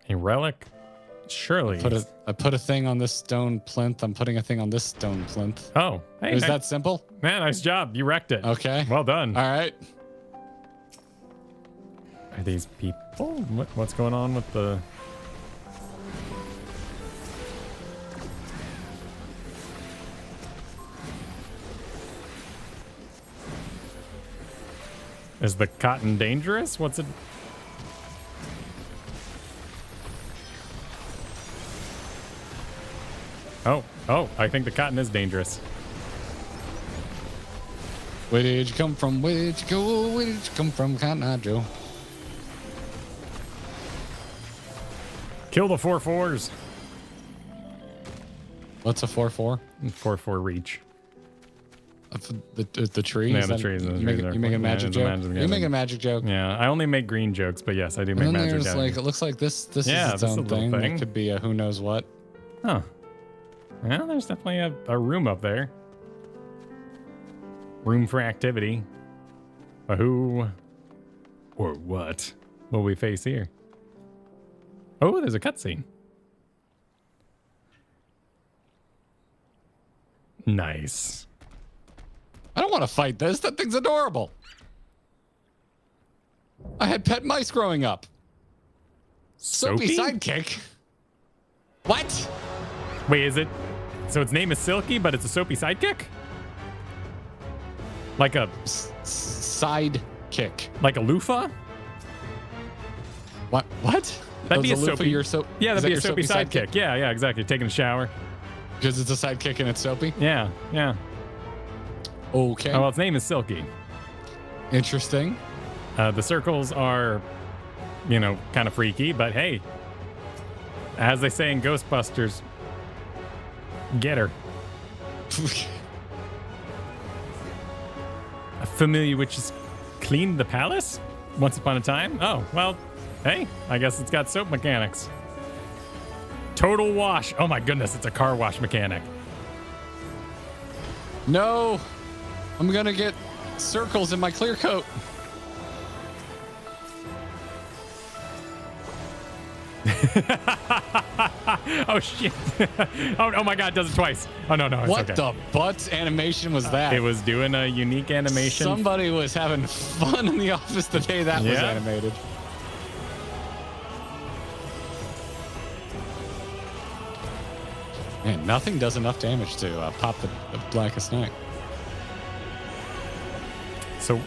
A relic? Surely. I put a thing on this stone plinth. I'm putting a thing on this stone plinth. Oh, hey. Is that simple? Man, nice job. You wrecked it. Okay. Well done. All right. Are these people? What's going on with the... Is the cotton dangerous? What's it? Oh, I think the cotton is dangerous. Where did you come from? Where did you go? Where did you come from, Cotton Eye Joe? Kill the 4/4s. What's a 4/4? 4/4 reach. The tree? Yeah, the trees. You make a magic joke? You make a magic joke? Yeah, I only make green jokes, but yes, I do make magic jokes. Like, it looks like this is its own thing. It could be a who knows what. Huh. Well, there's definitely a room up there. Room for activity. But who or what will we face here? Oh, there's a cutscene. Nice. I don't want to fight this. That thing's adorable. I had pet mice growing up. Soapy sidekick. What? Wait, is it? So its name is Silky, but it's a soapy sidekick? Like a sidekick. Like a loofah? What? That'd be a soapy. Yeah, that'd be a soapy sidekick. Yeah, exactly. Taking a shower. Because it's a sidekick and it's soapy? Yeah. Okay. Oh, well, its name is Silky. Interesting. The circles are, kind of freaky, but hey, as they say in Ghostbusters, get her. A familiar witch has cleaned the palace once upon a time? Oh, well, hey, I guess it's got soap mechanics. Total wash. Oh my goodness, it's a car wash mechanic. No, I'm going to get circles in my clear coat. Oh shit. oh my god, it does it twice. Oh no, it's what okay. the butts animation was that? It was doing a unique animation. Somebody was having fun in the office the day that was animated. Man, nothing does enough damage to pop the Blackest Night. So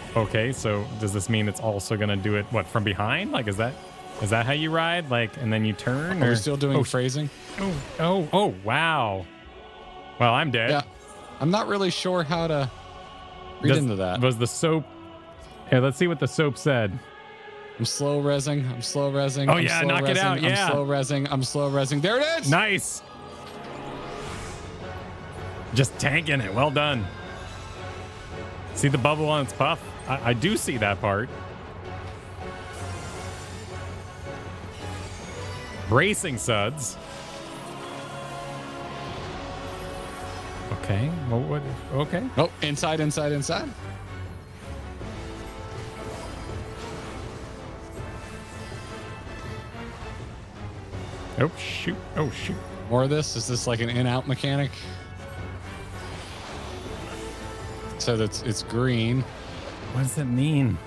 does this mean it's also gonna do it from behind? Like, is that how you ride? Like, and then you turn? Are we still doing phrasing? Oh, wow. Well, I'm dead. Yeah, I'm not really sure how to read into that. Was the soap? Yeah, let's see what the soap said. I'm slow rezzing. Oh yeah, knock it out. Yeah. I'm slow rezzing. There it is. Nice. Just tanking it. Well done. See the bubble on its puff? I do see that part. Bracing suds. Okay. Well, what? Okay. Oh, inside. Oh, shoot. More of this? Is this like an in-out mechanic? So it's green. What does that mean?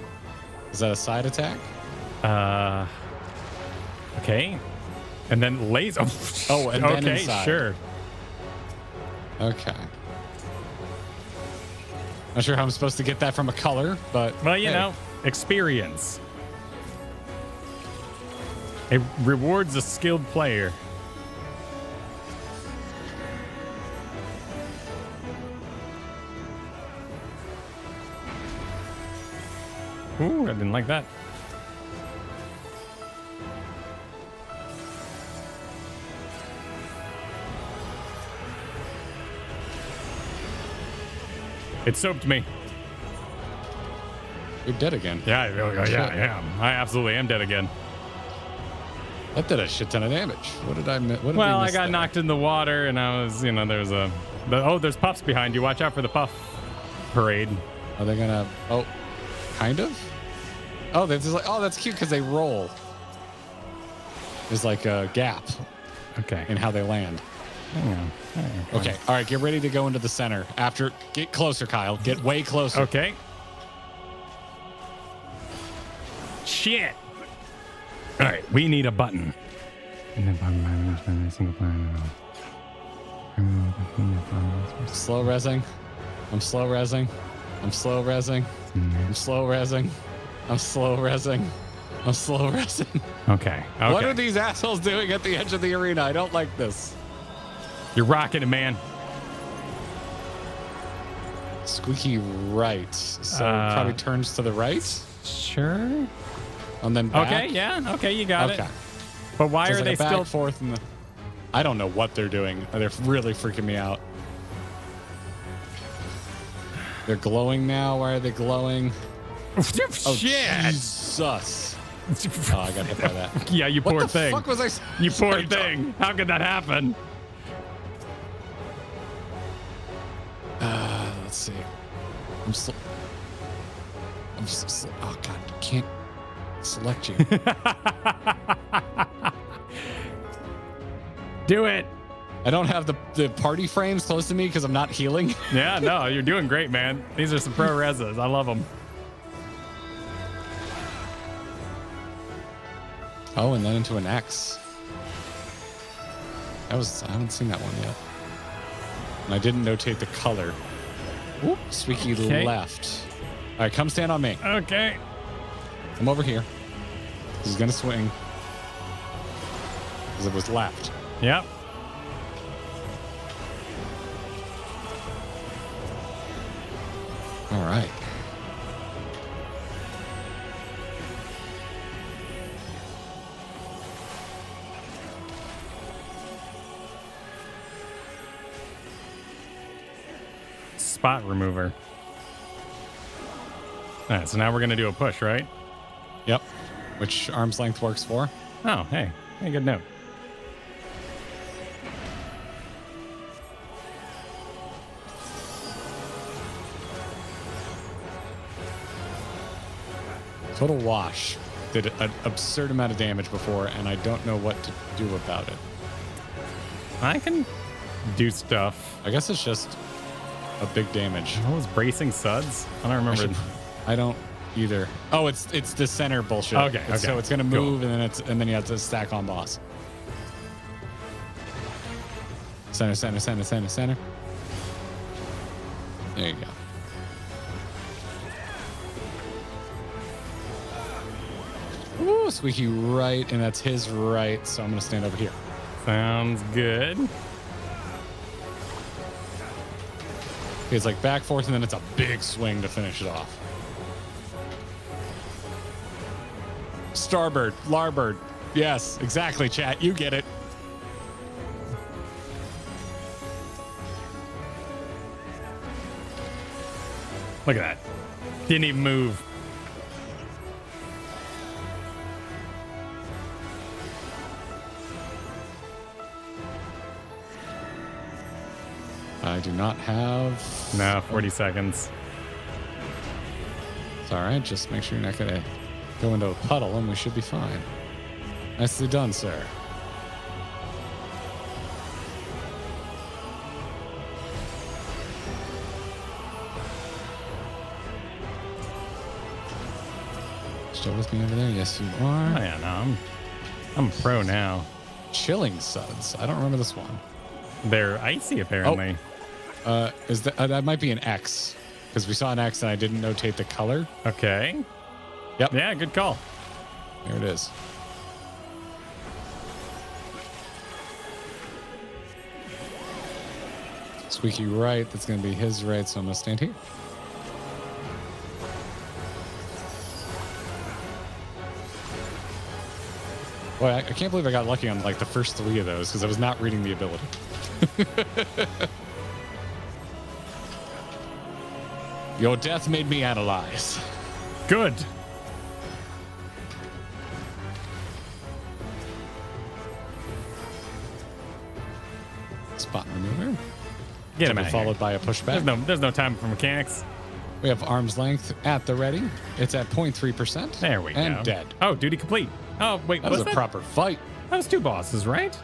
Is that a side attack? Okay. And then laser. Oh, and then inside. Sure. Okay. Not sure how I'm supposed to get that from a color, but... Well, you know, experience. It rewards a skilled player. Ooh, I didn't like that. It soaped me. You're dead again. Yeah, I am. I absolutely am dead again. That did a shit ton of damage. What did I miss? Well, I got knocked in the water, and I was, there's there's puffs behind you. Watch out for the puff parade. Are they gonna? Oh, kind of. Oh, they're just like, oh, that's cute because they roll. There's like a gap. Okay. In how they land. Hang on. Okay. All right. Get ready to go into the center. Get closer, Kyle. Get way closer. Okay. Shit. All right. We need a button. Slow rezzing. I'm slow rezzing. I'm slow rezzing. I'm slow rezzing. I'm slow resing. Okay. What are these assholes doing at the edge of the arena? I don't like this. You're rocking it, man. Squeaky right. So probably turns to the right. Sure. And then back. Okay, yeah. Okay, you got it. But why are they still forth? I don't know what they're doing. They're really freaking me out. They're glowing now. Why are they glowing? Oh, shit. Jesus. Oh, I got hit by that. Yeah, you poor thing. What the fuck was I? You poor thing. How could that happen? Let's see. Oh, God. I can't select you. Do it. I don't have the party frames close to me because I'm not healing. Yeah, no, you're doing great, man. These are some pro reses. I love them. Oh, and then into an X. I haven't seen that one yet. And I didn't notate the color. Whoop, squeaky left. All right, come stand on me. Okay. Come over here. He's going to swing. Because it was left. Yep. All right. Spot remover. All right, so now we're going to do a push, right? Yep. Which arm's length works for? Oh, hey. Hey, good note. Total wash. Did an absurd amount of damage before, and I don't know what to do about it. I can do stuff. I guess it's just a big damage. What was bracing suds? I don't remember. I don't either. Oh, it's the center bullshit. Okay. So it's gonna move, cool. and then you have to stack on boss. Center. There you go. Ooh, squeaky right, and that's his right, so I'm gonna stand over here. Sounds good. It's like back, forth, and then it's a big swing to finish it off. Starboard, larboard. Yes, exactly, chat. You get it. Look at that. Didn't even move. I do not have... No, 40 seconds. It's all right. Just make sure you're not going to go into a puddle, and we should be fine. Nicely done, sir. Still with me over there? Yes, you are. Oh, yeah, no, I'm a pro now. Chilling suds. I don't remember this one. They're icy, apparently. Is that might be an X, because we saw an X and I didn't notate the color. Okay. Yep. Yeah, good call. There it is. Squeaky right. That's going to be his right, so I'm going to stand here. Boy, I can't believe I got lucky on like the first 3 of those because I was not reading the ability. Your death made me analyze. Good. Spot remover. Get him out followed here. By a pushback. There's no time for mechanics. We have arm's length at the ready. It's at 0.3%. There we go. And dead. Oh, duty complete. Oh, wait. That was a proper fight. That was 2 bosses, right?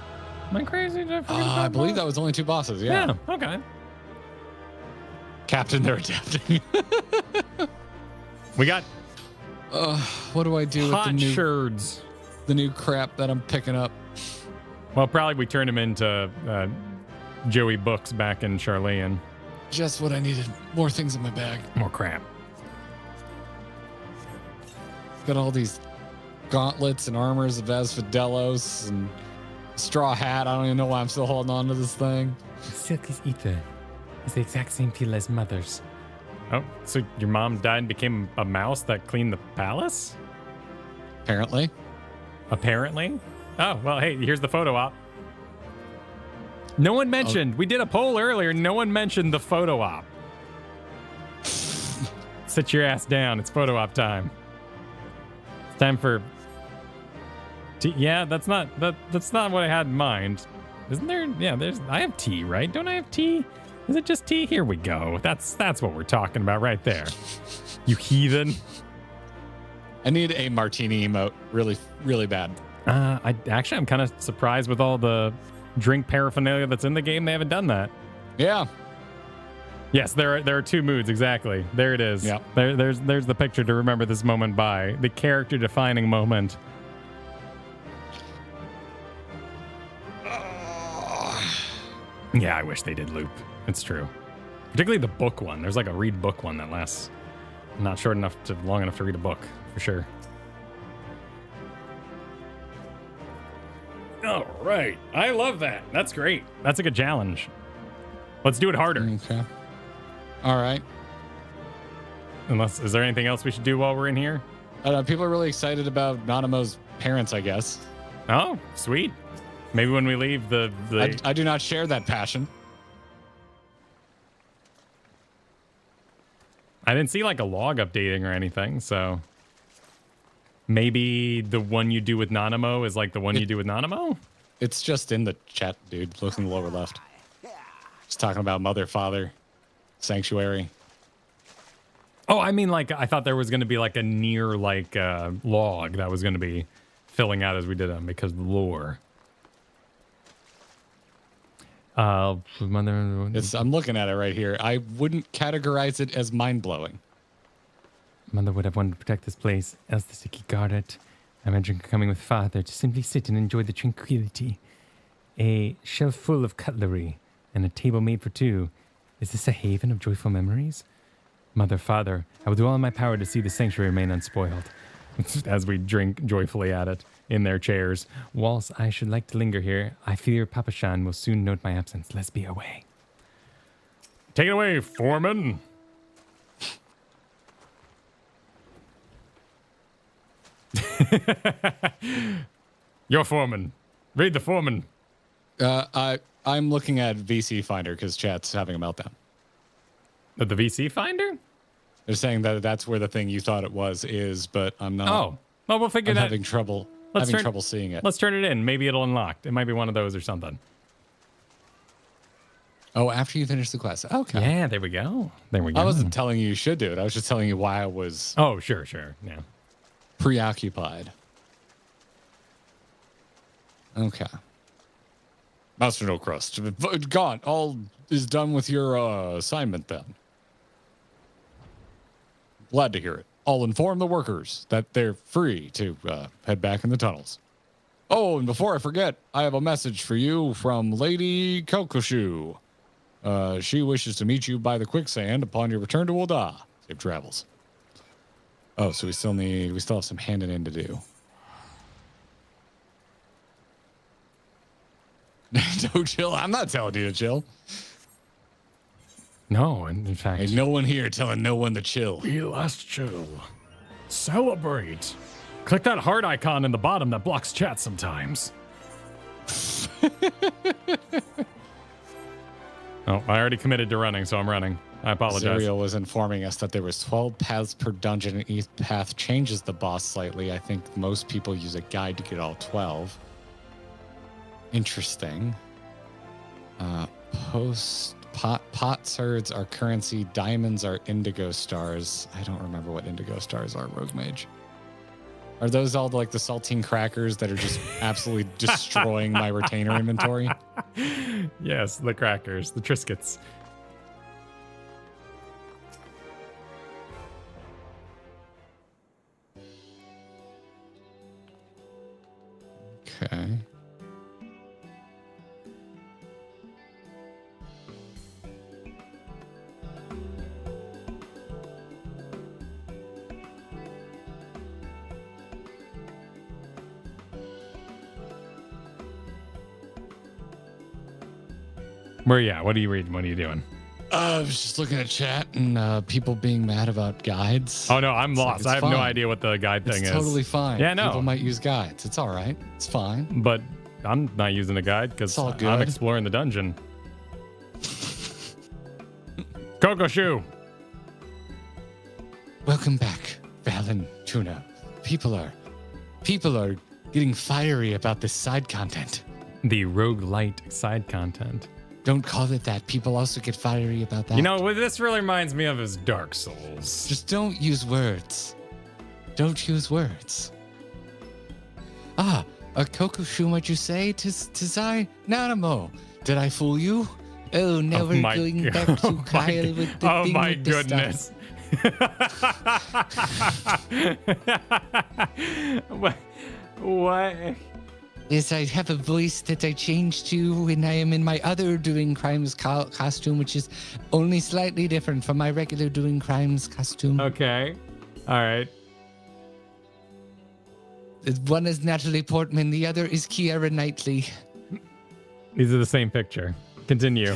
Am I crazy? I believe that was only 2 bosses. Yeah. Okay. Captain, they're adapting. We got. What do I do with the new crap that I'm picking up? Well, probably we turned him into Joey Books back in Charlean. Just what I needed. More things in my bag. More crap. got all these gauntlets and armors of Asfidelos and straw hat. I don't even know why I'm still holding on to this thing. Silky's ether is the exact same feel as mother's. Oh, so your mom died and became a mouse that cleaned the palace? Apparently. Apparently? Oh, well, hey, here's the photo op. No one mentioned, we did a poll earlier, no one mentioned the photo op. Sit your ass down, it's photo op time. It's time for tea. Yeah, that's not what I had in mind. Isn't there? Yeah, I have tea, right? Don't I have tea? Is it just tea? Here we go. That's what we're talking about right there. You heathen. I need a martini emote really, really bad. I'm kind of surprised with all the drink paraphernalia that's in the game. They haven't done that. Yeah. Yes, there are two moods exactly. There it is. Yeah. There's the picture to remember this moment by, the character defining moment. Yeah, I wish they did loop. It's true. Particularly the book one. There's like a read book one that lasts not long enough to read a book, for sure. All right. I love that. That's great. That's a good challenge. Let's do it harder. Okay. All right. Is there anything else we should do while we're in here? People are really excited about Nanamo's parents, I guess. Oh, sweet. Maybe when we leave I do not share that passion. I didn't see like a log updating or anything, so maybe the one you do with Nanamo is like the one you do with Nanamo? It's just in the chat, dude. Look in the lower left. Just talking about mother, father, sanctuary. Oh, I mean, like, I thought there was going to be like a near like log that was going to be filling out as we did them because of the lore. I'm looking at it right here. I wouldn't categorize it as mind-blowing. Mother would have wanted to protect this place, else the sick guard it. I imagine coming with father to simply sit and enjoy the tranquility. A shelf full of cutlery and a table made for two. Is this a haven of joyful memories? Mother, father, I will do all in my power to see the sanctuary remain unspoiled. As we drink joyfully at it in their chairs. Whilst I should like to linger here, I fear Papa Shan will soon note my absence. Let's be away. Take it away, Foreman. Your Foreman. Read the Foreman. I'm looking at VC Finder because chat's having a meltdown. The VC Finder? They're saying that that's where the thing you thought it is, but I'm not. Oh, well, we'll figure that. Having trouble seeing it. Let's turn it in. Maybe it'll unlock. It might be one of those or something. Oh, after you finish the quest. Okay. Yeah, there we go. I wasn't telling you should do it. I was just telling you why I was. Oh, sure. Yeah. Preoccupied. Okay. Master No Crust. Gone. All is done with your assignment then. Glad to hear it. I'll inform the workers that they're free to head back in the tunnels. Oh, and before I forget, I have a message for you from Lady Kokoshu. She wishes to meet you by the quicksand upon your return to Ul'dah. Safe travels. Oh, so we still have some handing in to do. Don't chill. I'm not telling you to chill. No, in fact. Ain't no one here telling no one to chill. We must chill. Celebrate. Click that heart icon in the bottom that blocks chat sometimes. Oh, I already committed to running, so I'm running. I apologize. Serial was informing us that there was 12 paths per dungeon, and each path changes the boss slightly. I think most people use a guide to get all 12. Interesting. Pot surds are currency. Diamonds are indigo stars. I don't remember what indigo stars are, Rogue Mage. Are those all like the saltine crackers that are just absolutely destroying my retainer inventory? Yes, the crackers, the Triscuits. Okay. Where you at? What are you reading? What are you doing? I was just looking at chat and people being mad about guides. Oh, no, I'm lost. I have no idea what the guide thing is. It's totally fine. Yeah, no. People might use guides. It's all right. It's fine. But I'm not using a guide because I'm exploring the dungeon. Coco Shoe. Welcome back, Valen Tuna. People are getting fiery about this side content. The roguelite side content. Don't call it that. People also get fiery about that. You know, what this really reminds me of is Dark Souls. Just don't use words. Don't use words. A Kokushu, might you say? Tizai Nanamo. Did I fool you? Oh, now we're going back to Kyle with the oh thing my with the goodness. What? Yes, I have a voice that I change to when I am in my other doing crimes costume, which is only slightly different from my regular doing crimes costume. Okay. All right. One is Natalie Portman, the other is Keira Knightley. These are the same picture. Continue.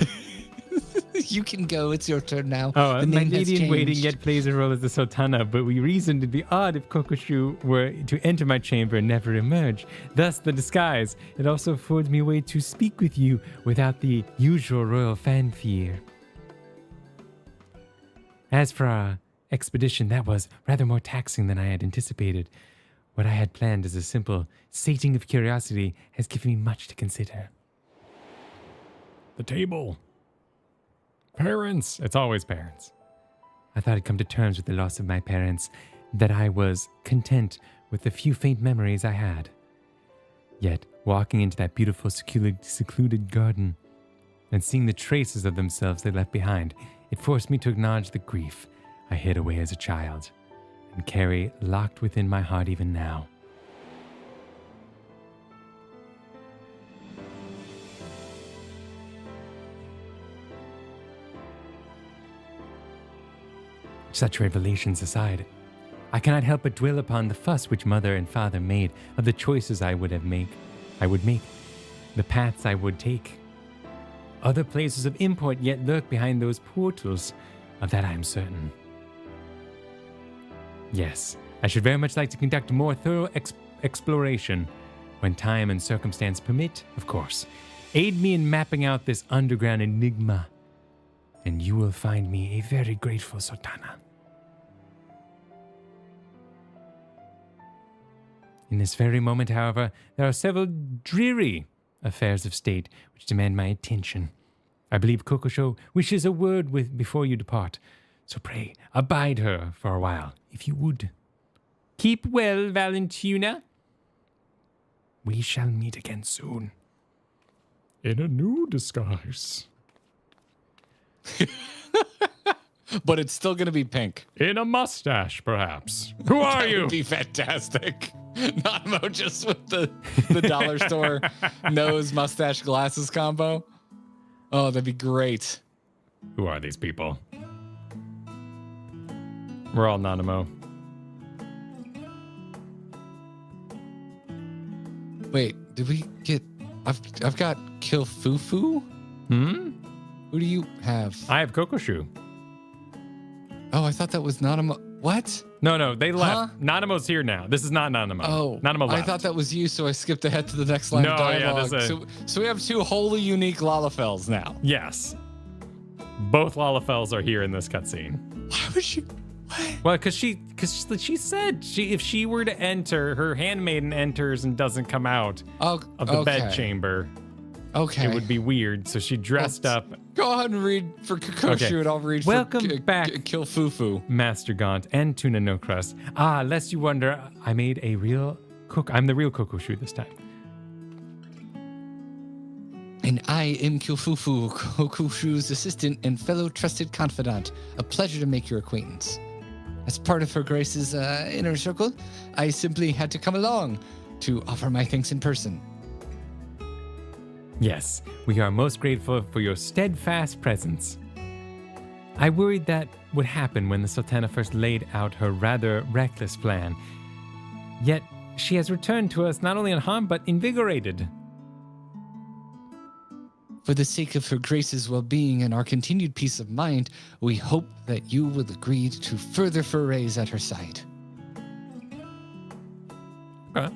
You can go. It's your turn now. Oh, my lady in waiting yet plays a role as the Sultana, but we reasoned it'd be odd if Kokoshu were to enter my chamber and never emerge. Thus, the disguise. It also affords me a way to speak with you without the usual royal fanfare. As for our expedition, that was rather more taxing than I had anticipated. What I had planned as a simple sating of curiosity has given me much to consider. The table. Parents. It's always parents. I thought I'd come to terms with the loss of my parents, that I was content with the few faint memories I had. Yet, walking into that beautiful secluded garden and seeing the traces of themselves they left behind, it forced me to acknowledge the grief I hid away as a child and carry locked within my heart even now. Such revelations aside, I cannot help but dwell upon the fuss which mother and father made of the choices I would make, the paths I would take. Other places of import yet lurk behind those portals, of that I am certain. Yes, I should very much like to conduct a more thorough exploration, when time and circumstance permit, of course. Aid me in mapping out this underground enigma, and you will find me a very grateful Sultana. In this very moment, however, there are several dreary affairs of state which demand my attention. I believe Kokosho wishes a word before you depart, so pray abide her for a while, if you would. Keep well, Valentina. We shall meet again soon. In a new disguise. But it's still going to be pink. In a mustache, perhaps. Who are you? That would be fantastic. Nanamo just with the dollar store nose, mustache, glasses combo. Oh, that'd be great. Who are these people? We're all Nanamo. Wait, did we get... I've got Kill Fufu? Hmm? Who do you have? I have Kokoshu. Oh, I thought that was Nanamo. What? No, they left. Nanamo's here now. This is not Nanamo. Oh, Nanamo left. I thought that was you, so I skipped ahead to the next line of dialogue. Yeah, so we have two wholly unique Lalafels now. Yes. Both Lalafels are here in this cutscene. Why would she? What? Well, because she said if she were to enter, her handmaiden enters and doesn't come out of the bedchamber. Okay. It would be weird, so she dressed up. Go ahead and read for Kokoshu, and I'll read Welcome for back, Kill Fufu. Master Gaunt and Tuna No Crust. Lest you wonder, I made a real cook. I'm the real Kokoshu this time. And I am Kill Fufu, Kokoshu's assistant and fellow trusted confidant. A pleasure to make your acquaintance. As part of Her Grace's inner circle, I simply had to come along to offer my thanks in person. Yes, we are most grateful for your steadfast presence. I worried that would happen when the Sultana first laid out her rather reckless plan. Yet, she has returned to us not only unharmed, but invigorated. For the sake of Her Grace's well-being and our continued peace of mind, we hope that you will agree to further forays at her side. Okay.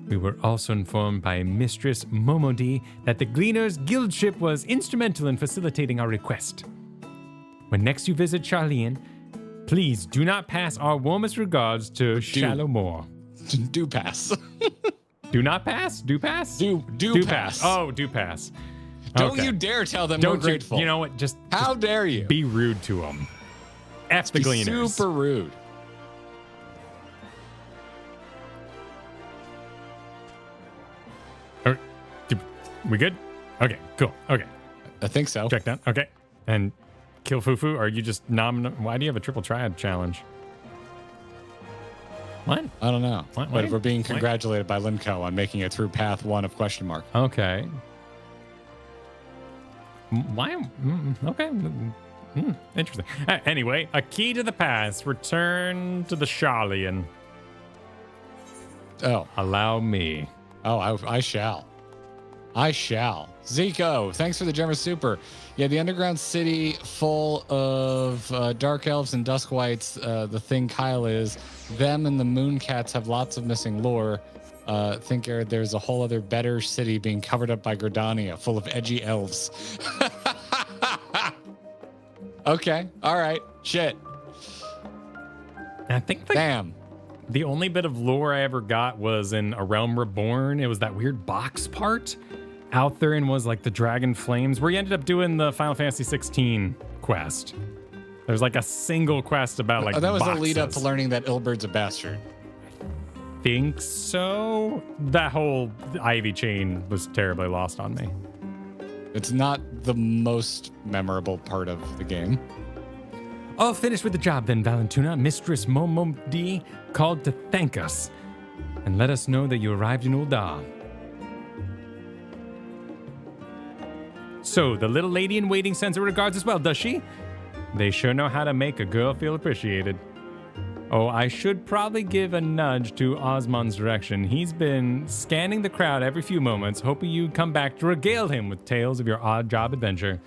We were also informed by Mistress Momodi that the Gleaners Guild ship was instrumental in facilitating our request. When next you visit Sil'dihn, please do not pass our warmest regards to Shallowmore. Do pass. Do not pass? Do pass? Do pass. Oh, do pass. Don't Okay. you dare tell them Don't we're grateful. You know what? Just How dare you? be rude to them. F the Gleaners. Super rude. We good? Okay, cool. Okay. I think so. Check that. Okay. And kill Fufu, or are you just why do you have a triple triad challenge? What? I don't know. What? But we're being congratulated by Limco on making it through path 1 of question mark. Okay. Why? Okay. Interesting. Anyway, a key to the past. Return to the Sil'dihn. Oh. Allow me. Oh, I shall. I shall. Zico, thanks for the generous super. Yeah, the underground city full of dark elves and dusk whites. The thing, Kyle, is them and the Mooncats have lots of missing lore. Think, Garrett, there's a whole other better city being covered up by Gridania, full of edgy elves. Okay, all right, shit. I think Damn. the only bit of lore I ever got was in A Realm Reborn. It was that weird box part out there and was like the Dragon Flames, where you ended up doing the Final Fantasy 16 quest. There's like a single quest about like that was boxes. the lead up to learning that Ilbert's a bastard. Think so. That whole Ivy chain was terribly lost on me. It's not the most memorable part of the game. All finished with the job then, Valentuna. Mistress Momodi called to thank us and let us know that you arrived in Ul'dah. So, the little lady in waiting sends her regards as well, does she? They sure know how to make a girl feel appreciated. Oh, I should probably give a nudge to Osmond's direction. He's been scanning the crowd every few moments, hoping you'd come back to regale him with tales of your odd job adventure.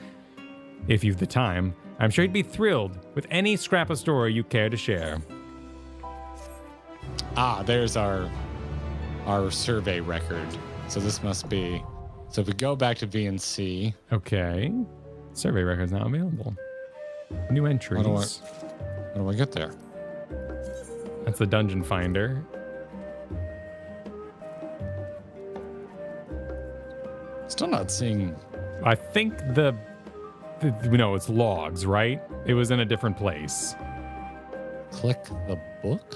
If you've the time, I'm sure he'd be thrilled with any scrap of story you care to share. Ah, there's our survey record. So this must be... So if we go back to VNC... Okay. Survey record's now available. New entries. How do I get there? That's the dungeon finder. Still not seeing... I think it's logs, right? It was in a different place. Click the book?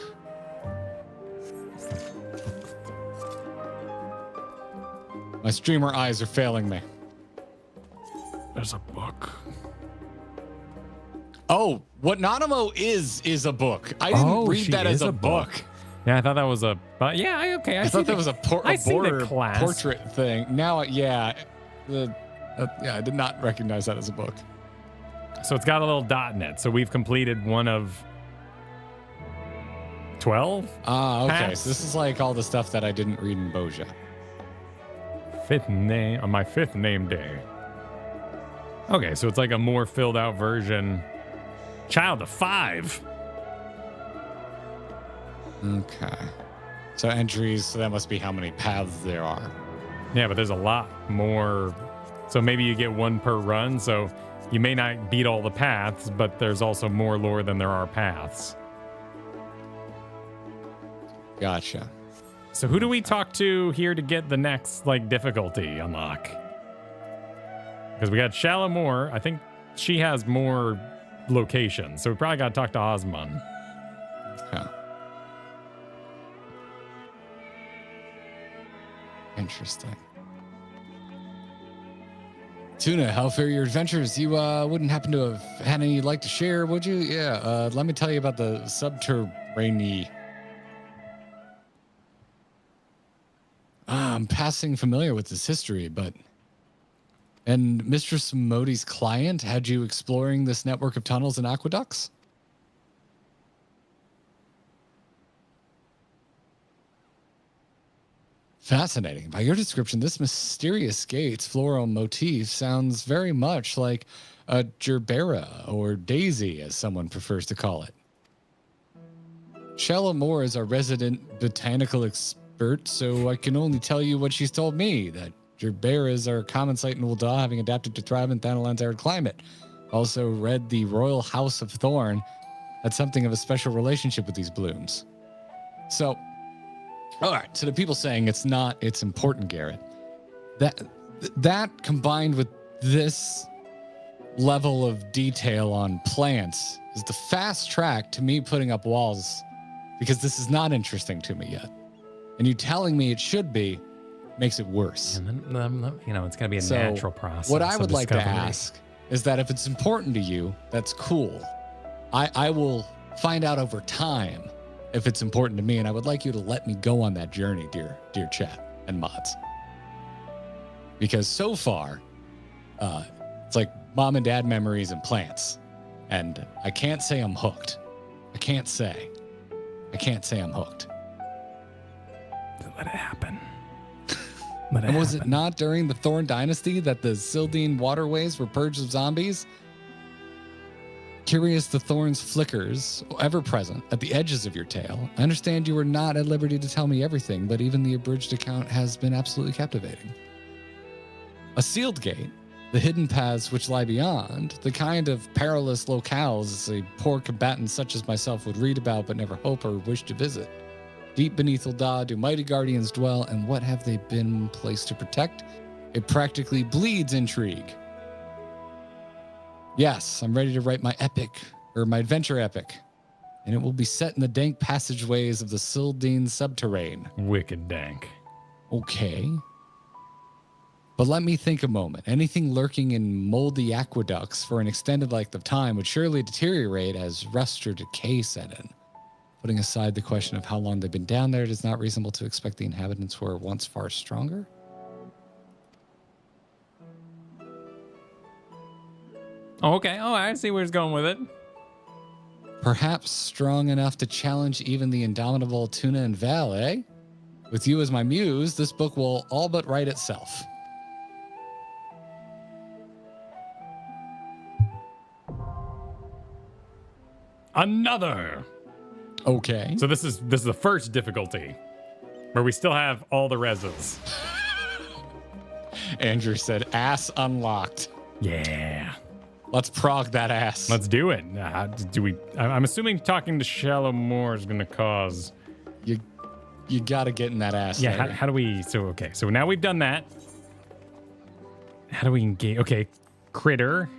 My streamer eyes are failing me. There's a book. Oh, what Nanamo is a book. I didn't read that as a book. Yeah, I thought that was a... yeah, okay. I thought that was a border class. portrait thing. Now, yeah. I did not recognize that as a book. So it's got a little dot in it. So we've completed one of 12? Ah, okay. paths. So this is like all the stuff that I didn't read in Boja. On my fifth name day. Okay, so it's like a more filled out version. Child of 5. Okay. So entries, so that must be how many paths there are. Yeah, but there's a lot more. So maybe you get one per run. So you may not beat all the paths, but there's also more lore than there are paths. Gotcha. So who do we talk to here to get the next difficulty unlock? Because we got Shallowmore. I think she has more locations. So we probably got to talk to Osmond. Okay. Interesting. Tuna, how fare your adventures? You wouldn't happen to have had any you'd like to share, would you? Yeah, let me tell you about the Subterran. I'm passing familiar with this history, but... And Mistress Modi's client had you exploring this network of tunnels and aqueducts? Fascinating. By your description, this mysterious gate's floral motif sounds very much like a gerbera, or daisy, as someone prefers to call it. Shella Moore is our resident botanical expert, so I can only tell you what she's told me, that gerberas are a common sight in Ul'dah, having adapted to thrive in Thanalan's arid climate. Also read the Royal House of Thorn had something of a special relationship with these blooms. So, all right, so the people saying it's important, Garrett. That combined with this level of detail on plants is the fast track to me putting up walls, because this is not interesting to me yet. And you telling me it should be makes it worse. And then, it's going to be a natural process. What I would like to ask is that if it's important to you, that's cool. I will find out over time if it's important to me, and I would like you to let me go on that journey, dear chat and mods. Because so far, it's like mom and dad memories and plants. And I can't say I'm hooked. I can't say I'm hooked. Let it happen. And was it not during the Thorn Dynasty that the Sil'dihn waterways were purged of zombies? Curious the thorns flickers, ever present, at the edges of your tale. I understand you are not at liberty to tell me everything, but even the abridged account has been absolutely captivating. A sealed gate, the hidden paths which lie beyond, the kind of perilous locales a poor combatant such as myself would read about but never hope or wish to visit. Deep beneath Ul'dah do mighty guardians dwell, and what have they been placed to protect? It practically bleeds intrigue. Yes, I'm ready to write my adventure epic, and it will be set in the dank passageways of the Sil'dihn Subterran. Wicked dank. Okay. But let me think a moment. Anything lurking in moldy aqueducts for an extended length of time would surely deteriorate as rust or decay set in. Putting aside the question of how long they've been down there, it is not reasonable to expect the inhabitants were once far stronger. Okay. Oh, I see where he's going with it. Perhaps strong enough to challenge even the indomitable Tuna and Val, eh? With you as my muse, this book will all but write itself. Another. Okay. So this is the first difficulty, where we still have all the reses. Andrew said, "Ass unlocked." Yeah. Let's prog that ass. Let's do it. I'm assuming talking to Shallow Moore is going to cause. You got to get in that ass. Yeah. How do we? So now we've done that. How do we engage? Okay, critter.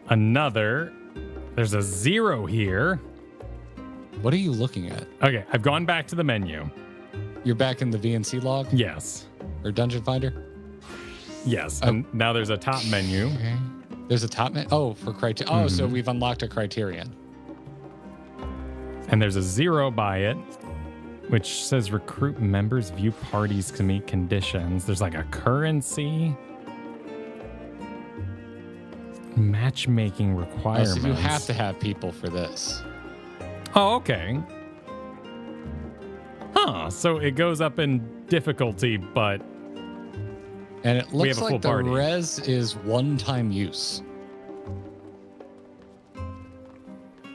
Another. There's a 0 here. What are you looking at? Okay, I've gone back to the menu. You're back in the VNC log? Yes. Or Dungeon Finder? Yes. And now there's a top menu. Okay. There's a top menu? Oh, for Criterion. Oh, so we've unlocked a Criterion. And there's a 0 by it, which says recruit members, view parties to meet conditions. There's like a currency. Matchmaking requirements. Oh, so you have to have people for this. Oh, okay. Huh. So it goes up in difficulty, but and it looks like the party. res is one-time use. Do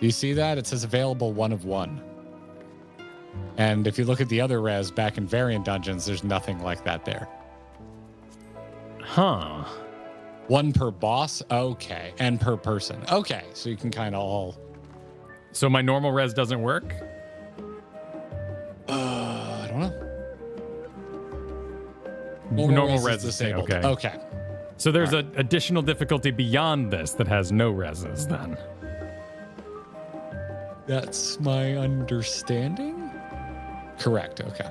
you see that? It says available 1 of 1. And if you look at the other res back in variant dungeons, there's nothing like that there. Huh. 1 per boss? Okay. And per person. Okay. So you can kind of all... So my normal res doesn't work? I don't know. Normal res is disabled. Okay. Okay. So there's an additional difficulty beyond this that has no reses then. That's my understanding? Correct. Okay.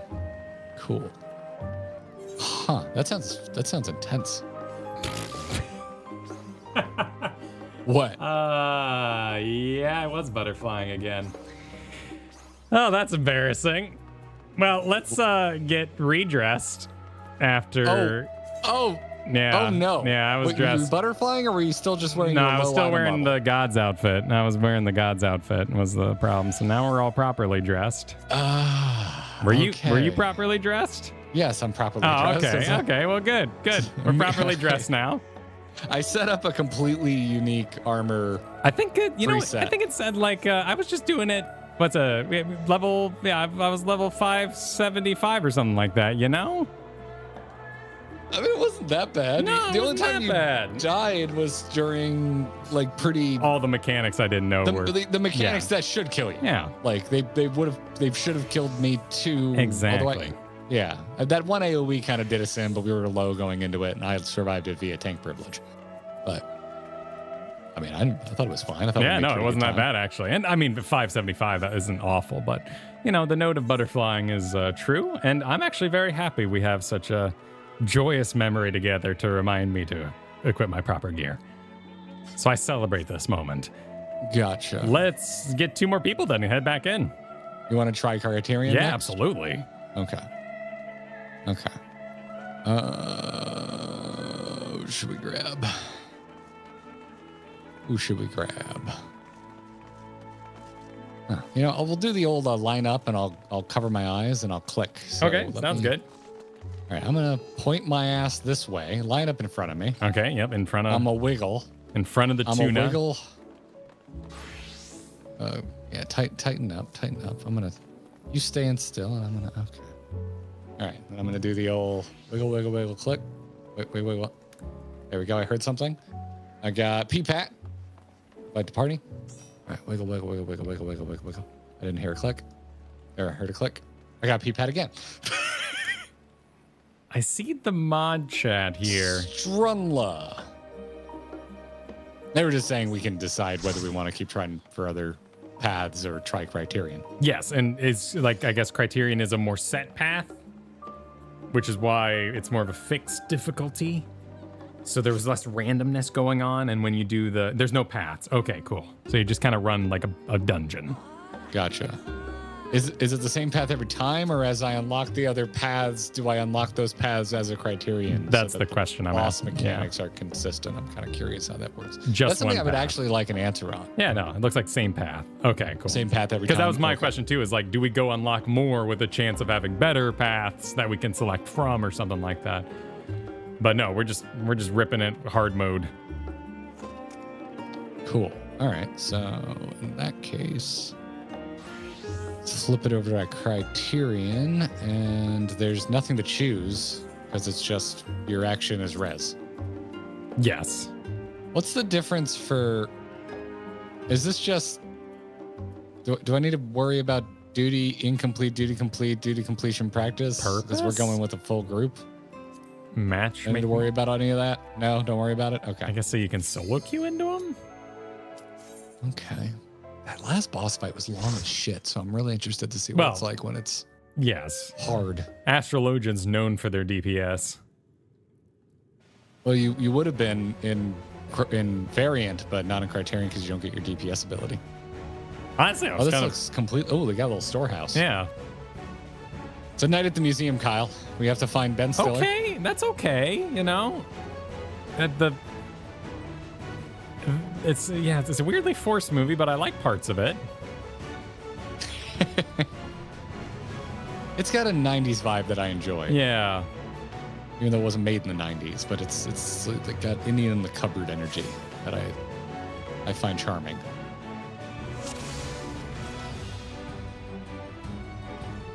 Cool. Huh. That sounds intense. What? Yeah, I was butterflying again. Oh, that's embarrassing. Well, let's get redressed after. Oh. Yeah. Oh no. Yeah, I was dressed. Were you butterflying, or were you still just wearing? No, your I was low still item wearing level? the God's outfit. I was wearing the God's outfit was the problem. So now we're all properly dressed. Were you properly dressed? Yes, I'm properly dressed. Okay. Well, good. We're properly dressed now. I set up a completely unique armor. I think it. preset. I think it said like I was just doing it. What's a level? Yeah, I was level 575 or something like that. You know. I mean, it wasn't that bad. No, the only time you died was during like all the mechanics I didn't know were the mechanics that should kill you. Yeah, like they should have killed me too. Exactly. Yeah, that one AOE kind of did us in, but we were low going into it, and I survived it via tank privilege. But I mean, I thought it was fine. I thought it wasn't that bad actually. And I mean, 575 that isn't awful, but the note of butterflying is true, and I'm actually very happy we have such a joyous memory together to remind me to equip my proper gear. So I celebrate this moment. Gotcha. Let's get 2 more people then and head back in. You want to try Criterion? Yeah, next? absolutely. Okay. Should we grab? Who should we grab? We'll do the old line up, and I'll cover my eyes and I'll click. So okay, sounds good. All right, I'm gonna point my ass this way. Line up in front of me. Okay, yep, in front of. I'm a wiggle. In front of the tuna. I'm a wiggle. Yeah, tighten up. You staying still, and I'm gonna. Okay. All right, and I'm gonna do the old wiggle, click. Wait, what? There we go. I heard something. I got P-Pat. Like the party. All right, wiggle. I didn't hear a click. There, I heard a click. I got P-Pat again. I see the mod chat here. Strunla. They were just saying we can decide whether we want to keep trying for other paths or try Criterion. Yes, and it's like, I guess Criterion is a more set path, which is why it's more of a fixed difficulty. So there was less randomness going on, and when you do there's no paths. Okay, cool. So you just kind of run like a dungeon. Gotcha. Is it the same path every time, or as I unlock the other paths, do I unlock those paths as a Criterion? That's the question I'm asking. Boss mechanics are consistent. I'm kind of curious how that works. That's something I would actually like an answer on. Yeah, no, it looks like same path. Okay, cool. Same path every time. Because that was my question too, is like, do we go unlock more with a chance of having better paths that we can select from or something like that? But no, we're just ripping it hard mode. Cool. All right, so in that case, let's flip it over to Criterion, and there's nothing to choose because it's just your action is res. Yes. What's the difference for? Is this just? Do I need to worry about duty incomplete, duty complete, duty completion practice? Because we're going with a full group. Match. Do I need to worry about any of that? No, don't worry about it. Okay. I guess so. You can solo queue into them. Okay. That last boss fight was long as shit, so I'm really interested to see what it's like when it's hard. Astrologians known for their DPS. Well, you would have been in variant, but not in Criterion because you don't get your DPS ability. Honestly, this looks complete. Oh, they got a little storehouse. Yeah. It's a night at the museum, Kyle. We have to find Ben Stiller. Okay, that's okay. It's a weirdly forced movie, but I like parts of it. It's got a 90s vibe that I enjoy. Yeah. Even though it wasn't made in the 90s, but it's got Indian in the cupboard energy that I find charming.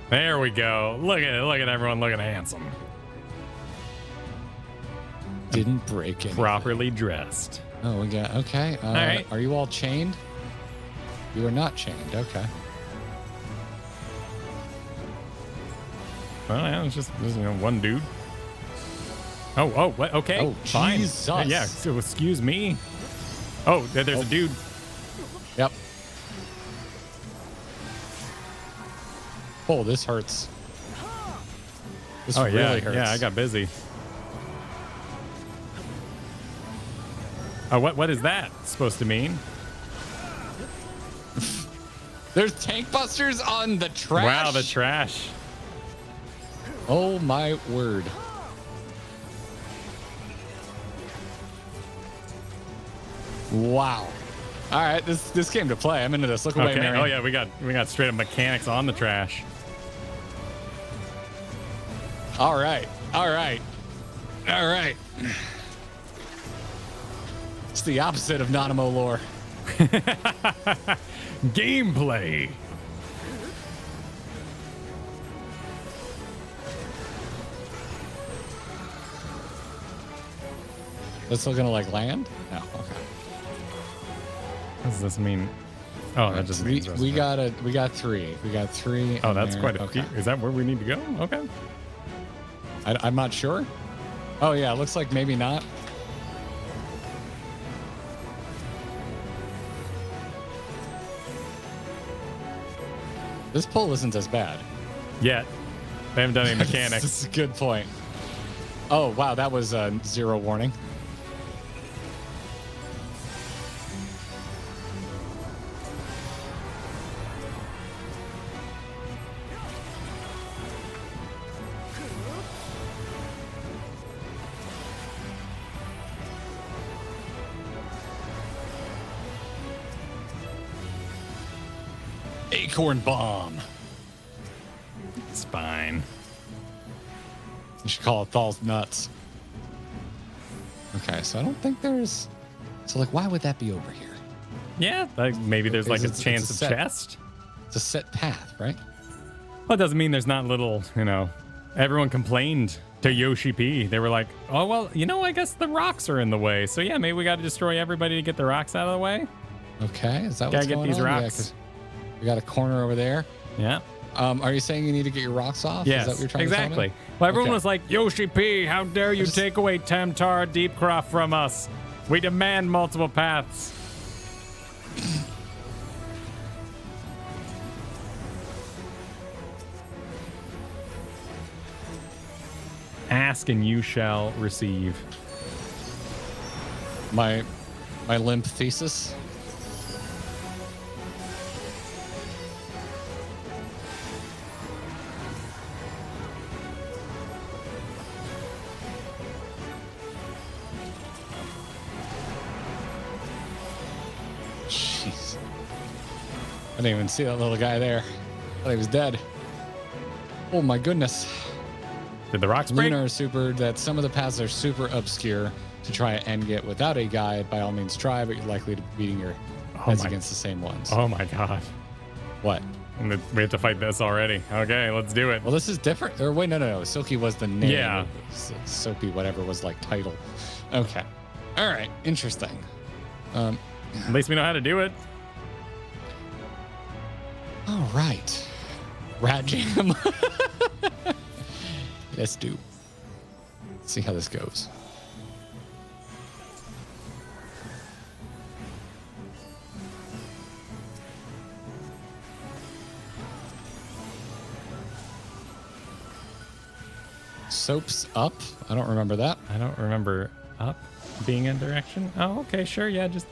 There we go. Look at everyone looking handsome. Didn't break it. Properly dressed. Oh, we got okay. All right. Are you all chained? You are not chained. Okay. Well, yeah, it's just one dude. Oh, what? Okay, oh, fine. Jesus. Yeah. So excuse me. Oh, there's a dude. Yep. Oh, this hurts. This really hurts. Yeah, I got busy. Oh, what is that supposed to mean? There's tank busters on the trash. Wow, the trash. Oh my word. Wow. All right, this came to play. I'm into this. Look away, Marion. Oh yeah, we got straight up mechanics on the trash. All right. All right. All right. It's the opposite of Nanamo lore. Gameplay. That's still gonna like land? No. Okay. What does this mean? Oh, that just means we got 3. We got 3. Oh, that's quite a few. Is that where we need to go? Okay. I'm not sure. Oh yeah, it looks like maybe not. This pull isn't as bad. Yet. They haven't done any mechanics. That's a good point. Oh wow, that was 0 warning. Acorn bomb. It's fine. You should call it Thal's nuts. Okay, so I don't think there's. So like, why would that be over here? Yeah, like maybe there's like a chance of chest. It's a set path, right? Well, it doesn't mean there's not little, everyone complained to Yoshi P. They were like, oh, well, I guess the rocks are in the way. So yeah, maybe we got to destroy everybody to get the rocks out of the way. Okay, is that what's going on? Gotta get these rocks. Yeah, we got a corner over there. Yeah. Are you saying you need to get your rocks off? Yes, Is that what you're trying exactly. to tell me? Well, everyone was like, Yoshi P, how dare you take away Tamtar Deepcroft from us? We demand multiple paths. Ask and you shall receive. My limp thesis. Jeez. I didn't even see that little guy there. I thought he was dead. Oh my goodness. Did the rocks break? Lunar is super that some of the paths are super obscure to try and get without a guide. By all means try, but you're likely to be beating your heads against the same ones. Oh my god. What? We have to fight this already. Okay, let's do it. Well, this is different. Or wait, no. Silky was the name. Yeah. Soapy, whatever was like title. Okay. All right. Interesting. At least we know how to do it. All right. Rat Jam. Let's do. Let's see how this goes. Soap's up. I don't remember that. I don't remember up being in direction. Oh, okay, sure. Yeah, just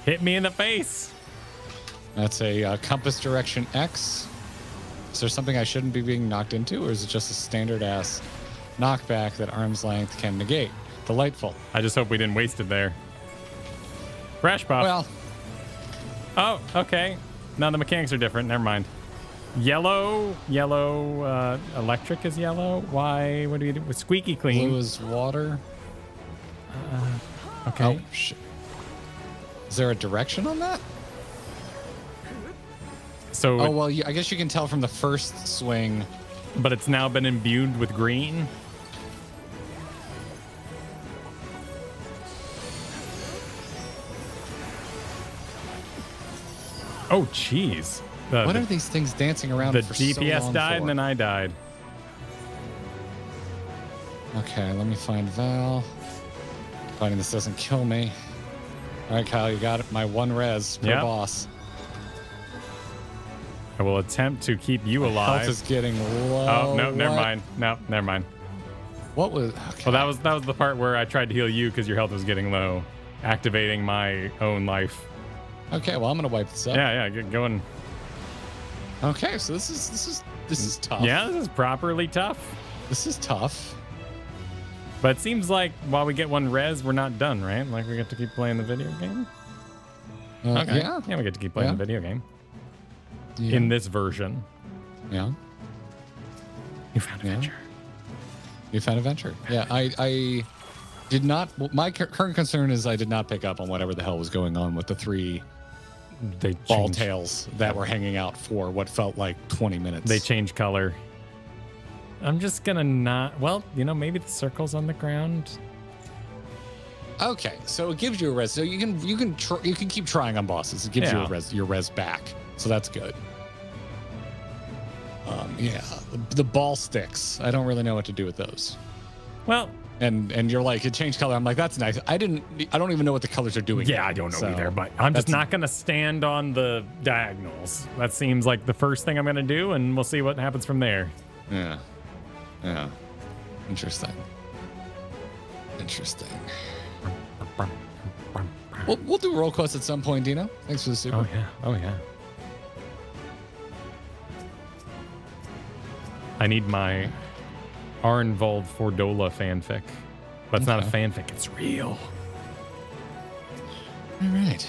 hit me in the face. That's a compass direction X. Is there something I shouldn't be being knocked into, or is it just a standard ass knockback that arm's length can negate? Delightful. I just hope we didn't waste it there. Crash pop. Well. Oh, okay. Now the mechanics are different. Never mind. Yellow, electric is yellow. Why? What do you do with squeaky clean? Blue is water. Okay. Oh, shit. Is there a direction on that? So. Oh, well, I guess you can tell from the first swing. But it's now been imbued with green. Oh, jeez. What are these things dancing around the for DPS so long died for? and then I died. Okay, let me find Val. Finding this doesn't kill me. All right, Kyle, you got it. My 1 res per boss. I will attempt to keep you alive. Health is getting low. Oh, no, never mind. No, never mind. What was... Okay. Well, that was the part where I tried to heal you because your health was getting low. Activating my own life. Okay, well, I'm going to wipe this up. Yeah, get going. Okay, so this is tough. Yeah, this is properly tough. This is tough. But it seems like while we get 1 res, we're not done, right? Like we get to keep playing the video game? Okay. Yeah, we get to keep playing the video game. Yeah. In this version. Yeah. You found adventure. Newfound adventure. Yeah, I did not. My current concern is I did not pick up on whatever the hell was going on with the 3 ball tails that were hanging out for what felt like 20 minutes. They change color. I'm just gonna not. Well, maybe the circles on the ground. Okay, so it gives you a res. So you can keep trying on bosses. It gives you your res back. So that's good. Yeah, the ball sticks. I don't really know what to do with those. Well, and you're like, it changed color. I'm like, that's nice. I don't even know what the colors are doing. Yeah, I don't know either, but I'm just not going to stand on the diagonals. That seems like the first thing I'm going to do, and we'll see what happens from there. Yeah. Interesting. We'll do roll quest at some point, Dino. Thanks for the super. Oh yeah. I need my Arnvold Fordola fanfic. But it's not a fanfic, it's real. All right.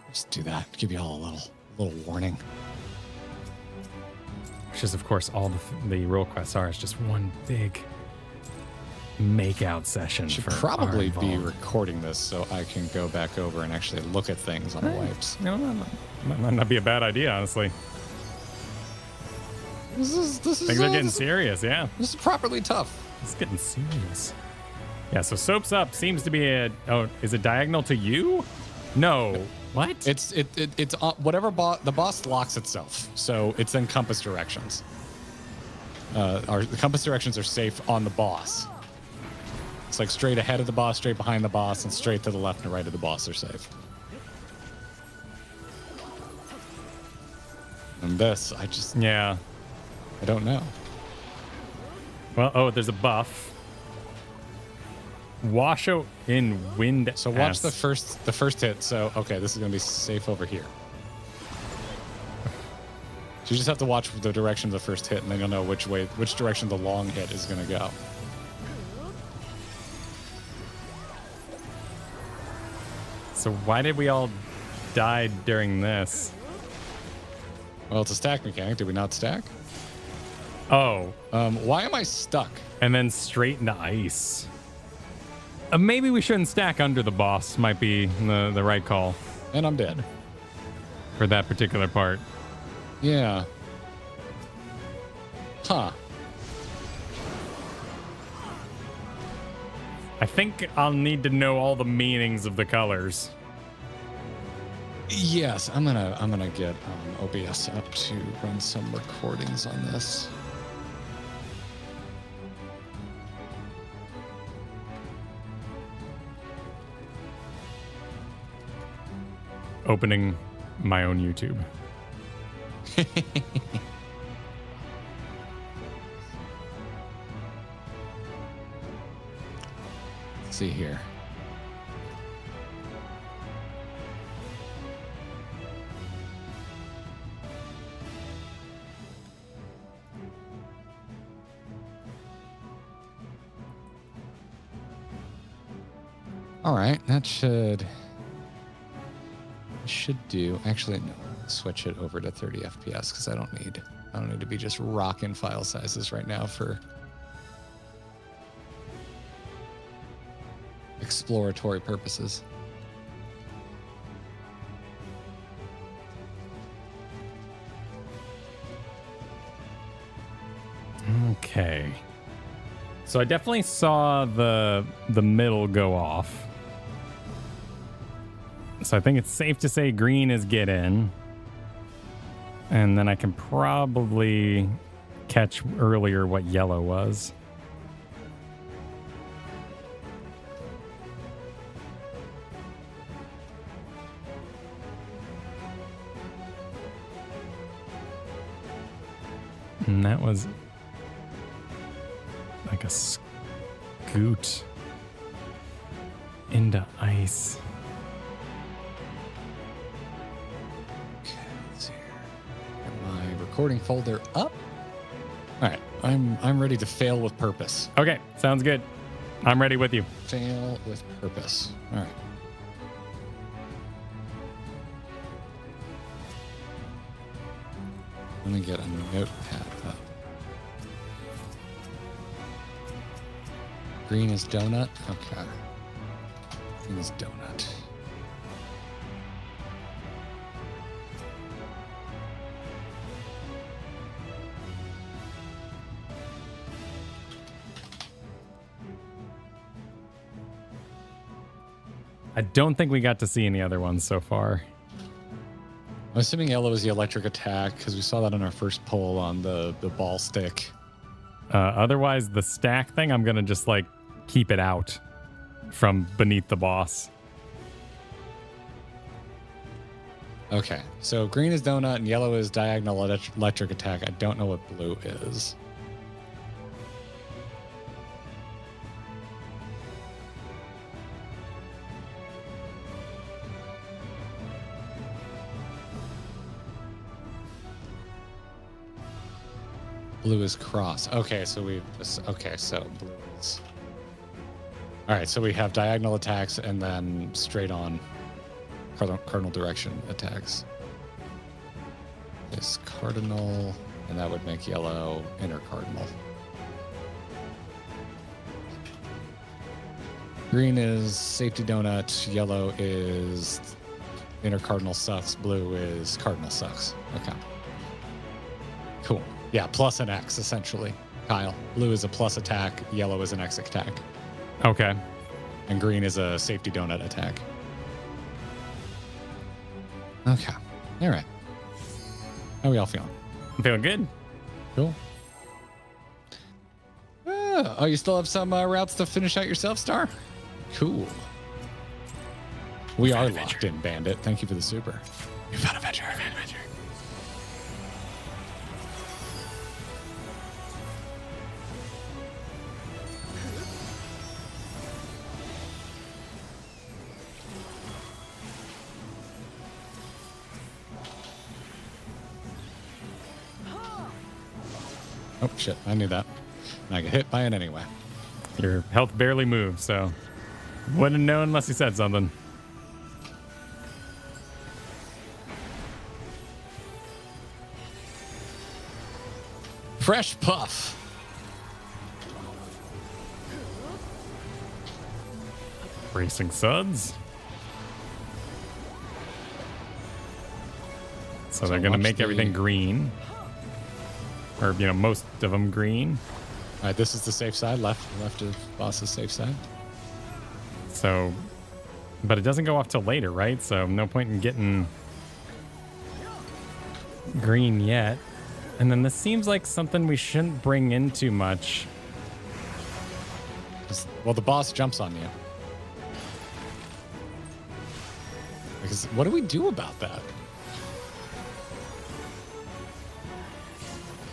Let's do that. Give you all a little warning. Which is, of course, all the role quests are. It's just one big make-out session. Should for probably Arnvold. be recording this so I can go back over and actually look at things on the wipes. No, might not be a bad idea, honestly. This is Things are getting serious, yeah. This is properly tough. It's getting serious. Yeah, so Soap's Up seems to be is it diagonal to you? No. What? It's whatever the boss locks itself. So it's in compass directions. The compass directions are safe on the boss. It's like straight ahead of the boss, straight behind the boss, and straight to the left and right of the boss are safe. And this, I don't know. Well, there's a buff. Washout in wind. So watch the first hit. So okay, this is gonna be safe over here. So you just have to watch the direction of the first hit, and then you'll know which direction the long hit is gonna go. So why did we all die during this? Well, it's a stack mechanic. Did we not stack? Oh. Why am I stuck? And then straight into ice. Maybe we shouldn't stack under the boss. Might be the right call. And I'm dead. For that particular part. Yeah. Huh. I think I'll need to know all the meanings of the colors. Yes, I'm gonna get OBS up to run some recordings on this. Opening my own YouTube. Let's see here. All right, that should do. Actually, no. Switch it over to 30 FPS because I don't need to be just rocking file sizes right now for exploratory purposes. Okay. So I definitely saw the middle go off. So I think it's safe to say green is get in. And then I can probably catch earlier what yellow was. And that was like a scoot into ice. Recording folder up. All right, I'm ready to fail with purpose. Okay, sounds good. I'm ready with you. Fail with purpose. All right. Let me get a notepad up. Green is donut. Okay. Green is donut. I don't think we got to see any other ones so far. I'm assuming yellow is the electric attack because we saw that on our first poll on the ball stick. Otherwise, the stack thing, I'm going to just like keep it out from beneath the boss. Okay, so green is donut and yellow is diagonal electric attack. I don't know what blue is. Blue is cross. Okay, so blue is. All right, so we have diagonal attacks and then straight on cardinal direction attacks. This cardinal, and that would make yellow inner cardinal. Green is safety donut. Yellow is inner cardinal sucks. Blue is cardinal sucks. Okay. Cool. Yeah, plus an X, essentially, Kyle. Blue is a plus attack, yellow is an X attack. Okay. And green is a safety donut attack. Okay. All right. How are we all feeling? I'm feeling good. Cool. Oh, you still have some routes to finish out yourself, Star? Cool. We are locked in, Bandit. Thank you for the super. You found adventure. Oh, shit. I knew that. And I get hit by it anyway. Your health barely moved, so wouldn't have known unless you said something. Fresh puff. Racing suds. So they're going to make everything green. Or, most of them green. All right, this is the safe side. Left of boss's safe side. So, but it doesn't go off till later, right? So no point in getting green yet. And then this seems like something we shouldn't bring in too much. Well, the boss jumps on you. Because what do we do about that?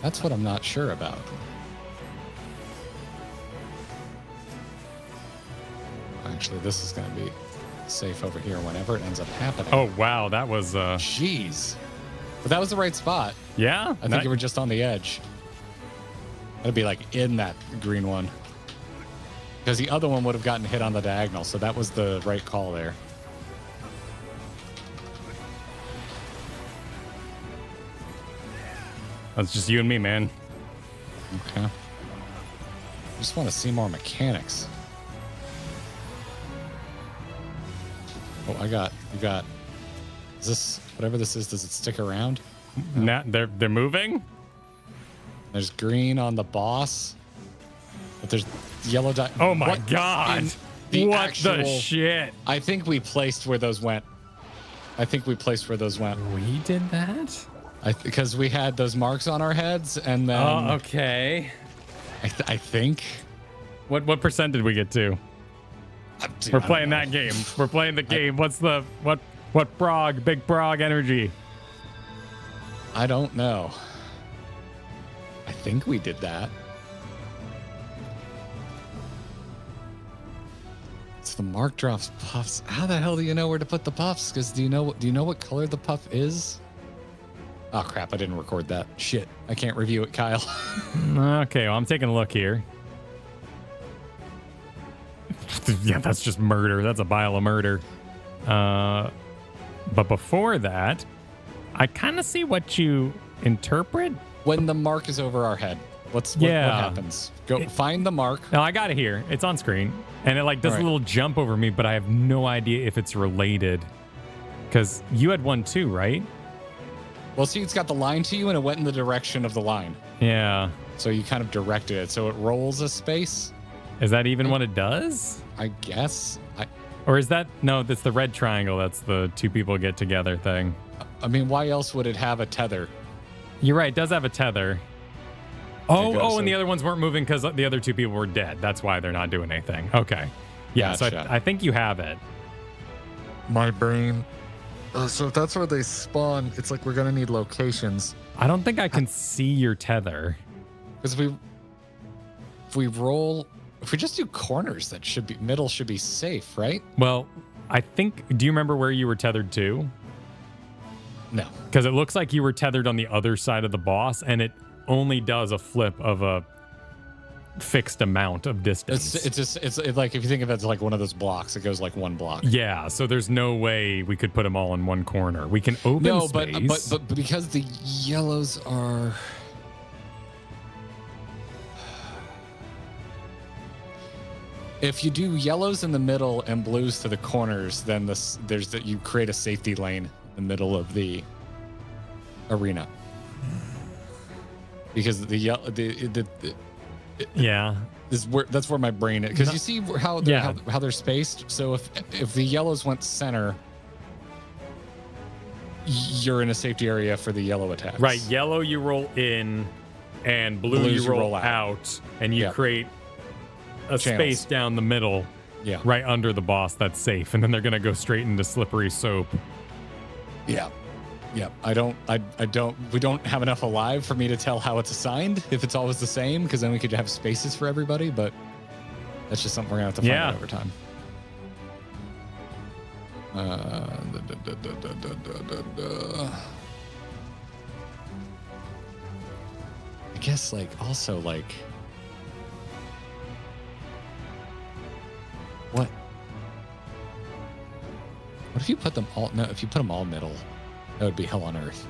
That's what I'm not sure about. Actually, this is going to be safe over here whenever it ends up happening. Oh, wow. That was... Jeez. But that was the right spot. Yeah? I think you were just on the edge. That'd be like in that green one. Because the other one would have gotten hit on the diagonal, so that was the right call there. That's just you and me, man. Okay. I just want to see more mechanics. Oh, you got, is this, whatever this is, does it stick around? No. They're moving? There's green on the boss, but there's yellow dot. Oh my God. What the shit? I think we placed where those went. We did that? Because we had those marks on our heads, and then. Oh, okay. I think. What percent did we get to? Dude, We're playing that game. We're playing the game. What's the what prog? Big prog energy. I don't know. I think we did that. It's the mark drops puffs. How the hell do you know where to put the puffs? Because do you know what color the puff is? Oh crap! I didn't record that. Shit! I can't review it, Kyle. Okay, well, I'm taking a look here. Yeah, that's just murder. That's a pile of murder. But before that, I kind of see what you interpret. When the mark is over our head. What happens? Go find the mark. No, I got it here. It's on screen. And it like does a little jump over me, but I have no idea if it's related. Because you had one too, right? Well, see, it's got the line to you and it went in the direction of the line. Yeah. So you kind of directed it. So it rolls a space. Is that even what it does? I guess. Or is that, no, that's the red triangle. That's the two people get together thing. I mean, why else would it have a tether? You're right. It does have a tether. And the other ones weren't moving because the other two people were dead. That's why they're not doing anything. Okay. Yeah, gotcha. So I think you have it. My brain. So if that's where they spawn, it's like we're going to need locations. I don't think I can see your tether. Because if we just do corners, middle should be safe, right? Well, I think, do you remember where you were tethered to? No. Because it looks like you were tethered on the other side of the boss, and it only does a flip of a fixed amount of distance. It's like, if you think of it as like one of those blocks, it goes like one block. Yeah, so there's no way we could put them all in one corner. We can open space. but because the yellows are... If you do yellows in the middle and blues to the corners, then you create a safety lane in the middle of the arena. Because that's where my brain is. Because you see how they're spaced. So if the yellows went center, you're in a safety area for the yellow attacks. Right, yellow you roll in, and blues you roll out, and you create a space down the middle, right under the boss that's safe, and then they're gonna go straight into slippery soap. Yeah. Yeah, we don't have enough alive for me to tell how it's assigned, if it's always the same, because then we could have spaces for everybody, but that's just something we're gonna have to find out over time. I guess also what if you put them all, if you put them all middle, that would be hell on earth.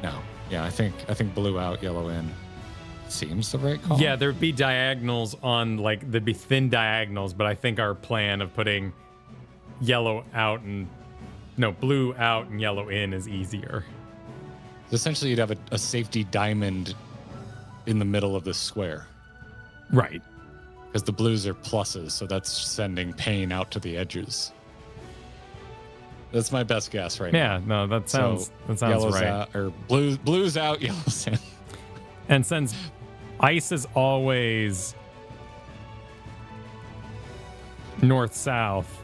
No. Yeah, I think blue out, yellow in seems the right call. Yeah, there'd be diagonals on, there'd be thin diagonals, but I think our plan of putting blue out and yellow in is easier. Essentially, you'd have a safety diamond in the middle of the square. Right. Because the blues are pluses, so that's sending pain out to the edges. That's my best guess right now. Yeah, no, that sounds right. Out, or blues out, yellows in. And since ice is always north-south,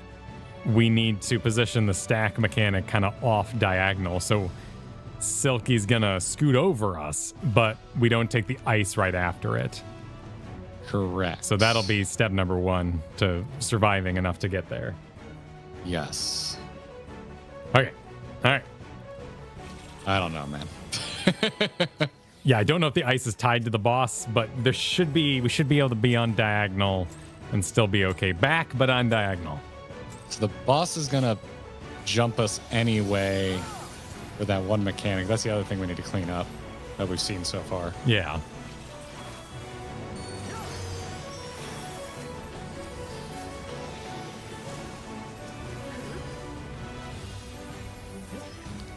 we need to position the stack mechanic kind of off diagonal. So Silky's gonna scoot over us, but we don't take the ice right after it. Correct. So that'll be step number one to surviving enough to get there. Yes. Okay. All right. I don't know, man. Yeah, I don't know if the ice is tied to the boss, but we should be able to be on diagonal and still be okay. Back, but on diagonal. So the boss is going to jump us anyway for that one mechanic. That's the other thing we need to clean up that we've seen so far. Yeah.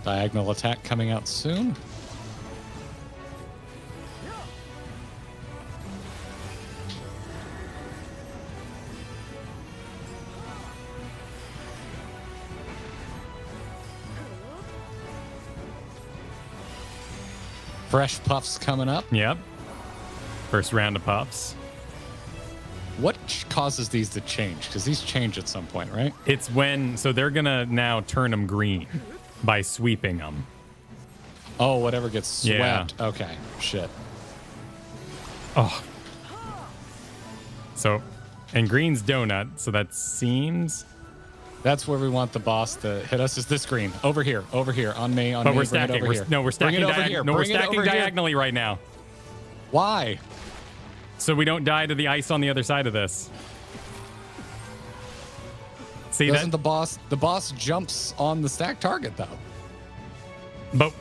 Diagonal attack coming out soon. Fresh puffs coming up. Yep. First round of puffs. What causes these to change? Because these change at some point, right? It's so they're going to now turn them green by sweeping them. Oh, whatever gets swept. Yeah. Okay. Shit. Oh. So, and green's donut, so that seems... That's where we want the boss to hit us. Is this green? Over here, on me, on but me. We're stacking. We're stacking. We're stacking diagonally right now. Why? So we don't die to the ice on the other side of this. See, doesn't the boss jumps on the stack target though? But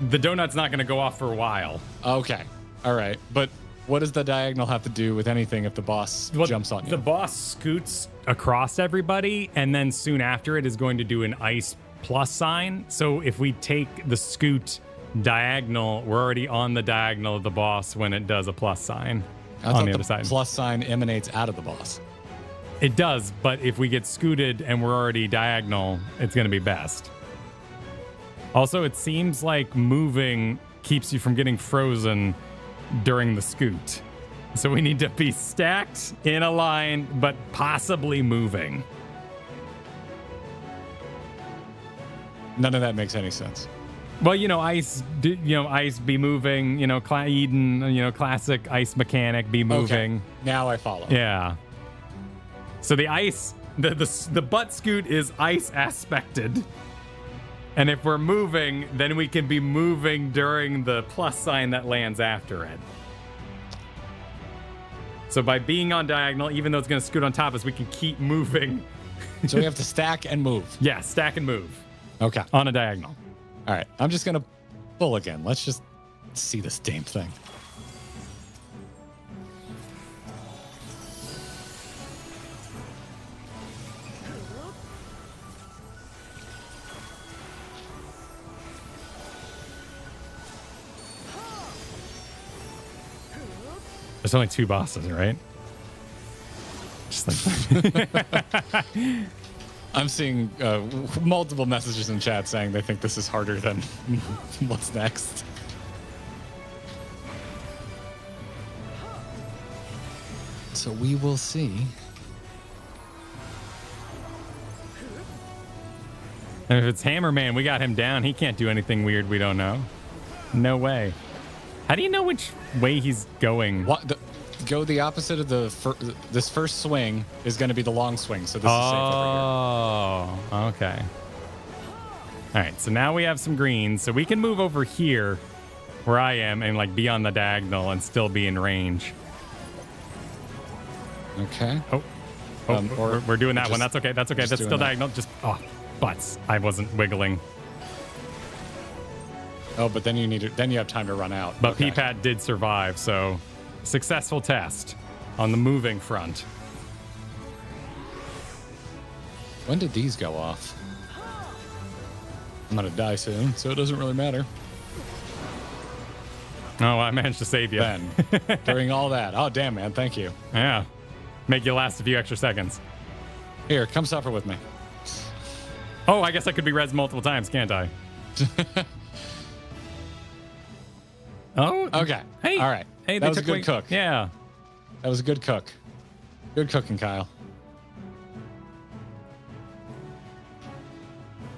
the donut's not going to go off for a while. Okay. All right, but what does the diagonal have to do with anything if the boss jumps on you? The boss scoots across everybody, and then soon after it is going to do an ice plus sign. So if we take the scoot diagonal, we're already on the diagonal of the boss when it does a plus sign on the other side. Plus sign emanates out of the boss. It does, but if we get scooted and we're already diagonal, it's going to be best. Also, it seems like moving keeps you from getting frozen during the scoot. So we need to be stacked in a line, but possibly moving. None of that makes any sense. Well, ice be moving, Eden, classic ice mechanic be moving. Okay. Now I follow. Yeah. So the ice, the butt scoot is ice aspected. And if we're moving, then we can be moving during the plus sign that lands after it. So by being on diagonal, even though it's going to scoot on top of us, we can keep moving. So we have to stack and move. Yeah, stack and move. Okay. On a diagonal. All right. I'm just going to pull again. Let's just see this damn thing. There's only 2 bosses, right? Just like I'm seeing multiple messages in chat saying they think this is harder than what's next. So we will see. And if it's Hammer Man, we got him down. He can't do anything weird we don't know. No way. How do you know which way he's going? Go the opposite of this first swing is going to be the long swing, so this is safe over here. Oh, okay. All right, so now we have some greens, so we can move over here where I am and be on the diagonal and still be in range. Okay. Or we're doing that one. That's okay. That's still diagonal. Butts. I wasn't wiggling. Oh, but then you have time to run out. But okay. P-Pad did survive, so successful test on the moving front. When did these go off? I'm gonna die soon, so it doesn't really matter. Oh, I managed to save you. Ben, during all that. Oh, damn, man. Thank you. Yeah. Make you last a few extra seconds. Here, come suffer with me. Oh, I guess I could be res multiple times, can't I? Oh, okay. Hey, all right. Hey, that was a good cook. Yeah, that was a good cook. Good cooking, Kyle.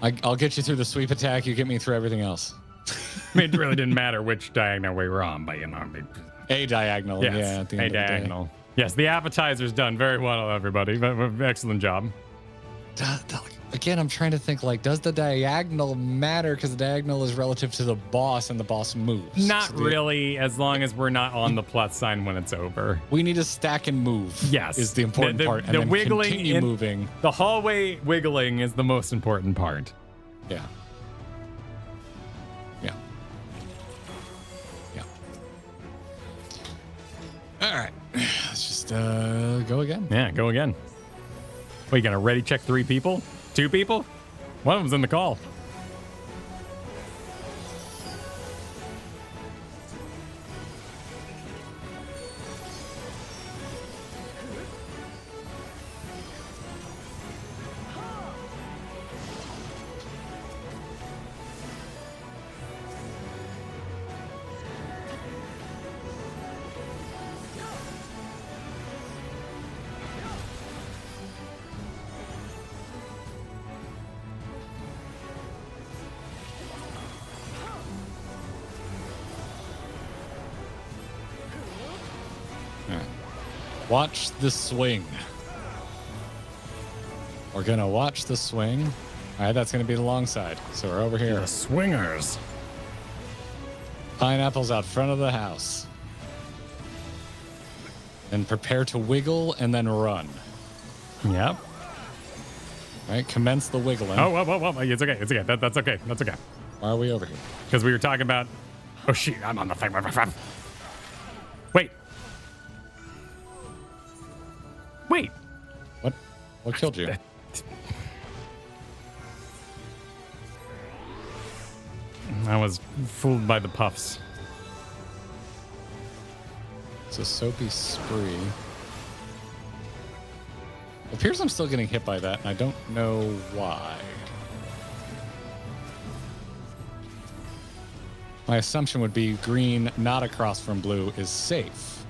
I'll get you through the sweep attack. You get me through everything else. I mean, it really didn't matter which diagonal we were on, but a diagonal. Yes, yeah, at the end a diagonal. Yes, the appetizer's done very well, everybody. Excellent job. Again, I'm trying to think, does the diagonal matter? Because the diagonal is relative to the boss, and the boss moves. Not really, as long as we're not on the plus sign when it's over. We need to stack and move. Yes. Is the important part. And the then wiggling continue moving. The hallway wiggling is the most important part. Yeah. Yeah. Yeah. All right. Let's just go again. Yeah, go again. What, you gonna ready check 3 people? 2 people? One of them's in the call. Watch the swing. We're gonna watch the swing. All right, that's gonna be the long side. So we're over here. The swingers. Pineapples out front of the house. And prepare to wiggle and then run. Yep. All right, commence the wiggling. Oh, whoa. It's okay. It's okay. That's okay. That's okay. Why are we over here? Because we were talking about... Oh, shoot. I'm on the thing. Wait. Wait. What killed you? I was fooled by the puffs. It's a soapy spree. It appears I'm still getting hit by that, and I don't know why. My assumption would be green, not across from blue, is safe.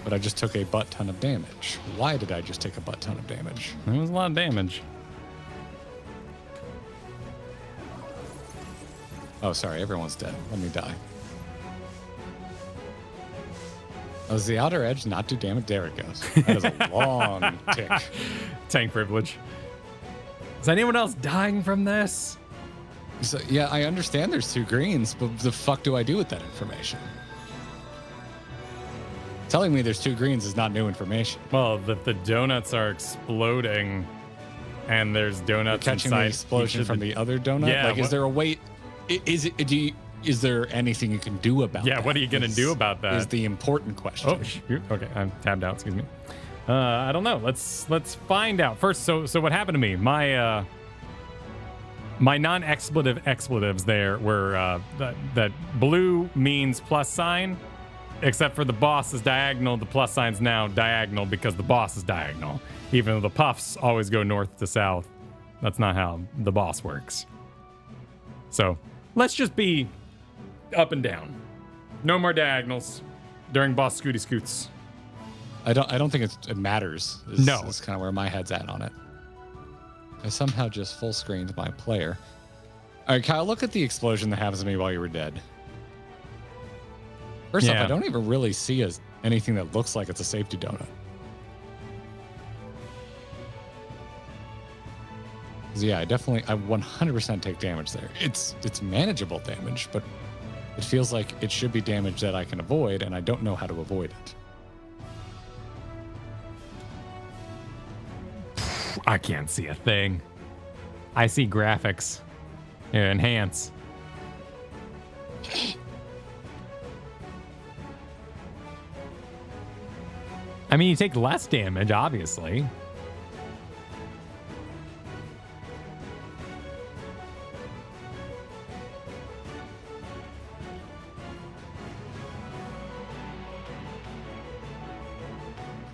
But I just took a butt ton of damage. Why did I just take a butt ton of damage? It was a lot of damage. Oh, sorry, everyone's dead. Let me die. Does the outer edge not do damage? There it goes. That is a long tick. Tank privilege. Is anyone else dying from this? So, yeah, I understand there's 2 greens, but the fuck do I do with that information? Telling me there's 2 greens is not new information. Well, the donuts are exploding, and there's donuts catching inside the explosion from the other donut. Yeah, like, is there a way? Is there anything you can do about? Yeah, that? what are you gonna do about that? Is the important question. Oh, shoot. Okay, I'm tabbed out. Excuse me. I don't know. Let's find out first. So what happened to me? My non-expletive expletives there were that blue means plus sign. Except for the boss is diagonal, the plus sign's now diagonal because the boss is diagonal. Even though the puffs always go north to south. That's not how the boss works. So let's just be up and down. No more diagonals during boss scooty scoots. I don't think it matters. No. That's kind of where my head's at on it. I somehow just full screened my player. All right, Kyle, look at the explosion that happens to me while you were dead. First off, I don't even really see anything that looks like it's a safety donut. Yeah, I 100% take damage there. It's manageable damage, but it feels like it should be damage that I can avoid, and I don't know how to avoid it. I can't see a thing. I see graphics. Here, enhance. I mean, you take less damage, obviously.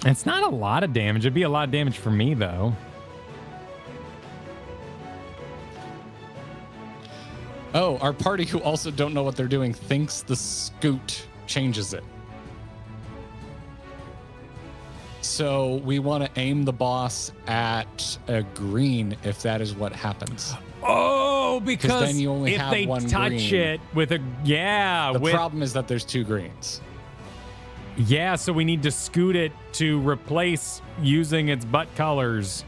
It's not a lot of damage. It'd be a lot of damage for me, though. Oh, our party who also don't know what they're doing thinks the scoot changes it. So we want to aim the boss at a green if that is what happens. Oh, because then you only if have they one touch green. it with a The problem is that there's 2 greens. Yeah, so we need to scoot it to replace using its butt colors.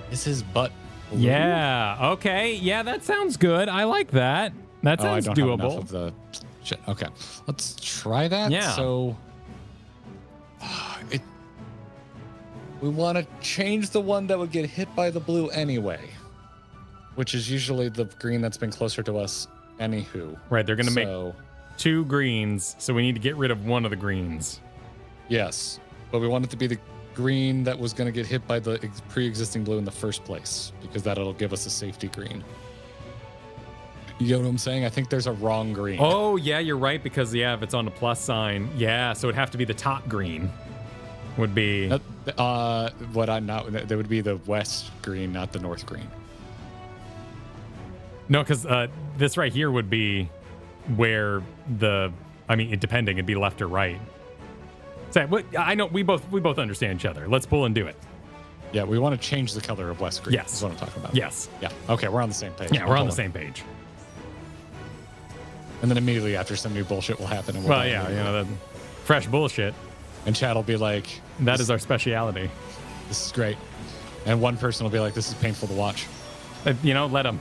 Is his butt blue? Yeah. Okay. Yeah, that sounds good. I like that. That sounds I don't doable. have enough of the shit. Okay, let's try that. Yeah. So we want to change the one that would get hit by the blue anyway, which is usually the green that's been closer to us. Anywho. Right. They're going to make 2 greens, so we need to get rid of one of the greens. Yes, but we want it to be the green that was going to get hit by the pre-existing blue in the first place, because that'll give us a safety green. You get what I'm saying? I think there's a wrong green. Oh, yeah, you're right, because, if it's on the plus sign, so it'd have to be the top green. Would be... that would be the west green, not the north green. No, because this right here would be where depending, it'd be left or right. So, I know we both understand each other. Let's pull and do it. Yeah, we want to change the color of west green. Yes. That's what I'm talking about. Yes. Yeah. Okay, we're on the same page. Yeah, we're on the same page. And then immediately after, some new bullshit will happen. And the fresh bullshit. And Chad will be like, that is our speciality. This is great. And one person will be like, this is painful to watch. Let him.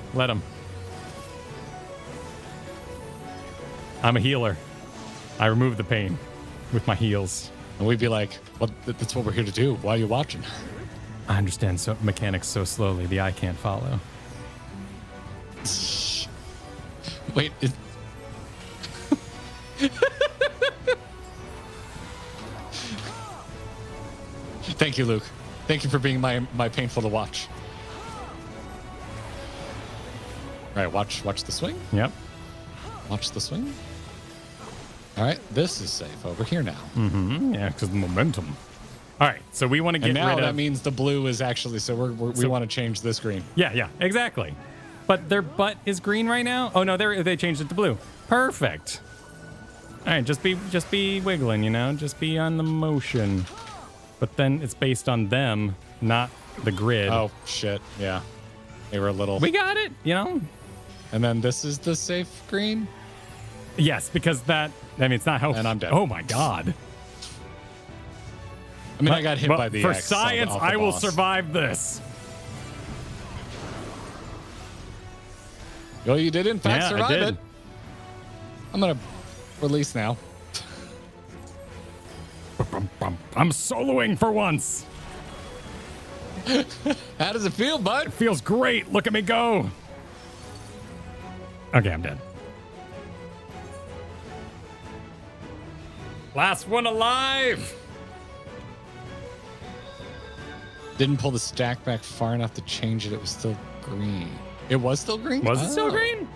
I'm a healer. I remove the pain with my heals. And we'd be like, well, that's what we're here to do. Why are you watching? I understand mechanics so slowly, the eye can't follow. Wait. Thank you, Luke. Thank you for being my painful to watch. All right, watch the swing. Yep. Watch the swing. All right, this is safe over here now. Mm-hmm. Yeah, because the momentum. All right, so we want to get and now rid of... that means the blue is actually... So we want to change this green. Yeah, exactly. But their butt is green right now? Oh, no, they changed it to blue. Perfect. All right, just be wiggling, you know? Just be on the motion. But then it's based on them, not the grid. Oh, shit. Yeah. They were a little... We got it, you know? And then this is the safe green? Yes, because that... I mean, it's not helpful. And I'm dead. Oh, my God. I mean, I got hit by the for X science, off the I will boss. survive this. Well, you did in fact survive I did. it. I'm gonna release now. I'm soloing for once. How does it feel, bud? It feels great. Look at me go. Okay, I'm dead. Last one alive. Didn't pull the stack back far enough to change it. It was still green. It was still green? Was it still green?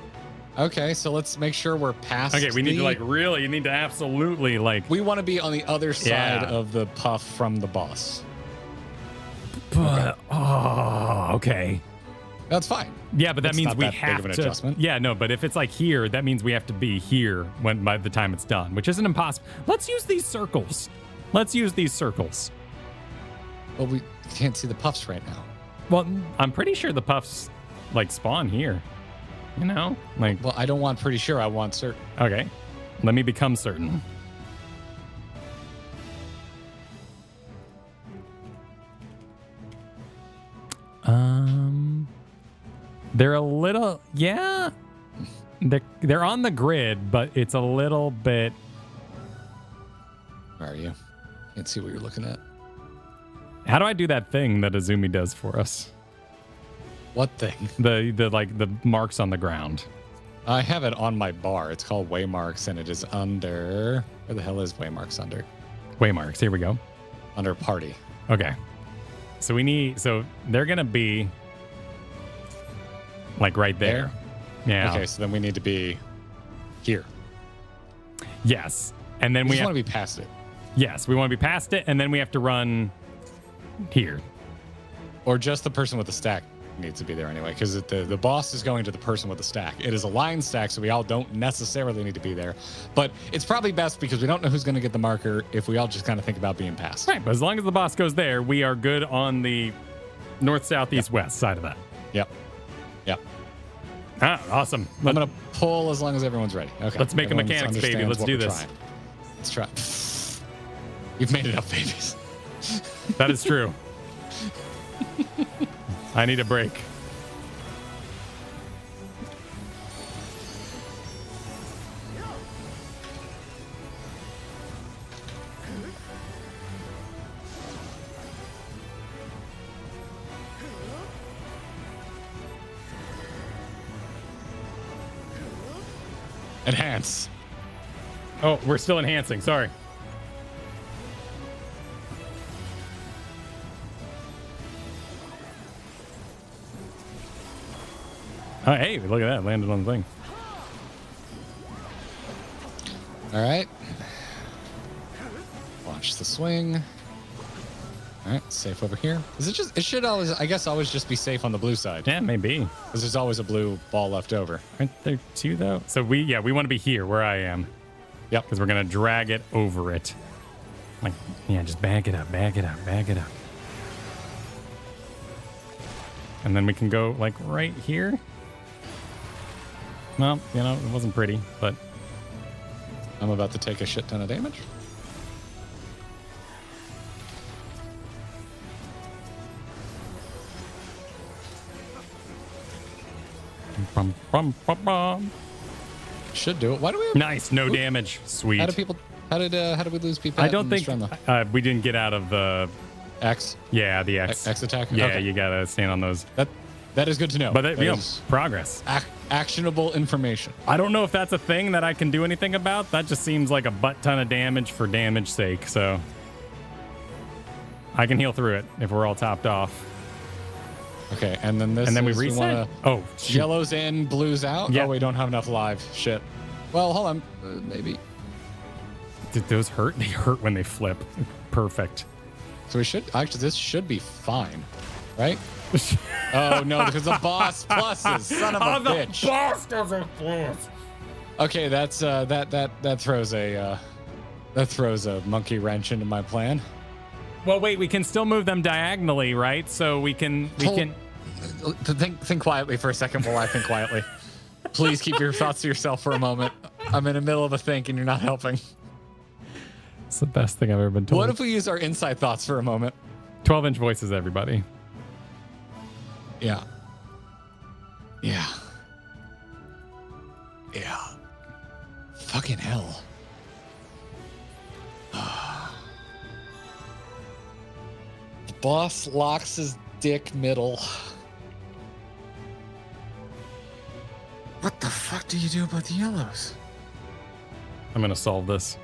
Okay, so let's make sure we're past. Okay, we need to really, you need to absolutely We want to be on the other side of the puff from the boss. But, okay. That's fine. Yeah, but that means we have have big of an to. Adjustment. Yeah, no, but if it's like here, that means we have to be here by the time it's done, which isn't impossible. Let's use these circles. Well, we can't see the puffs right now. Well, I'm pretty sure the puffs spawn here. You know? Well, I don't want pretty sure. I want certain. Okay. Let me become certain. They're a little, yeah. They're on the grid, but it's a little bit. Where are you? Can't see what you're looking at. How do I do that thing that Azumi does for us? What thing? The marks on the ground. I have it on my bar. It's called Waymarks, and it is under. Where the hell is Waymarks under? Waymarks. Here we go. Under Party. Okay. So they're gonna be right there. Yeah. Okay, so then we need to be here. Yes. And then we want to be past it. Yes, we want to be past it, and then we have to run here. Or just the person with the stack needs to be there anyway, because the boss is going to the person with the stack. It is a line stack, so we all don't necessarily need to be there. But it's probably best because we don't know who's going to get the marker if we all just kind of think about being past. Right, but as long as the boss goes there, we are good on the north, south, east, west side of that. Yep. Ah, awesome. I'm going to pull as long as everyone's ready. Okay. Let's make a mechanics baby. Let's do this. Trying. Let's try. You've made it up, babies. That is true. I need a break. Enhance. Oh, we're still enhancing. Sorry. Oh, hey, look at that. Landed on the thing. All right. Watch the swing. All right, safe over here. It should always, I guess, always just be safe on the blue side. Yeah, maybe. Because there's always a blue ball left over. Aren't there two, though? So we want to be here where I am. Yep. Because we're going to drag it over it. Just back it up. And then we can go, right here. Well, it wasn't pretty, but... I'm about to take a shit ton of damage. Should do it. Why do we have... Nice, no damage. Sweet. How did we lose people? I don't think we didn't get out of the X. Yeah, the X. X attack. Yeah, okay. You gotta stand on those. That is good to know. But progress. Actionable information. I don't know if that's a thing that I can do anything about. That just seems like a butt ton of damage for damage sake. So I can heal through it if we're all topped off. Okay, and then this. And then we reset. Yellow's in, blue's out. Yeah. Oh, we don't have enough live. Shit. Well, hold on. Maybe. Did those hurt? They hurt when they flip. Perfect. So we should actually. This should be fine, right? Oh no, because the boss pluses. Son of a bitch. The boss doesn't plus. Okay, that's that throws a monkey wrench into my plan. Well, wait, we can still move them diagonally, right? So we can think quietly for a second while I think quietly. Please keep your thoughts to yourself for a moment. I'm in the middle of a think and you're not helping. It's the best thing I've ever been told. What if we use our inside thoughts for a moment? 12-inch voices, everybody. Yeah. Fucking hell. The boss locks his dick middle. What the fuck do you do about the yellows? I'm going to solve this.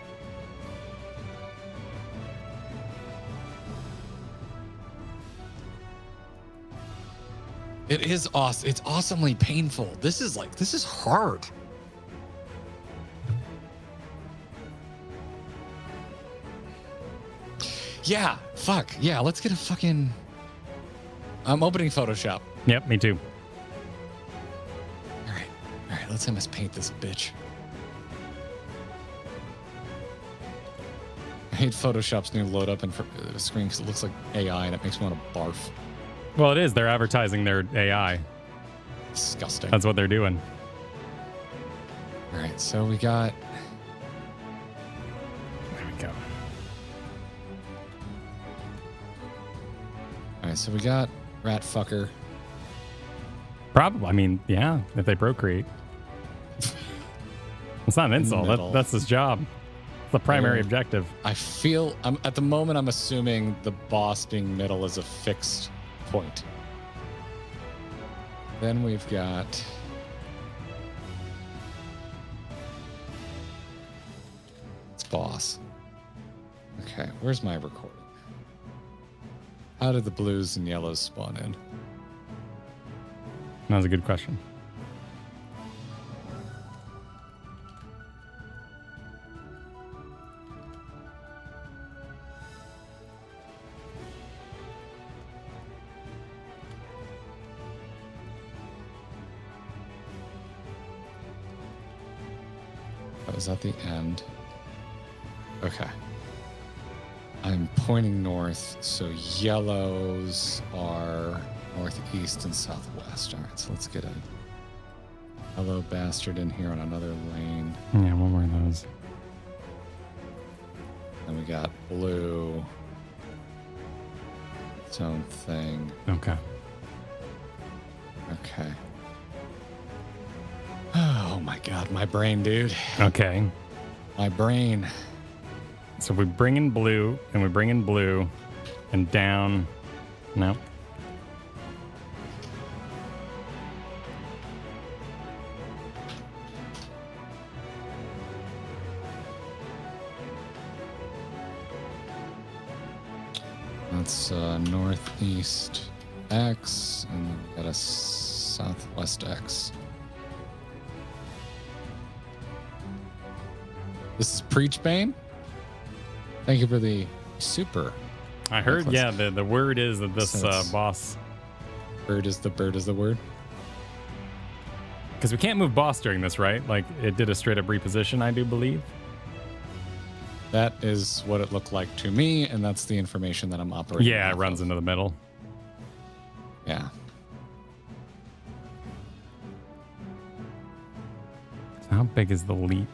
It is awesome. It's awesomely painful. This is hard. Yeah, fuck. Yeah, let's get a fucking... I'm opening Photoshop. Yep, me too. All right, let's MS paint this bitch. I hate Photoshop's new load up and screen because it looks like AI and it makes me want to barf. Well, it is. They're advertising their AI. Disgusting. That's what they're doing. All right, so we got... There we go. All right, so we got rat fucker. Probably. I mean, yeah, if they procreate. It's not an insult. That's his job. It's the primary objective. I feel... at the moment, I'm assuming the boss being middle is a fixed point. Then we've got... It's boss. Okay, where's my recording? How did the blues and yellows spawn in? That was a good question. That was at the end. Okay. I'm pointing north, so yellows are northeast and southwest. All right, so let's get a yellow bastard in here on another lane. Yeah, one more of those. Then we got blue. Its own thing. Okay. Okay. Oh my god, my brain, dude. Okay. My brain. So we bring in blue, and we bring in blue, and down. No. That's northeast X, and then we got a southwest X. This is Preach Bane. Thank you for the super. I heard, yeah, the word is that this boss... Bird is the word? Because we can't move boss during this, right? Like, it did a straight-up reposition, I do believe. That is what it looked like to me, and that's the information that I'm operating. Yeah, it runs into the middle. Yeah. How big is the leap?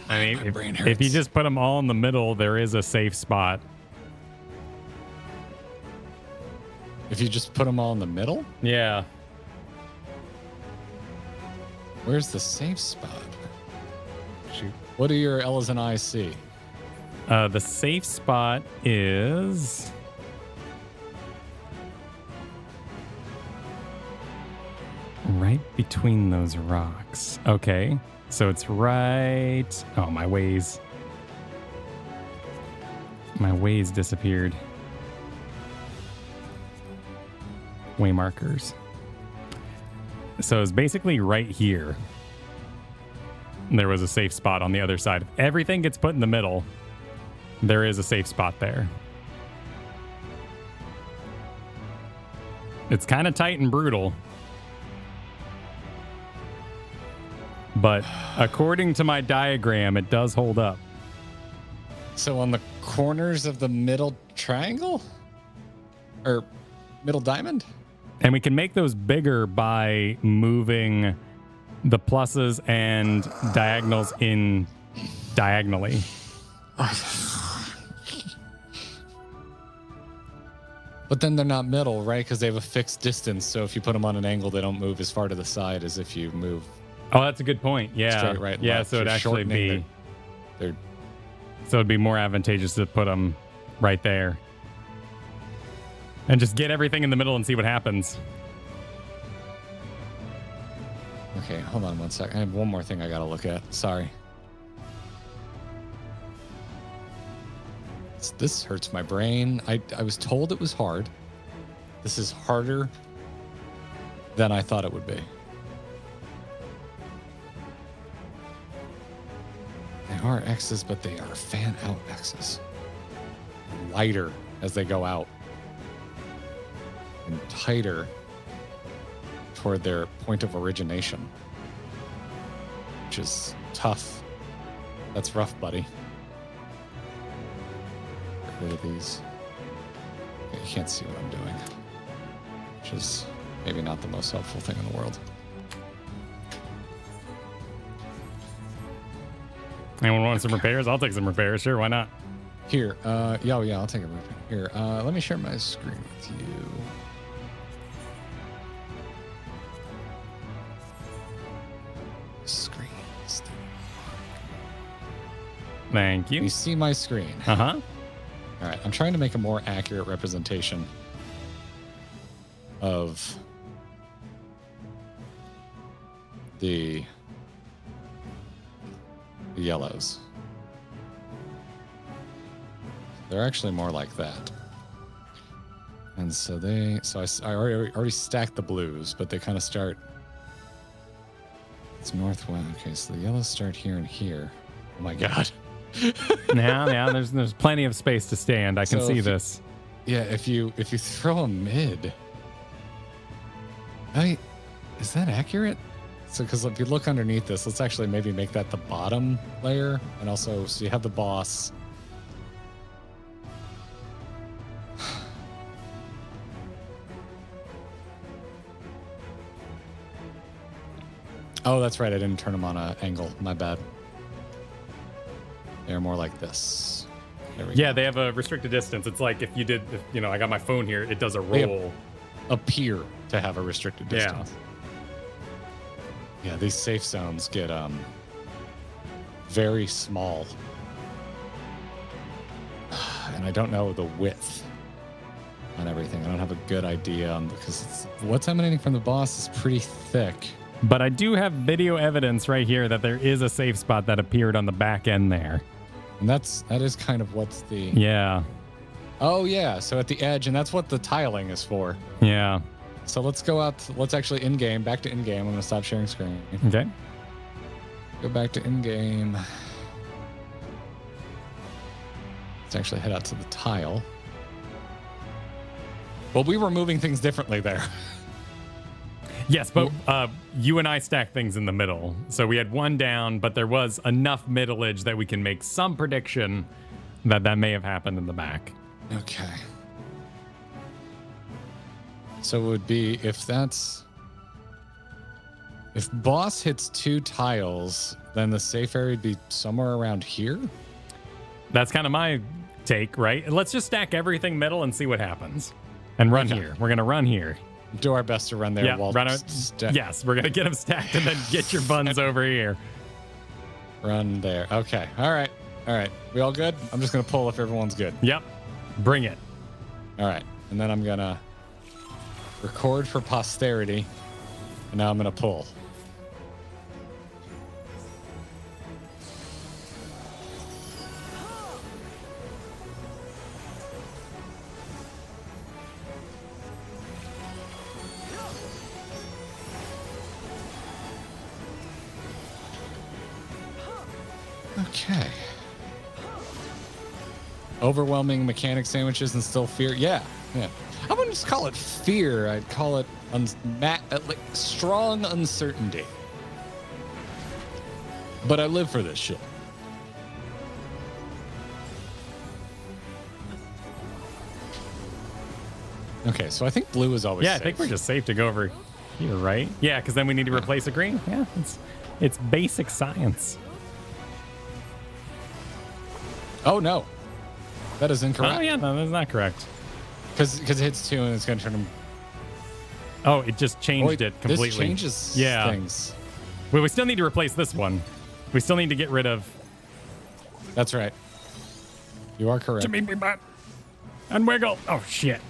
I mean, if you just put them all in the middle, there is a safe spot. If you just put them all in the middle? Yeah. Where's the safe spot? Shoot. What do your L's and I's see? The safe spot is... right between those rocks. Okay. So it's right... Oh, my ways disappeared. Way markers. So it's basically right here. There was a safe spot on the other side. If everything gets put in the middle, there is a safe spot there. It's kind of tight and brutal. But according to my diagram, it does hold up. So on the corners of the middle triangle? Or middle diamond? And we can make those bigger by moving the pluses and diagonals in diagonally. But then they're not middle, right? Because they have a fixed distance. So if you put them on an angle, they don't move as far to the side as if you move. Oh, that's a good point. Yeah. Straight right and yeah, left. so it'd You're actually be... They're So it'd be more advantageous to put them right there. And just get everything in the middle and see what happens. Okay, hold on 1 second. I have one more thing I gotta look at. Sorry. This hurts my brain. I was told it was hard. This is harder than I thought it would be. They are X's, but they are fan out X's. Lighter as they go out. And tighter toward their point of origination. Which is tough. That's rough, buddy. Get rid of these. Okay, you can't see what I'm doing. Which is maybe not the most helpful thing in the world. Anyone want some repairs? I'll take some repairs. Sure, why not? Here, yeah, I'll take a repair. Here, let me share my screen with you. Screens. Thank you. You see my screen? Uh-huh. All right, I'm trying to make a more accurate representation of the yellows. They're actually more like that. And so I already stacked the blues, but they kind of start. It's northwest. Okay, so the yellows start here and here. Oh my God. Yeah, there's plenty of space to stand. I can see this. Yeah, if you throw a mid. Is that accurate? So, because if you look underneath this, let's actually maybe make that the bottom layer, and also so you have the boss. Oh, that's right. I didn't turn them on an angle. My bad. They're more like this. There we go. They have a restricted distance. It's like if I got my phone here, it does a roll. Appear to have a restricted distance. Yeah, these safe zones get very small. And I don't know the width on everything. I don't have a good idea on because what's emanating from the boss is pretty thick. But I do have video evidence right here that there is a safe spot that appeared on the back end there. And that is kind of what's the... Yeah. Oh, yeah. So at the edge, and that's what the tiling is for. Yeah. So let's go out. Let's actually in-game. Back to in-game. I'm going to stop sharing screen. Okay. Go back to in-game. Let's actually head out to the tile. Well, we were moving things differently there. Yes, but you and I stacked things in the middle. So we had one down, but there was enough middleage that we can make some prediction that may have happened in the back. Okay. So it would be if that's... If boss hits 2 tiles, then the safe area would be somewhere around here? That's kind of my take, right? Let's just stack everything middle and see what happens. And run here. We're going to run here. Do our best to run there while yes, we're going to get them stacked and then get your buns over here. Run there. Okay. All right. We all good? I'm just going to pull if everyone's good. Yep. Bring it. All right. And then I'm going to record for posterity. And now I'm going to pull. Okay. Overwhelming mechanic sandwiches and still fear. Yeah. I wouldn't just call it fear. I'd call it like strong uncertainty. But I live for this shit. Okay, so I think blue is always safe. I think we're just safe to go over here, right? Yeah, because then we need to replace a green. Yeah, it's basic science. Oh, no. That is incorrect. Oh, yeah, no, that's not correct. Because it hits 2 and it's going to turn them. Oh, it just changed it completely. This changes things. Well, we still need to replace this one. We still need to get rid of... That's right. You are correct. And wiggle. Oh, shit.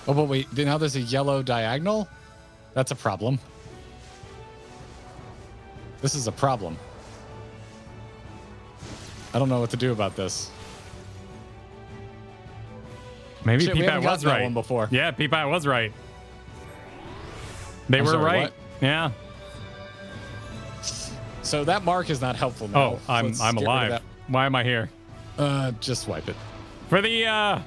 Oh, but wait, now there's a yellow diagonal? That's a problem. This is a problem. I don't know what to do about this. Maybe Peepai was right. One before. Yeah, Peepai was right. They were right. What? Yeah. So that mark is not helpful now. Oh, I'm alive. Why am I here? Just wipe it. For the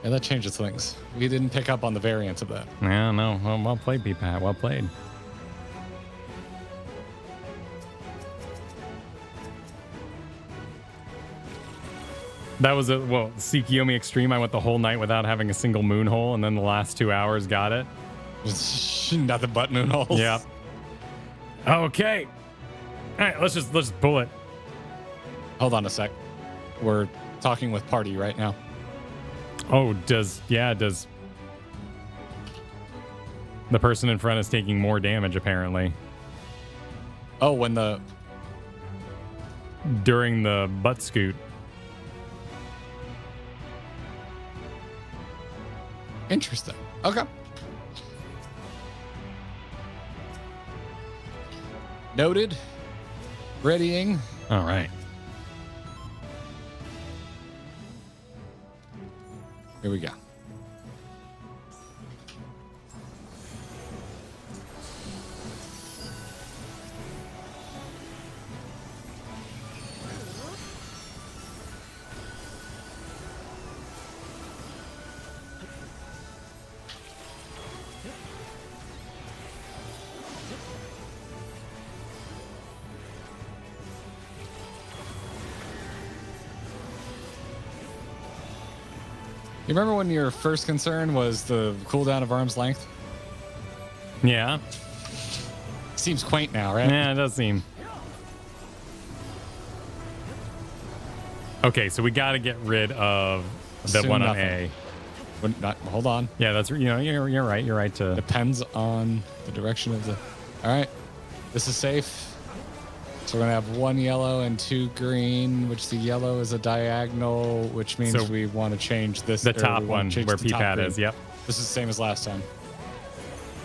Yeah, that changes things. We didn't pick up on the variance of that. Yeah, no. Well played, Peepai. Well played. That was Tsukiyomi Extreme. I went the whole night without having a single moon hole, and then the last 2 hours got it. Nothing but moon holes. Yeah. Okay. All right, let's just pull it. Hold on a sec. We're talking with party right now. Oh, does the person in front is taking more damage apparently? Oh, during the butt scoot. Interesting. Okay. Noted. Readying. All right. Here we go. You remember when your first concern was the cooldown of arm's length? Yeah. Seems quaint now, right? Yeah, it does seem. Okay, so we got to get rid of the one on A. Hold on. Yeah, that's you're right. You're right to. Depends on the direction of the. All right, this is safe. So we're gonna have 1 yellow and 2 green, which the yellow is a diagonal, which means we want to change this. The top one where Peepai is. Yep. This is the same as last time.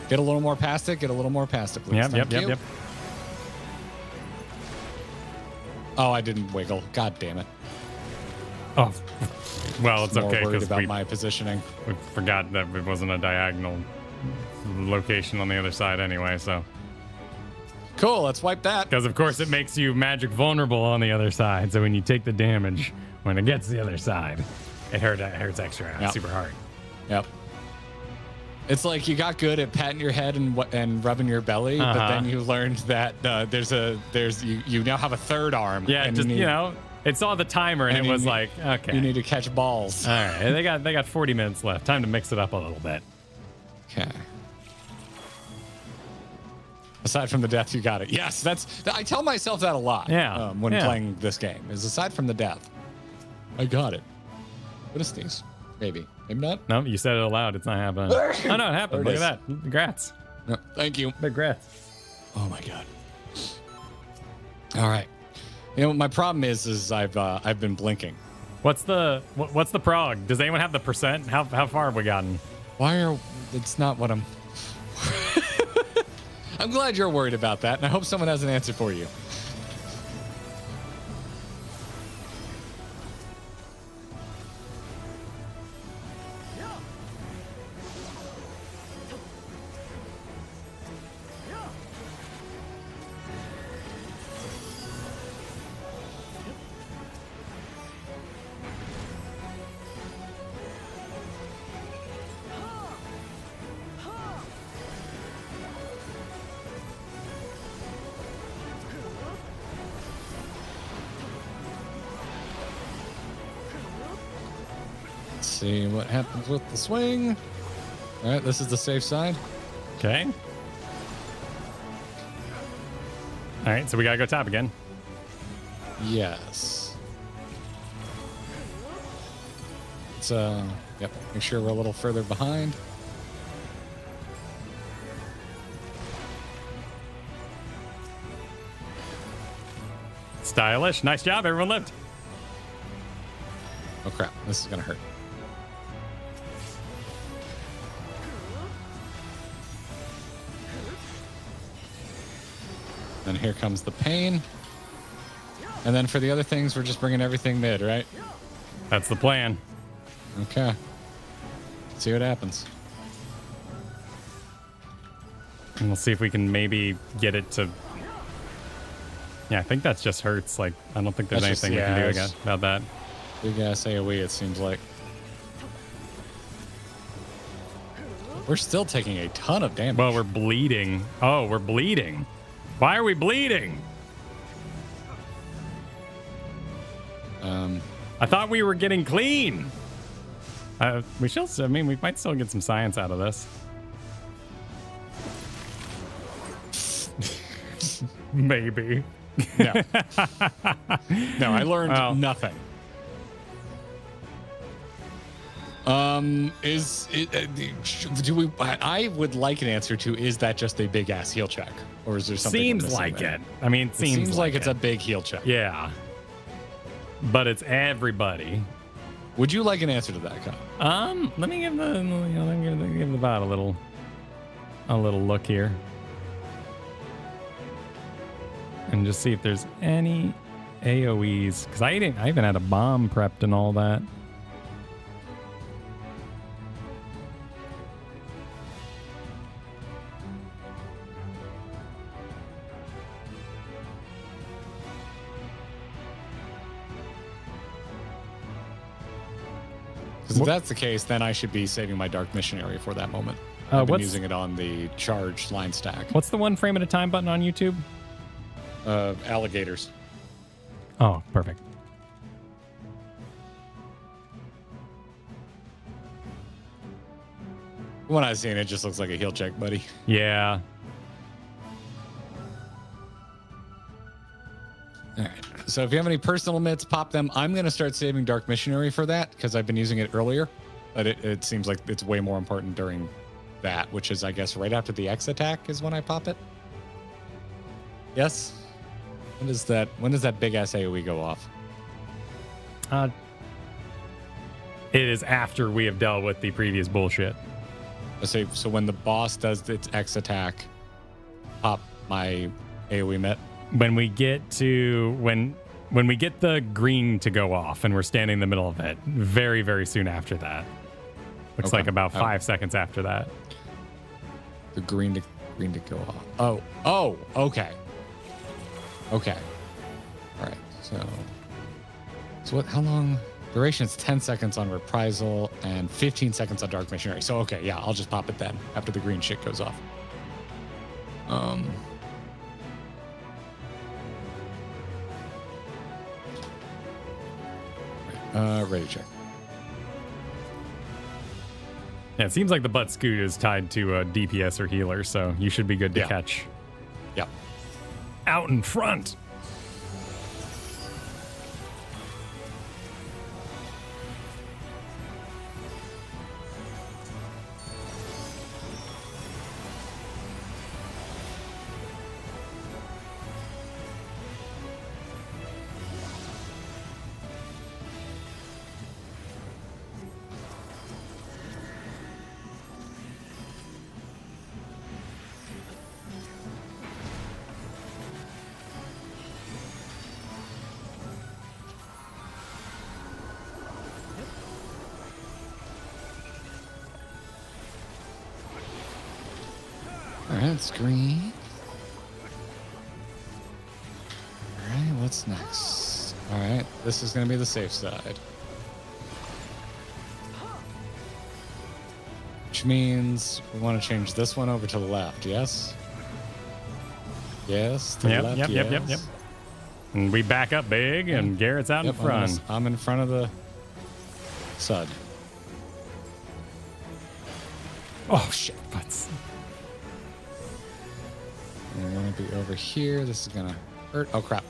Get a little more past it. Get a little more past it, please. Yep. Oh, I didn't wiggle. God damn it. Oh, well, it's okay because about my positioning. We forgot that it wasn't a diagonal location on the other side anyway. So. Cool, let's wipe that. Because, of course, it makes you magic vulnerable on the other side. So when you take the damage, when it gets to the other side, it hurts extra. Super hard. Yep. It's like you got good at patting your head and rubbing your belly, but then you learned that you now have a third arm. Yeah, just it saw the timer and it was like, okay, you need to catch balls. All right, they got 40 minutes left. Time to mix it up a little bit. Okay. Aside from the death, you got it. Yes, I tell myself that a lot. Yeah. When playing this game, is aside from the death, I got it. What is these? Maybe not. No, you said it aloud. It's not happening. Oh no, it happened. Look at that. Congrats. No, thank you. Congrats. Oh my god. All right. My problem is I've been blinking. What's the prog? Does anyone have the percent? How far have we gotten? It's not what I'm. I'm glad you're worried about that, and I hope someone has an answer for you. See what happens with the swing. All right, this is the safe side. Okay. All right, so we gotta go top again. Yes. Let's make sure we're a little further behind. Stylish. Nice job, everyone lived. Oh crap, this is gonna hurt. Then here comes the pain. And then for the other things, we're just bringing everything mid, right? That's the plan. Okay. See what happens. And we'll see if we can maybe get it to... Yeah, I think that's just hurts. Like, I don't think there's anything we can do about that. Big ass AoE, it seems like. We're still taking a ton of damage. Well, we're bleeding. Oh, we're bleeding. Why are we bleeding? I thought we were getting clean. We might still get some science out of this. Maybe. No. No, I learned nothing. I would like an answer to, is that just a big ass heal check? Or is there something? Seems like it. I mean, it seems like it's a big heal check. Yeah. But it's everybody. Would you like an answer to that, Kyle? Let me give the bot a little look here. And just see if there's any AoEs. Because I even had a bomb prepped and all that. If that's the case, then I should be saving my Dark Missionary for that moment. I've been using it on the charged line stack. What's the one frame at a time button on YouTube? Alligators. Oh, perfect. When I've seen it, just looks like a heal check, buddy. Yeah. All right. So if you have any personal mitts, pop them. I'm going to start saving Dark Missionary for that because I've been using it earlier. But it seems like it's way more important during that, which is, I guess, right after the X attack is when I pop it. Yes? When does that big ass AoE go off? It is after we have dealt with the previous bullshit. So when the boss does its X attack, pop my AoE mitt. When we get to when we get the green to go off and we're standing in the middle of it, very, very soon after that. Looks like about 5 seconds after that. The green to go off. Oh, okay. Okay. All right. So what? How long Duration is 10 seconds on Reprisal and 15 seconds on Dark Missionary. So, okay, yeah, I'll just pop it then after the green shit goes off. Ready check. Yeah, it seems like the butt scoot is tied to DPS or healer, so you should be good to catch. Yep. Out in front. All right, it's green. All right, what's next? All right, this is going to be the safe side. Which means we want to change this one over to the left, yes? Yes, to the left, Yep. And we back up big, and Garrett's out in front. I'm in front of the sud. Oh, shit. Butts. We're going to be over here. This is going to hurt. Oh, crap.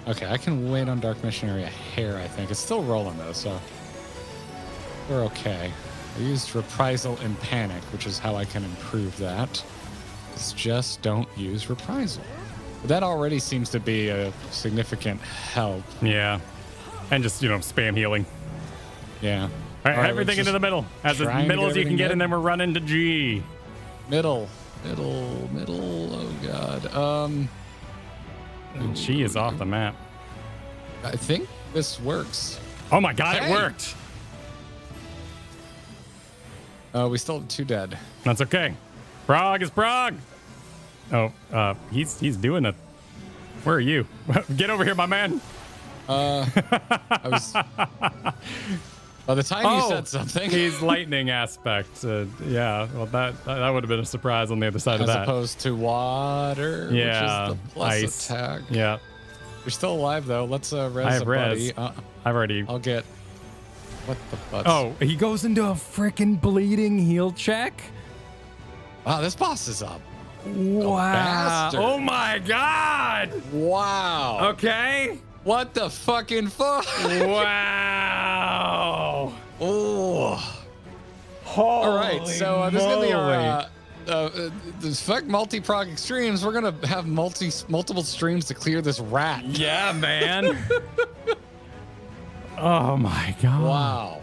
Okay, I can wait on Dark Missionary a hair, I think. It's still rolling, though, so we're okay. I used Reprisal and Panic, which is how I can improve that. Just don't use Reprisal. But that already seems to be a significant help. Yeah. And just, spam healing. Yeah. All right, everything into the middle. As middle as you can get, and then we're running to G. Middle. Oh, God. G is off the map. I think this works. Oh, my God, It worked. We still have 2 dead. That's okay. Prague is Prague. Oh, he's doing it. Where are you? Get over here, my man. I was. By the time you said something, he's lightning aspect. Yeah, well, that would have been a surprise on the other side of that. As opposed to water, which is the plus ice attack. Yeah, you're still alive though. Let's res I have a res. buddy. I've already. I'll get. What the fuck? Oh, he goes into a freaking bleeding heal check. Wow, this boss is up. Wow. Oh my God. Wow. Okay. What the fucking fuck? Wow. Oh. All right, so this is gonna be our this fuck multi-prog extremes. We're gonna have multiple streams to clear this rat. Yeah, man. Oh my God. Wow.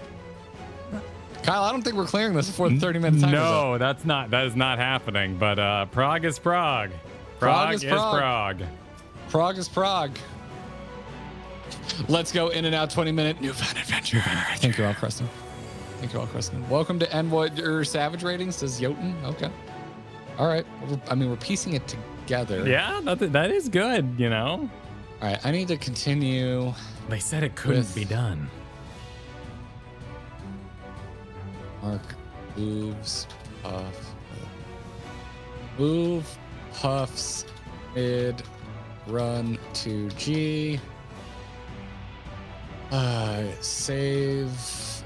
Kyle, I don't think we're clearing this before the 30-minute time is up. No, that is not happening. But Prague is Prague. Prague is Prague. Prague is Prague. Let's go in and out 20-minute newfound adventure. Thank you all, Preston. Welcome to Envoy Savage Ratings, says Jotun. Okay. All right. We're piecing it together. Yeah, that is good, All right, I need to continue. They said it couldn't be done. Mark moves, move, puffs, mid, run to G. Save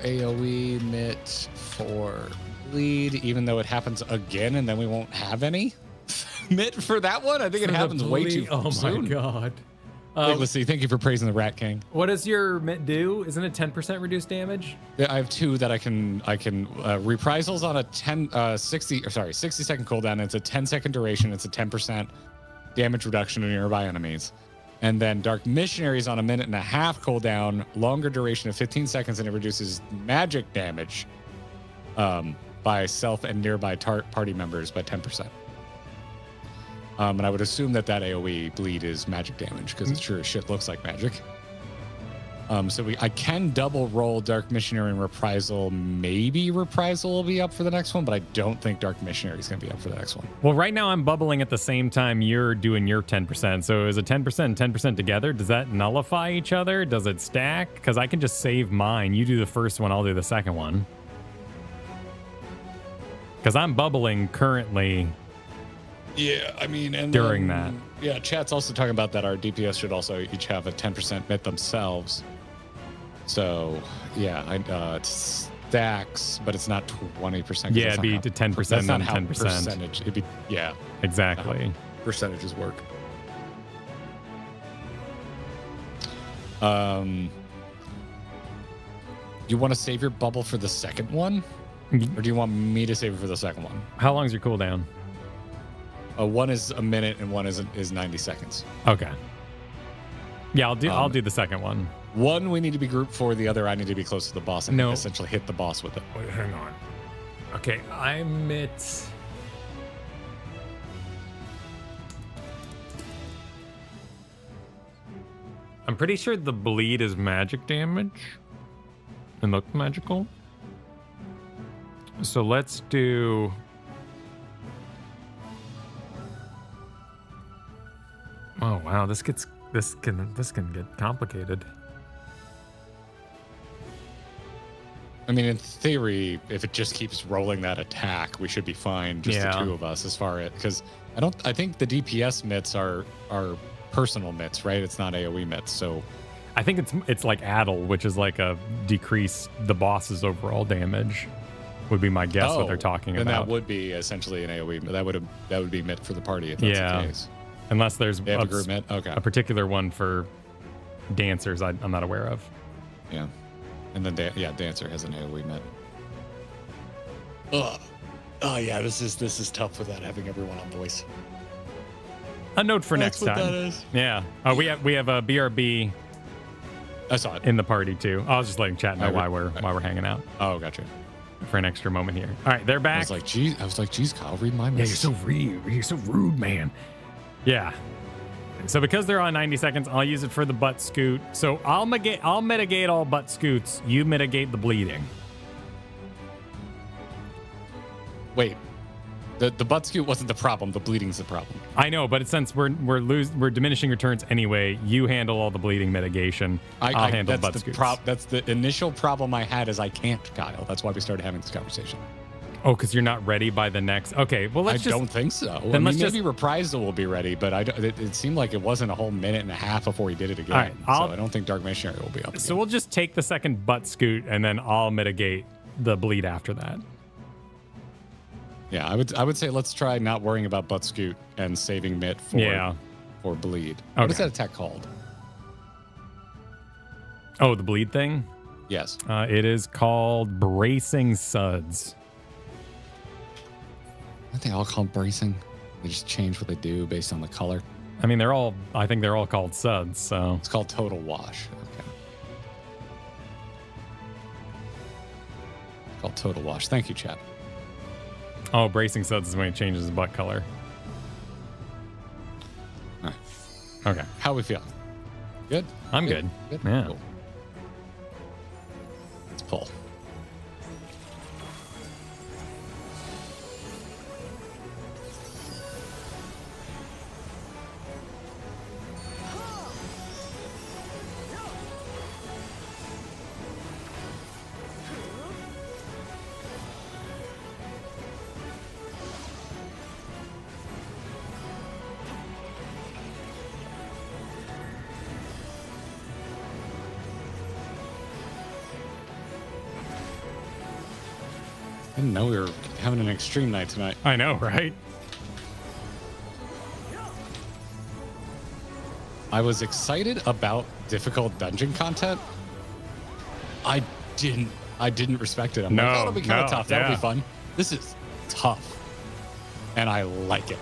AoE mit for bleed, even though it happens again, and then we won't have any mit for that one. I think it happens way too soon. Oh my God. Let's see. Thank you for praising the Rat King. What does your mit do? Isn't it 10% reduced damage? Yeah, I have 2 that I can reprisals on a 60 second cooldown. It's a 10-second duration. It's a 10% damage reduction to nearby enemies. And then Dark Missionaries on a 1.5 minute cooldown, longer duration of 15 seconds, and it reduces magic damage by self and nearby party members by 10%. And I would assume that AoE bleed is magic damage because it sure as shit looks like magic. So I can double roll Dark Missionary and Reprisal. Maybe Reprisal will be up for the next one, but I don't think Dark Missionary is going to be up for the next one. Well, right now I'm bubbling at the same time you're doing your 10%. So is it 10% and 10% together? Does that nullify each other? Does it stack? Because I can just save mine. You do the first one, I'll do the second one. Because I'm bubbling currently. Yeah, I mean, and during that. Yeah, chat's also talking about that our DPS should also each have a 10% MIT themselves. So, yeah, it stacks, but it's not 20%. Yeah, it'd be to 10% and then 10%. Percentage. It'd be, yeah. Exactly. Percentages work. You want to save your bubble for the second one? Or do you want me to save it for the second one? How long is your cooldown? One is a minute and one is 90 seconds. Okay. Yeah, I'll do the second one. One we need to be grouped for, the other I need to be close to the boss and essentially hit the boss with it. Wait, hang on. Okay, I'm at... I'm pretty sure the bleed is magic damage. And look magical. So let's do... Oh wow, this can get complicated. I mean, in theory, if it just keeps rolling that attack, we should be fine. Just the two of us, as far as because I think the DPS mitts are personal mitts, right? It's not AOE mitts, so I think it's like Addle, which is like a decrease the boss's overall damage. Would be my guess what they're talking about. And that would be essentially an AOE. That would be mitt for the party if that's the case. Unless there's a group mitt. Okay. A particular one for dancers I'm not aware of. Yeah. And then dancer has an AOE mitt. Ugh. Oh yeah, this is tough without having everyone on voice. A note for next time. That is. Yeah. Oh, we have a BRB. I saw it in the party too. I was just letting chat know why we're hanging out. Oh, gotcha. For an extra moment here. All right, they're back. I was like, geez, Kyle, read my message. Yeah, you're so rude, man. Yeah. So because they're on 90 seconds, I'll use it for the butt scoot. So I'll mitigate all butt scoots. You mitigate the bleeding. Wait. The butt scoot wasn't the problem. The bleeding's the problem. I know, but since we're diminishing returns anyway, you handle all the bleeding mitigation. I'll handle butt scoots. That's the initial problem I had is I can't, Kyle. That's why we started having this conversation. Oh, because you're not ready by the next. Okay, well I don't think so. Then maybe Reprisal will be ready, but it seemed like it wasn't a whole minute and a half before he did it again. All right, so I don't think Dark Missionary will be up. So we'll just take the second butt scoot and then I'll mitigate the bleed after that. Yeah, I would say let's try not worrying about butt scoot and saving mitt for bleed. Okay. What is that attack called? Oh, the bleed thing? Yes. It is called Bracing Suds. Aren't they all called bracing? They just change what they do based on the color. I mean, I think they're all called suds, so. It's called Total Wash. Okay. Called Total Wash. Thank you, chat. Oh, Bracing Suds is when it changes the butt color. All right. Okay. How we feel? Good? I'm good. Yeah. Cool. Let's pull. I didn't know we were having an extreme night tonight. I know, right? I was excited about difficult dungeon content. I didn't respect it. I'm like, it'll be kind of tough. That'll be fun. This is tough. And I like it.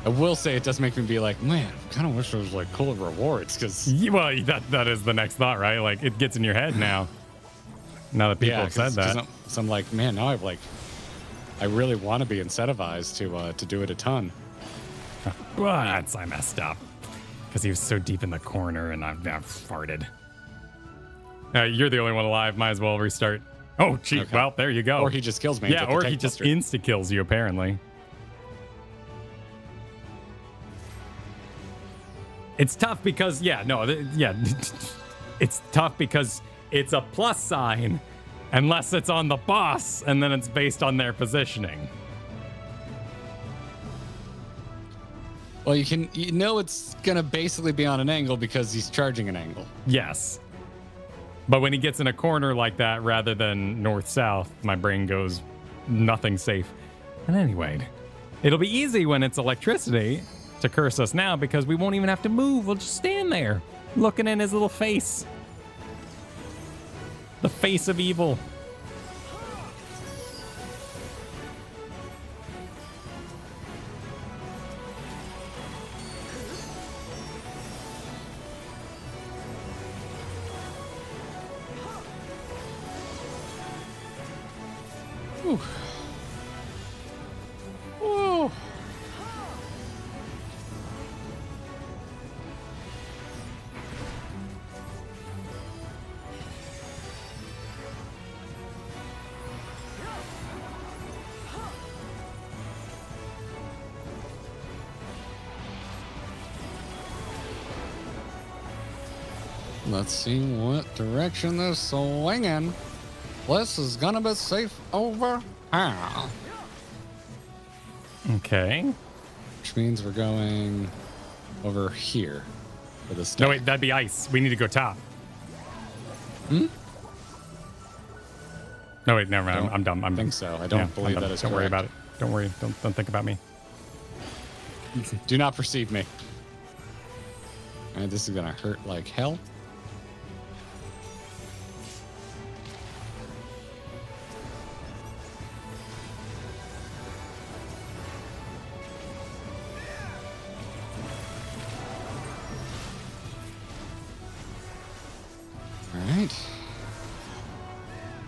I will say it does make me be like, man, I kind of wish there was like cooler rewards because. Well, that is the next thought, right? Like it gets in your head now. Now that people have said that, so I'm like, man, now I really want to be incentivized to do it a ton. What? I messed up. Because he was so deep in the corner and I've farted. You're the only one alive. Might as well restart. Oh, gee. Okay. Well, there you go. Or he just kills me. Yeah, or he just insta-kills you, apparently. It's tough because, it's tough because it's a plus sign unless it's on the boss, and then it's based on their positioning. Well, it's going to basically be on an angle because he's charging an angle. Yes. But when he gets in a corner like that, rather than north-south, my brain goes, nothing safe. And anyway, it'll be easy when it's electricity to curse us now because we won't even have to move. We'll just stand there looking in his little face. The face of evil. Whew. Whoa. Let's see what direction they're swinging. This is gonna be safe over here. Okay. Which means we're going over here for the step. No, wait, that'd be ice. We need to go top. No, wait, never mind. I'm dumb. I think so. I don't believe that is Don't correct. worry about it. Don't worry. Don't think about me. Do not perceive me. All right, this is gonna hurt like hell.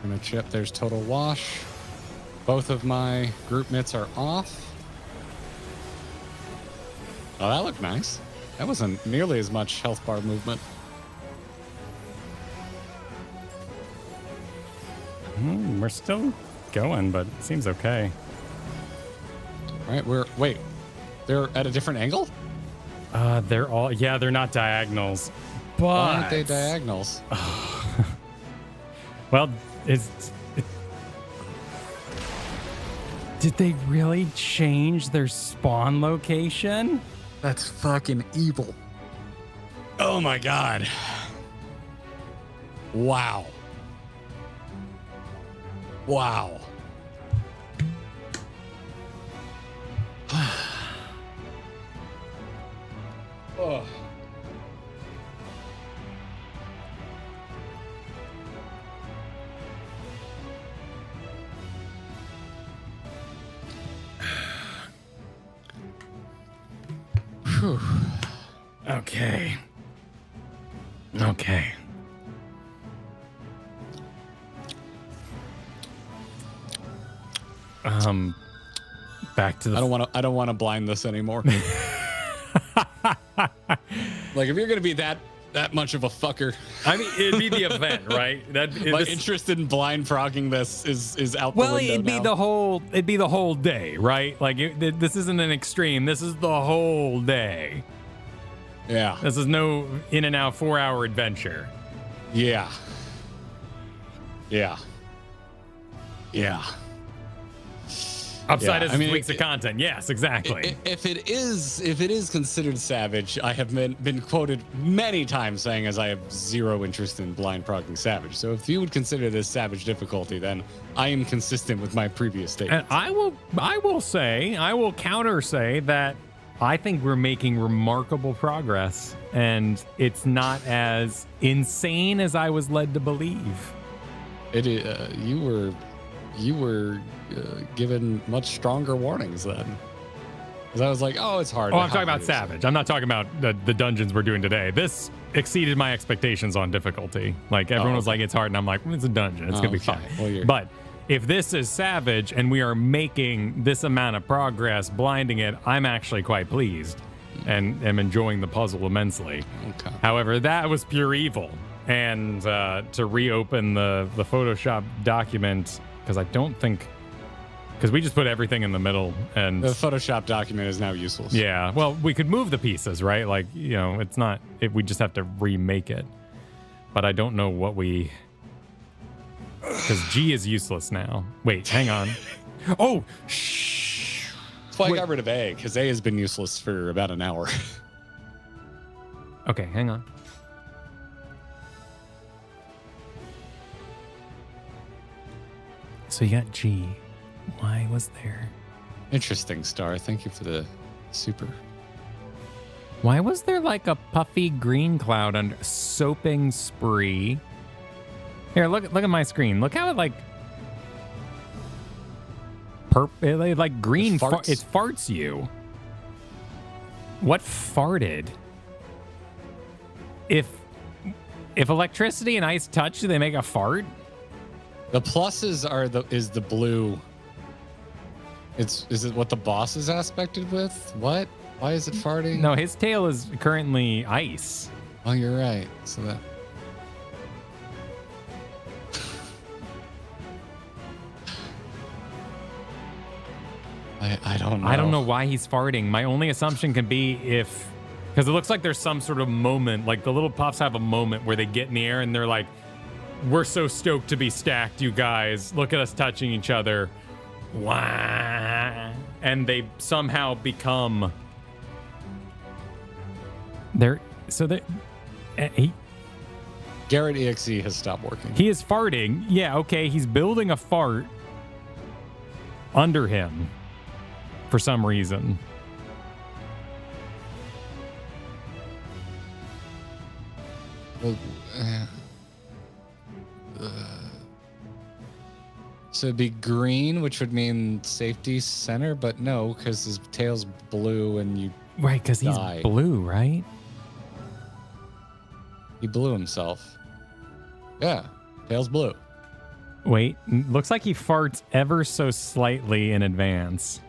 I'm gonna chip. There's total wash. Both of my group mitts are off. Oh, that looked nice. That wasn't nearly as much health bar movement. We're still going, but it seems okay. All right, wait. They're at a different angle? They're not diagonals. But why aren't they diagonals? Well, did they really change their spawn location? That's fucking evil. Oh my god. Wow. Wow. Oh. Okay. Back to the. I don't want to blind this anymore. Like, if you're gonna be that much of a fucker, I mean, it'd be the event, right? My interest in blind frogging this is out the window. Well, it'd be the whole day, right? Like, this isn't an extreme. This is the whole day. Yeah. This is no in and out 4-hour adventure. Yeah. Upside weeks of content. Yes, exactly. If it is considered savage, I have been quoted many times saying as I have zero interest in blind proccing savage. So if you would consider this savage difficulty, then I am consistent with my previous statement. And I will counter say that I think we're making remarkable progress, and it's not as insane as I was led to believe. You were given much stronger warnings then. Because I was like, oh, it's hard. Oh, I'm talking about Savage. I'm not talking about the dungeons we're doing today. This exceeded my expectations on difficulty. Like, everyone was like, it's hard, and I'm like, it's a dungeon. It's going to be fine. Well, but if this is savage and we are making this amount of progress, blinding it, I'm actually quite pleased and am enjoying the puzzle immensely. Okay. However, that was pure evil. And to reopen the Photoshop document, because I don't think... Because we just put everything in the middle, and... The Photoshop document is now useless. Yeah, well, we could move the pieces, right? Like, you know, it's not... we just have to remake it. But I don't know what we... Because G is useless now. Wait, hang on. Oh, shh. That's why I got rid of A, because A has been useless for about an hour. Okay, hang on. So you got G. Why was there? Interesting, Star. Thank you for the super. Why was there like a puffy green cloud under soaping spree? Here, look at my screen. Look how it like like green it farts. It farts you. What farted? If electricity and ice touch, do they make a fart? The pluses is the blue. Is it what the boss is aspected with? What? Why is it farting? No, his tail is currently ice. Oh, you're right. So that. I don't know. I don't know why he's farting. My only assumption can be because it looks like there's some sort of moment, like the little puffs have a moment where they get in the air and they're like, we're so stoked to be stacked, you guys. Look at us touching each other. Wah. And they somehow become Garrett EXE has stopped working. He is farting. Yeah, okay. He's building a fart under him for some reason. Well, so it'd be green, which would mean safety center, but no, because his tail's blue and you right, because he's blue, right? He blew himself. Yeah, tail's blue. Wait, looks like he farts ever so slightly in advance.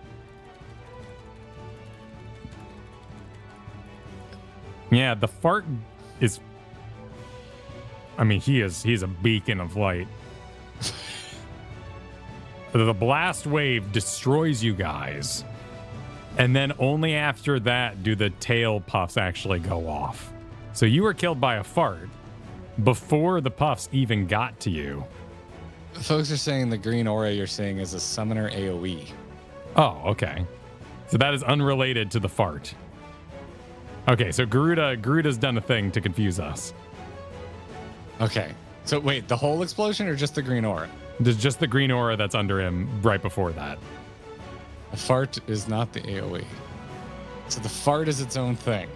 Yeah, the fart is... I mean, he's a beacon of light. The blast wave destroys you guys. And then only after that do the tail puffs actually go off. So you were killed by a fart before the puffs even got to you. Folks are saying the green aura you're seeing is a summoner AoE. Oh, okay. So that is unrelated to the fart. Okay, so Garuda's done a thing to confuse us. Okay. So wait, the whole explosion or just the green aura? There's just the green aura that's under him right before that. A fart is not the AoE. So the fart is its own thing.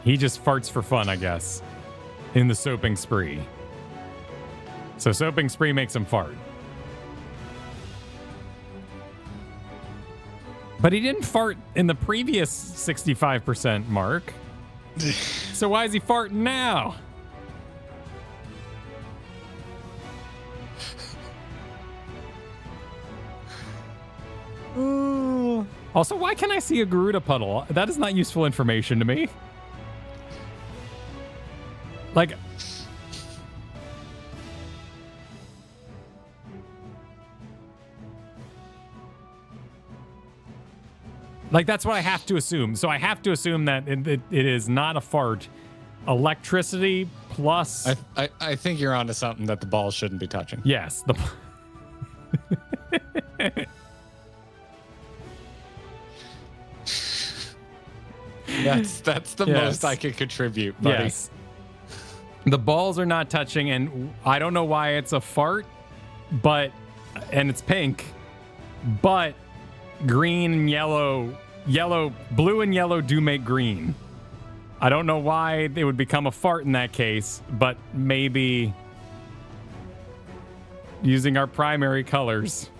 He just farts for fun, I guess, in the soaping spree. So soaping spree makes him fart. But he didn't fart in the previous 65% mark. So why is he farting now? Also, why can't I see a Garuda puddle? That is not useful information to me. Like... Like, that's what I have to assume. So I have to assume that it is not a fart. Electricity plus... I think you're onto something that the ball shouldn't be touching. Yes. That's the most I can contribute, buddy. Yes. The balls are not touching, and I don't know why it's a fart, and it's pink, but green and blue and yellow do make green. I don't know why they would become a fart in that case, but maybe using our primary colors,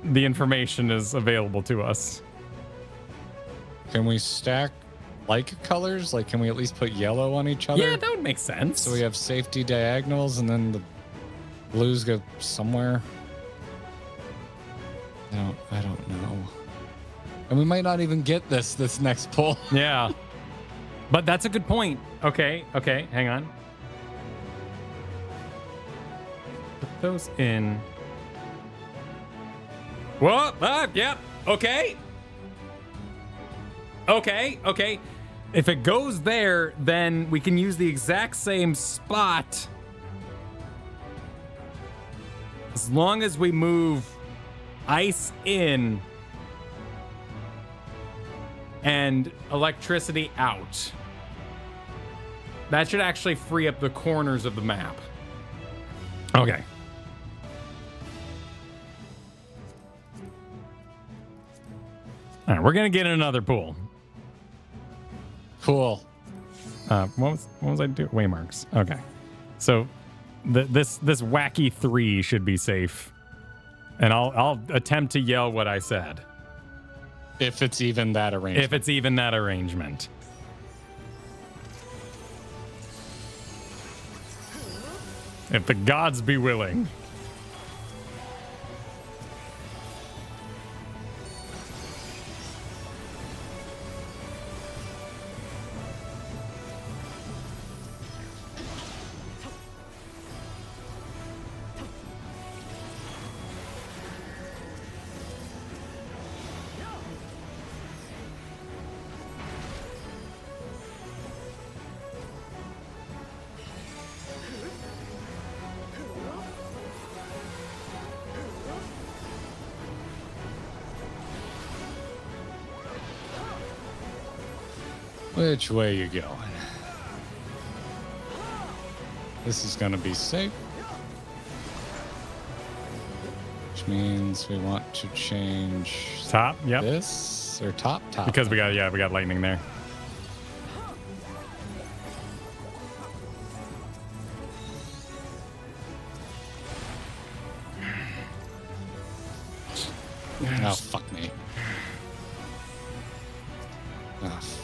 the information is available to us. Can we stack like colors? Like, can we at least put yellow on each other? Yeah, that would make sense. So we have safety diagonals, and then the blues go somewhere. I don't know. And we might not even get this next pull. Yeah. But that's a good point. Okay, hang on. Put those in. Whoa, yep, okay. Okay. If it goes there, then we can use the exact same spot. As long as we move ice in and electricity out. That should actually free up the corners of the map. Okay. All right, we're gonna get another pool. Cool. What was I doing? Waymarks. Okay. So this wacky 3 should be safe. And I'll attempt to yell what I said. If it's even that arrangement. If it's even that arrangement. If the gods be willing. Which way you going? This is gonna be safe. Which means we want to change top, yep. This or top. Because we got lightning there. Oh, fuck me. Oh, fuck.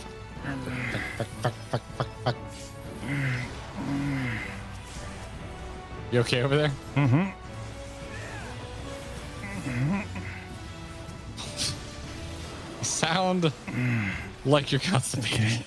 You okay over there? Mm-hmm. You sound like you're constipated.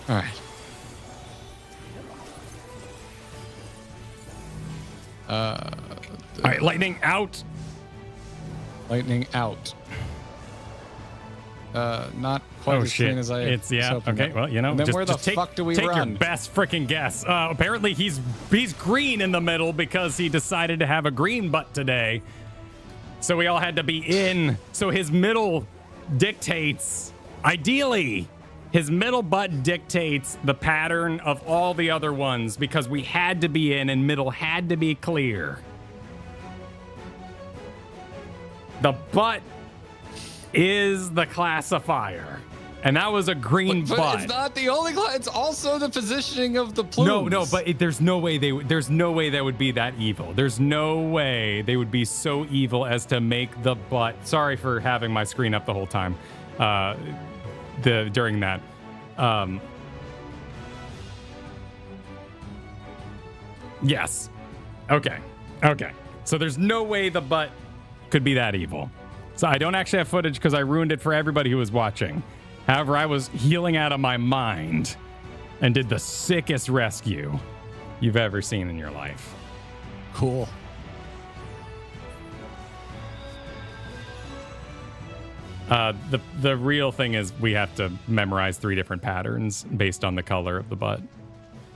All right. All right, lightning out. Lightning out. Not quite as clean as I. It's was hoping okay. that. Well, you know, And then where the take, fuck do we take run? your best freaking guess. Apparently, he's green in the middle because he decided to have a green butt today. So we all had to be in. So his middle dictates, ideally, his middle butt dictates the pattern of all the other ones because we had to be in and middle had to be clear. The butt is the classifier. And that was a green but butt. It's not the only. It's also the positioning of the plumes. No, but there's no way there's no way that would be that evil. There's no way they would be so evil as to make the butt. Sorry for having my screen up the whole time. During that. Yes. Okay. So there's no way the butt could be that evil. So I don't actually have footage because I ruined it for everybody who was watching. However, I was healing out of my mind and did the sickest rescue you've ever seen in your life. Cool. The real thing is we have to memorize 3 different patterns based on the color of the butt.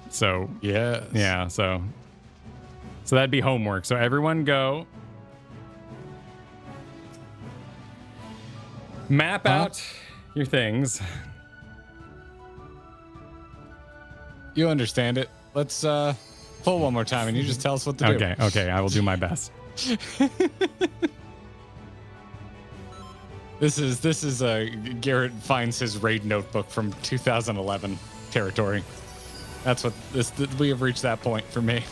So yes. Yeah, so that'd be homework. So everyone go map out your things. You understand it. Let's pull one more time and you just tell us what to do. Okay, I will do my best. This is Garrett finds his raid notebook from 2011 territory. That's what we have reached that point for me.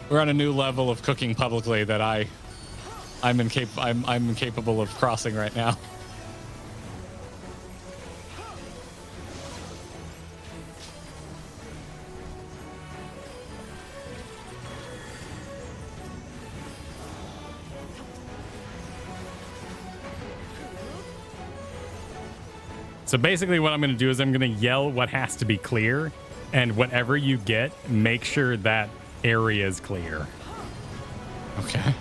We're on a new level of cooking publicly that I'm incapable of crossing right now. So basically what I'm going to do is I'm going to yell what has to be clear, and whatever you get, make sure that area is clear. Okay.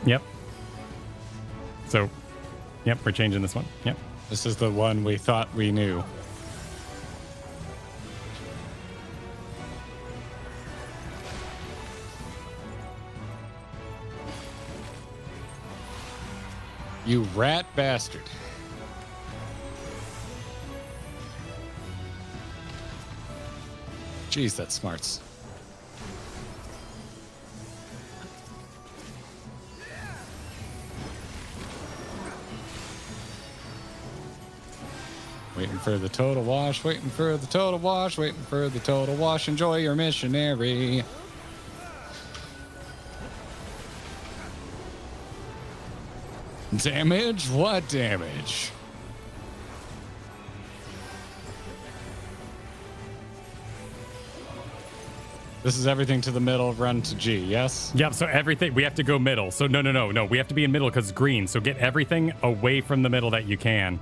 Yep. So, yep, we're changing this one. Yep. This is the one we thought we knew. You rat bastard. Jeez, that smarts. Waiting for the total wash, waiting for the total wash, waiting for the total wash. Enjoy your missionary. Damage? What damage? This is everything to the middle, run to G, yes? Yep, so everything, we have to go middle. So no, we have to be in middle because it's green. So get everything away from the middle that you can.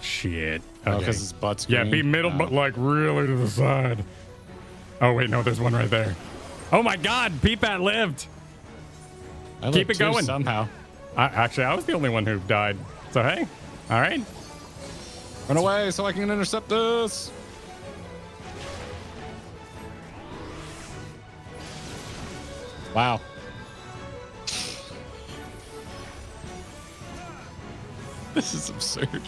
Shit. Okay. Because his butt's green? Yeah, be middle, but like really to the side. Oh, wait, no, there's one right there. Oh my God, Peepat lived. Keep it going. Somehow. Actually, I was the only one who died. So, hey, all right. Run away so I can intercept this. Wow. This is absurd.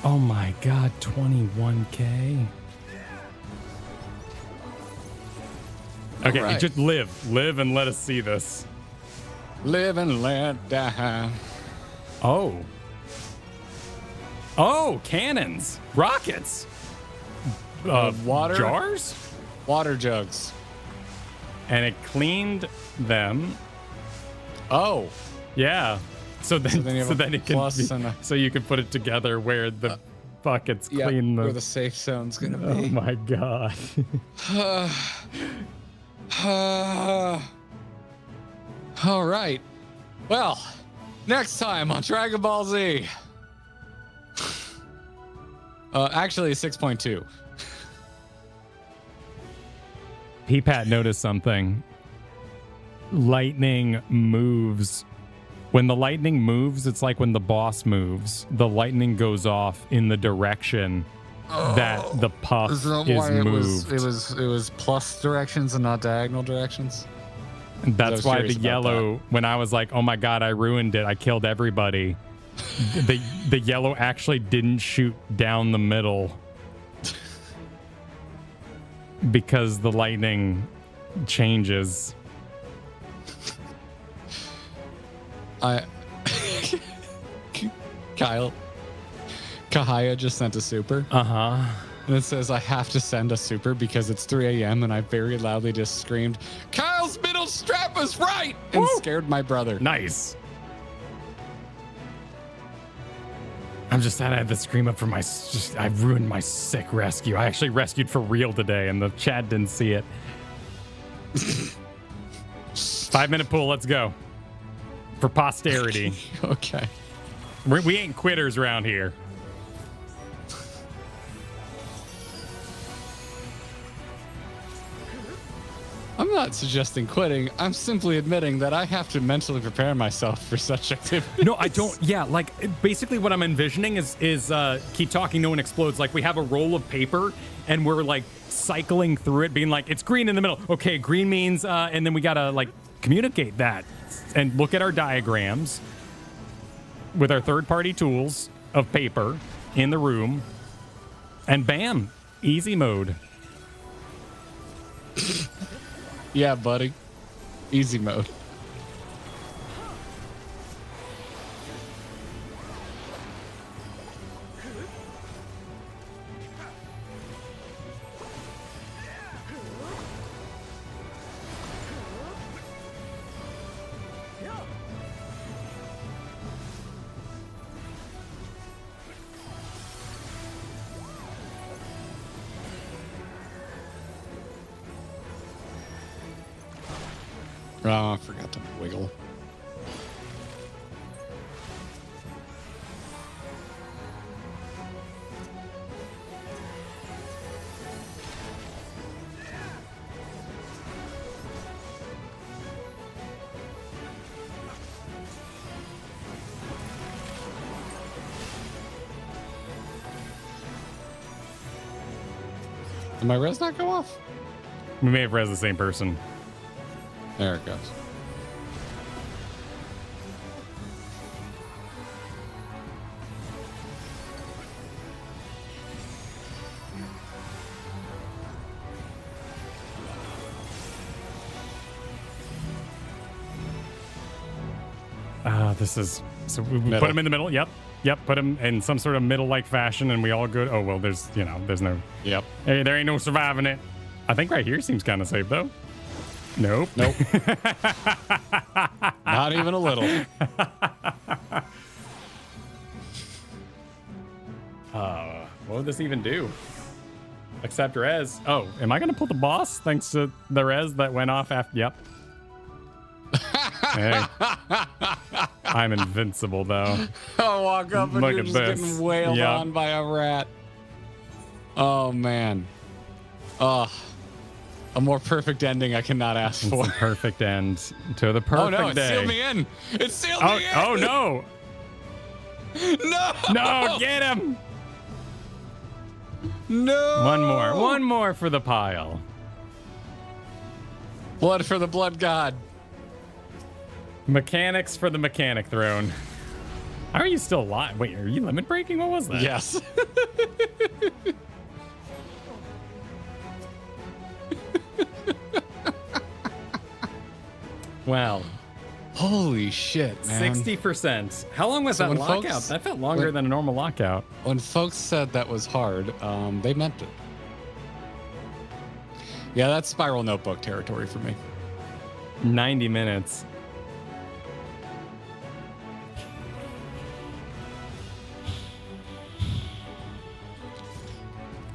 Oh my God, 21K. Okay, right. Just live and let us see this. Live and let die. Oh, cannons, rockets, water jars, water jugs, and it cleaned them. Oh, yeah. So then it can be, so you can put it together where the buckets clean where the safe zone's gonna be. Oh my God. All right. Well, next time on Dragon Ball Z. Actually 6.2. Peepat noticed something. Lightning moves. When the lightning moves, it's like when the boss moves. The lightning goes off in the direction that the puff is moved. It was plus directions and not diagonal directions. That's why the yellow, when I was like, oh my God, I ruined it. I killed everybody. the yellow actually didn't shoot down the middle because the lightning changes. Kahaya just sent a super. Uh-huh. And it says, I have to send a super because it's 3 a.m. and I very loudly just screamed, Kyle's middle strap is right! And scared my brother. Nice. I'm just sad I had to scream up for I ruined my sick rescue. I actually rescued for real today and the chat didn't see it. 5-minute pool, let's go. For posterity. Okay. We ain't quitters around here. I'm not suggesting quitting. I'm simply admitting that I have to mentally prepare myself for such activities. No, I don't. Yeah, like basically what I'm envisioning is keep talking, no one explodes. Like we have a roll of paper and we're like cycling through it, being like, it's green in the middle. Okay, green means, and then we gotta like communicate that and look at our diagrams with our third-party tools of paper in the room, and bam, easy mode. Yeah, buddy. Easy mode. Oh, I forgot to wiggle. Did my res not go off? We may have res the same person. There it goes. This is so we put him in the middle. Yep. Put him in some sort of middle-like fashion, and we all go. Oh well, there's no. Yep. Hey, there ain't no surviving it. I think right here seems kind of safe though. Nope. Not even a little. What would this even do? Except res. Oh, am I gonna pull the boss thanks to the res that went off after? Yep. Hey. I'm invincible though. I'll walk up and Look you're at just this. getting wailed Yep. on by a rat. Oh man. Oh, a more perfect ending I cannot ask It's for. the perfect end to the perfect Oh no, it day. sealed me in. It sealed me in. Oh no! No! No, get him! No! One more for the pile. Blood for the blood god. Mechanics for the mechanic throne. How are you still alive? Wait, are you limit breaking? What was that? Yes. Wow. Holy shit, man. 60%. How long was that when lockout? folks- That felt longer than a normal lockout. When folks said that was hard, they meant it. Yeah, that's Spiral Notebook territory for me. 90 minutes.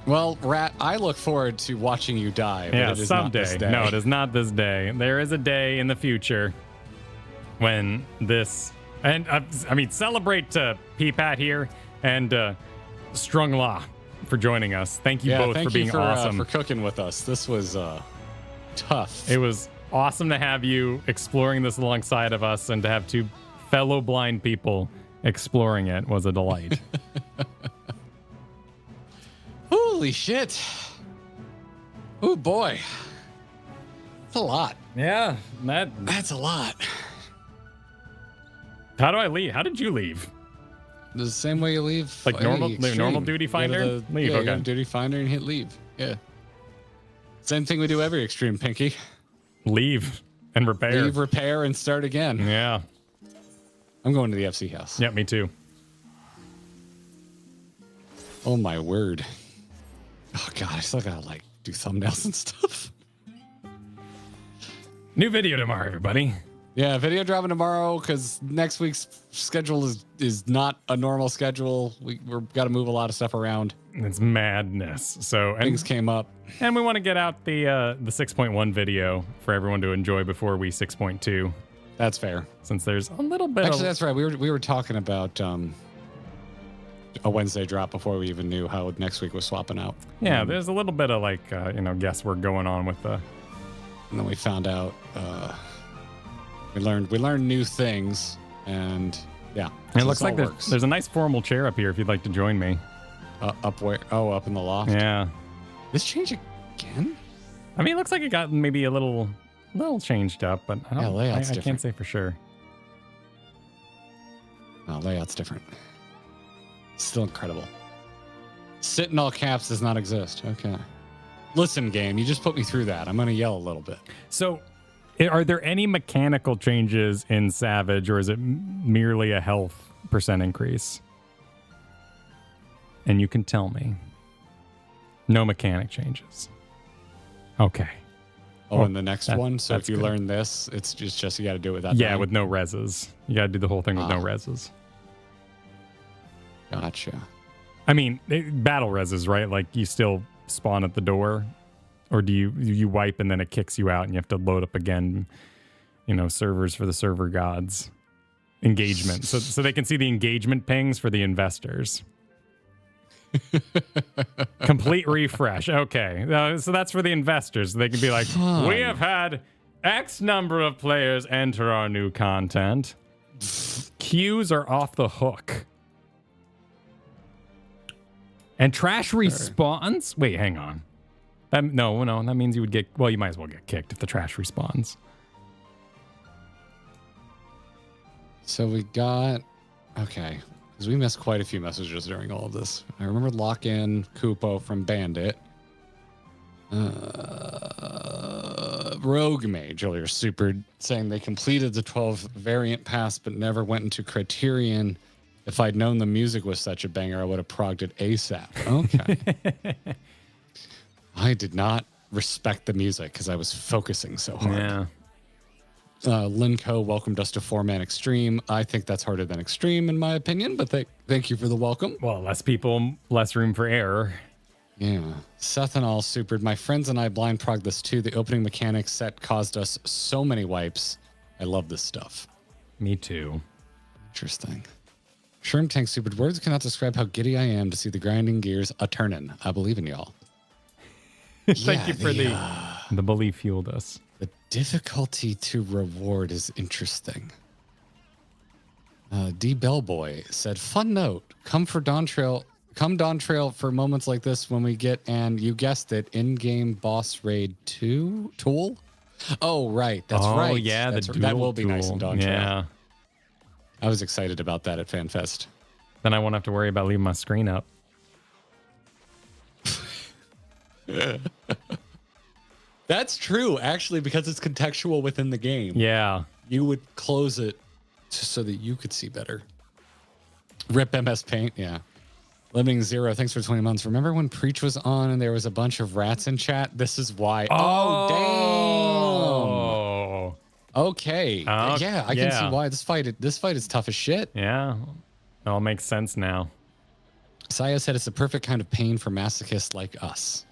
Well, Rat, I look forward to watching you die. But Yeah, it is not someday. this day. No, it is not this day. There is a day in the future when this, and I mean, celebrate P-Pat here and Strung La for joining us. Thank you both thank for being you awesome. for cooking with us. This was tough. It was awesome to have you exploring this alongside of us, and to have two fellow blind people exploring it was a delight. Holy shit. Oh boy. That's a lot. Yeah, That's a lot. How do I leave? How did you leave? The same way you leave. Like normal Extreme. duty You go finder? to the- Leave, yeah, you go okay. to duty finder and hit leave. Yeah. Same thing we do every extreme, Pinky. Leave and repair. Leave, repair, and start again. Yeah. I'm going to the FC house. Yeah, me too. Oh my word. Oh god, I still gotta like do thumbnails and stuff. New video tomorrow, everybody. Yeah, video dropping tomorrow because next week's schedule is not a normal schedule. We're got to move a lot of stuff around. It's madness. So Things came up. and we want to get out the 6.1 video for everyone to enjoy before we 6.2. That's fair. Since there's a little bit Actually, of that's right. We were talking about a Wednesday drop before we even knew how next week was swapping out. there's a little bit of like guesswork going on with the And then we found out, we learned new things, and yeah. It looks like there's a nice formal chair up here if you'd like to join me. Up where? Oh, up in the loft. Yeah. This changed again? I mean, it looks like it got maybe a little changed up, but I can't say for sure. No, layout's different. Still incredible. Sit in all caps does not exist. Okay. Listen, game, you just put me through that. I'm going to yell a little bit. So, are there any mechanical changes in Savage, or is it merely a health % increase? And you can tell me. No mechanic changes. Okay. Oh, and the next one? So if you learn this, it's just you got to do it with that. Yeah, with no reses. You got to do the whole thing with no reses. Gotcha. I mean, battle reses, right? Like you still spawn at the door, or do you wipe and then it kicks you out and you have to load up again? You know, servers for the server gods, engagement, so they can see the engagement pings for the investors. Complete refresh. Okay, so that's for the investors. They can be like, we have had X number of players enter our new content. Queues are off the hook. And trash respawns? Wait, hang on. No, that means you would get... Well, you might as well get kicked if the trash respawns. So we got... Okay. Because we missed quite a few messages during all of this. I remember lock-in Kupo from Bandit. Rogue Mage earlier supered, saying they completed the 12 variant pass but never went into Criterion. If I'd known the music was such a banger, I would have progged it ASAP. Okay. I did not respect the music because I was focusing so hard. Yeah. Linco welcomed us to 4-man Extreme. I think that's harder than Extreme, in my opinion, but thank you for the welcome. Well, less people, less room for error. Yeah. Seth and all supered. My friends and I blind progged this too. The opening mechanics set caused us so many wipes. I love this stuff. Me too. Interesting. Sherm Tank supered. Words cannot describe how giddy I am to see the grinding gears a-turnin'. I believe in y'all. Thank you for the belief fueled us. The difficulty to reward is interesting. D Bellboy said, fun note, come Dawn Trail for moments like this when we get, and you guessed it, in-game boss raid 2 tool. Oh, right. That's right. Oh, yeah. That will be nice in Dawn Trail. Yeah. I was excited about that at FanFest. Then I won't have to worry about leaving my screen up. That's true, actually, because it's contextual within the game. Yeah. You would close it so that you could see better. Rip MS Paint, yeah. Limiting Zero, thanks for 20 months. Remember when Preach was on and there was a bunch of rats in chat? This is why. Oh, damn. Okay. Yeah, I can see why. This fight is tough as shit. Yeah. It all makes sense now. Saya said it's the perfect kind of pain for masochists like us.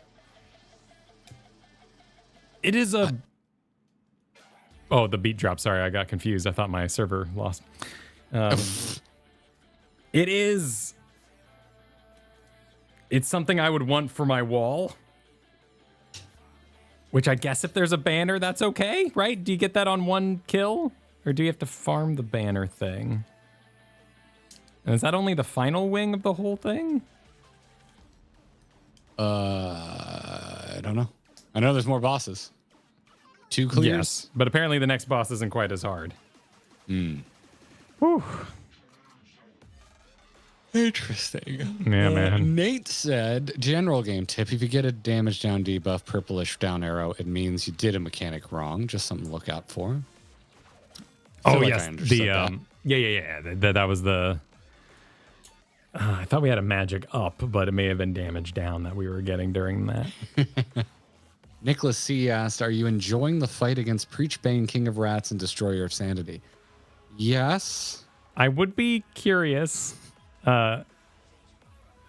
It is a... Oh, the beat drop. Sorry, I got confused. I thought my server lost. It is... It's something I would want for my wall. Which I guess if there's a banner, that's okay, right? Do you get that on one kill? Or do you have to farm the banner thing? And is that only the final wing of the whole thing? I don't know. I know there's more bosses. 2 clears? Yes, but apparently the next boss isn't quite as hard. Whew. Interesting. Yeah, man. Nate said, general game tip, if you get a damage down debuff, purplish down arrow, it means you did a mechanic wrong. Just something to look out for. Oh, yes. That was the... I thought we had a magic up, but it may have been damage down that we were getting during that. Nicholas C. asked, are you enjoying the fight against Preachbane, King of Rats, and Destroyer of Sanity? Yes. I would be curious, if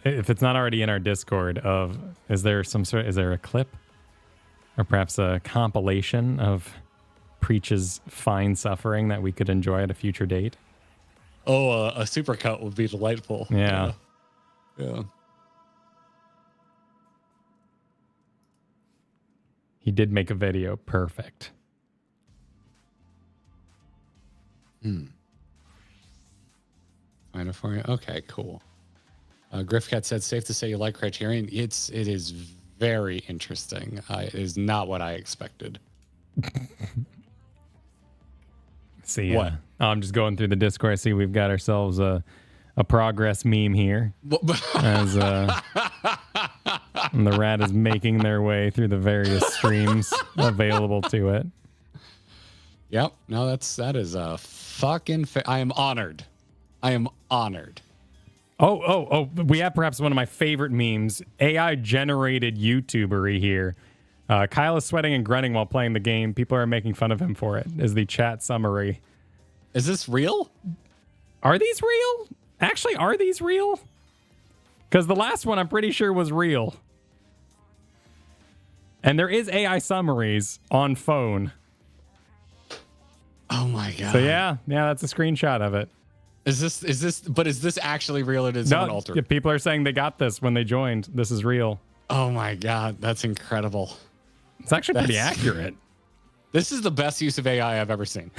it's not already in our Discord, is there a clip? Or perhaps a compilation of Preach's fine suffering that we could enjoy at a future date? Oh, a supercut would be delightful. Yeah. Yeah. He did make a video. Perfect. Find it for you. Okay, cool. Griffcat said, "Safe to say you like Criterion." It is very interesting. It is not what I expected. See, what? I'm just going through the Discord. I see we've got ourselves a progress meme here, as and the rat is making their way through the various streams available to it. Yep. No, that is a fucking. I am honored. I am honored. Oh! We have perhaps one of my favorite memes. AI generated YouTuber here. Kyle is sweating and grunting while playing the game. People are making fun of him for it. Is the chat summary? Is this real? Are these real? Actually, are these real? Because the last one I'm pretty sure was real. And there is AI summaries on phone. Oh my god. So yeah, that's a screenshot of it. Is this actually real or did someone alter? Yeah, people are saying they got this when they joined. This is real. Oh my god, that's incredible. It's actually pretty accurate. This is the best use of AI I've ever seen.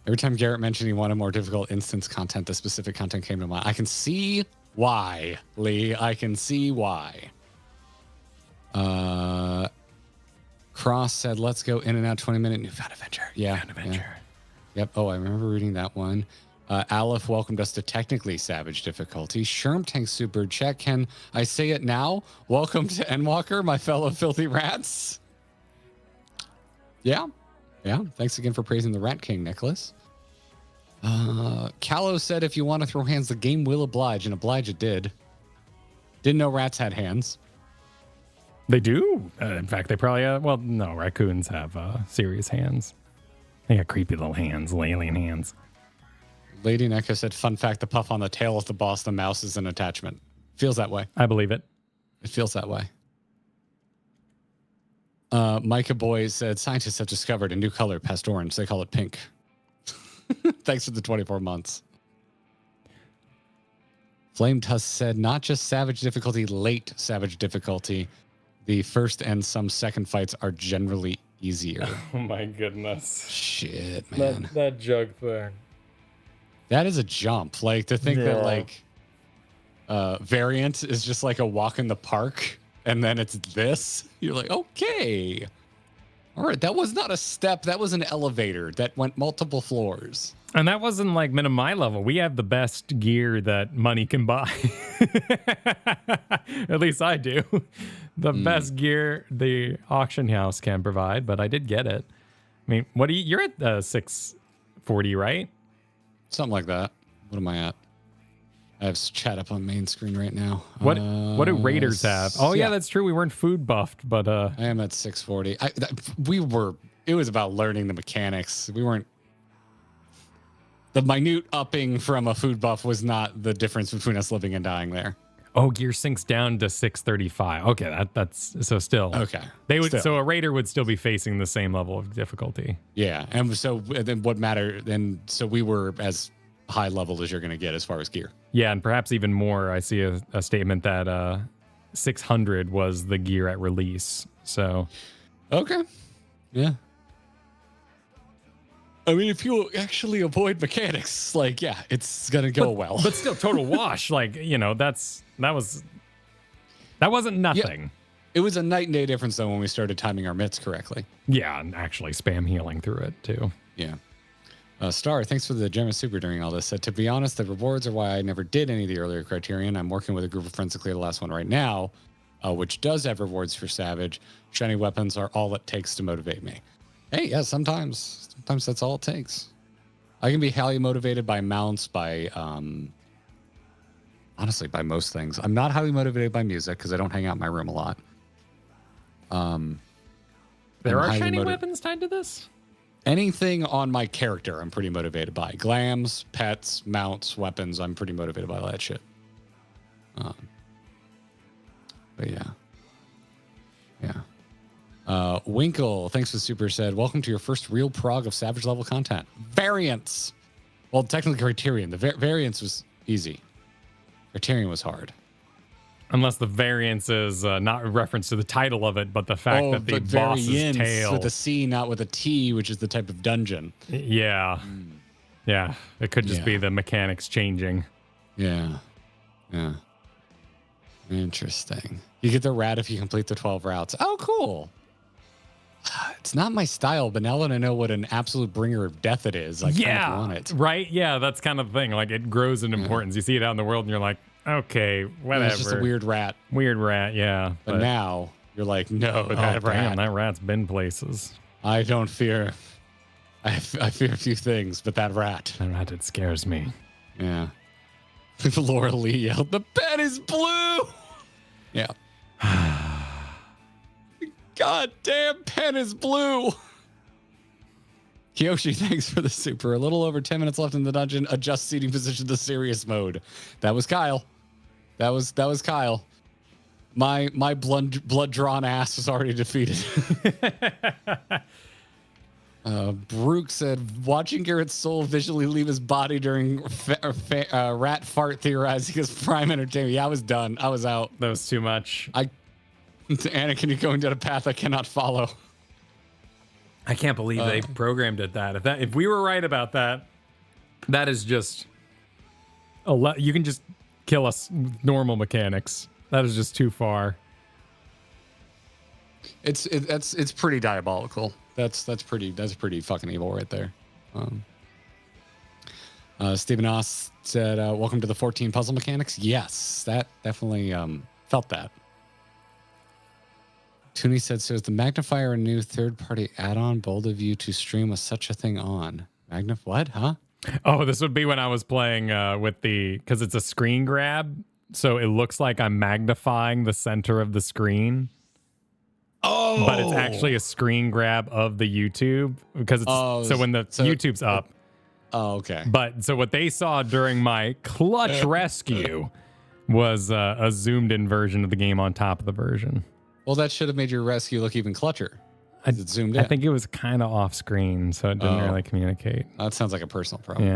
Every time Garrett mentioned he wanted more difficult instance content, the specific content came to mind. I can see why, Lee. I can see why. Cross said, "Let's go in and out 20-minute Newfound Adventure." Yeah. Newfound Adventure. Yeah. Yep. Oh, I remember reading that one. Aleph welcomed us to technically savage difficulty. Sherm Tank Super Check. Can I say it now? Welcome to Endwalker, my fellow filthy rats. Yeah. Yeah. Thanks again for praising the Rat King, Nicholas. Callow said, "If you want to throw hands, the game will oblige," and oblige it did. Didn't know rats had hands. They do. In fact, they probably no, raccoons have serious hands. They got creepy little hands, alien hands. Lady Neko said, "Fun fact, the puff on the tail is the boss, the mouse is an attachment." Feels that way. I believe it. It feels that way. Micah Boy said, "Scientists have discovered a new color past orange. They call it pink." Thanks for the 24 months. Flame Tusk said, "Not just savage difficulty, late savage difficulty. The first and some second fights are generally easier." Oh my goodness. Shit, man. That jug thing. That is a jump. Like, to think that, like, variant is just like a walk in the park, and then it's this. You're like, okay. All right, that was not a step. That was an elevator that went multiple floors. And that wasn't like my level. We have the best gear that money can buy. At least I do. The best gear the auction house can provide, but I did get it. I mean, you're at 640, right? Something like that. What am I at? I have chat up on main screen right now. What do Raiders have? Oh yeah, that's true. We weren't food buffed, but I am at 640. It was about learning the mechanics. We weren't. The minute upping from a food buff was not the difference between us living and dying there. Oh, gear sinks down to 635. Okay, that's so still. Okay. So a Raider would still be facing the same level of difficulty. Yeah, and then what mattered? And so we were as high level as you're going to get as far as gear. Yeah, and perhaps even more. I see a statement that 600 was the gear at release. So. Okay. Yeah. I mean, if you actually avoid mechanics, like, yeah, it's gonna go well. But still, total wash. Like, that wasn't nothing. Yeah. It was a night and day difference though when we started timing our mitts correctly. Yeah, and actually spam healing through it too. Yeah. Star, thanks for the generous super during all this. Said, "To be honest, the rewards are why I never did any of the earlier Criterion. I'm working with a group of friends to clear the last one right now, which does have rewards for Savage. Shiny weapons are all it takes to motivate me." Hey, yeah, sometimes that's all it takes. I can be highly motivated by mounts, by honestly, by most things. I'm not highly motivated by music because I don't hang out in my room a lot. There are shiny weapons tied to this? Anything on my character, I'm pretty motivated by. Glams, pets, mounts, weapons, I'm pretty motivated by all that shit. But yeah. Yeah. Winkle, thanks for the super, said, "Welcome to your first real prog of Savage level content. Variants." Well, technically Criterion. The variants was easy. Criterion was hard. Unless the variance is not a reference to the title of it, but the fact that the boss's tail with a C, not with a T, which is the type of dungeon. Yeah. Yeah. It could just be the mechanics changing. Yeah. Yeah. Interesting. You get the rat if you complete the 12 routes. Oh, cool. It's not my style, but now that I know what an absolute bringer of death it is, I kind of want it. Right? Yeah, that's kind of the thing. Like, it grows in importance. You see it out in the world, and you're like, okay, whatever. It's just a weird rat. Weird rat, yeah. But now, you're like, no, that rat. Damn, that rat's been places. I don't fear. I fear a few things, but that rat. That rat, it scares me. Yeah. Laura Lee yelled, the pen is blue! Yeah. God damn, pen is blue. Kiyoshi, thanks for the super. A little over 10 minutes left in the dungeon. Adjust seating position to serious mode. That was Kyle. That was Kyle. My blood drawn ass was already defeated. Brooke said, watching Garrett's soul visually leave his body during rat fart theorizing is prime entertainment. Yeah, I was done. I was out. That was too much. Anakin, you're going down a path I cannot follow. I can't believe they programmed it that. If we were right about that, that is just you can just kill us with normal mechanics. That is just too far. It's pretty diabolical. That's pretty fucking evil right there. Stephen Oss said, welcome to the 14 puzzle mechanics. Yes, that definitely felt that. Tooney said, so is the magnifier a new third-party add-on? Bold of you to stream with such a thing on. What? Huh? Oh, this would be when I was playing with because it's a screen grab, so it looks like I'm magnifying the center of the screen. Oh! But it's actually a screen grab of the YouTube, because it's, so when the YouTube's up. Oh, okay. But so what they saw during my clutch rescue was a zoomed-in version of the game on top of the version. Well, that should have made your rescue look even clutcher. It zoomed in. I think it was kind of off screen, so it didn't really communicate. That sounds like a personal problem.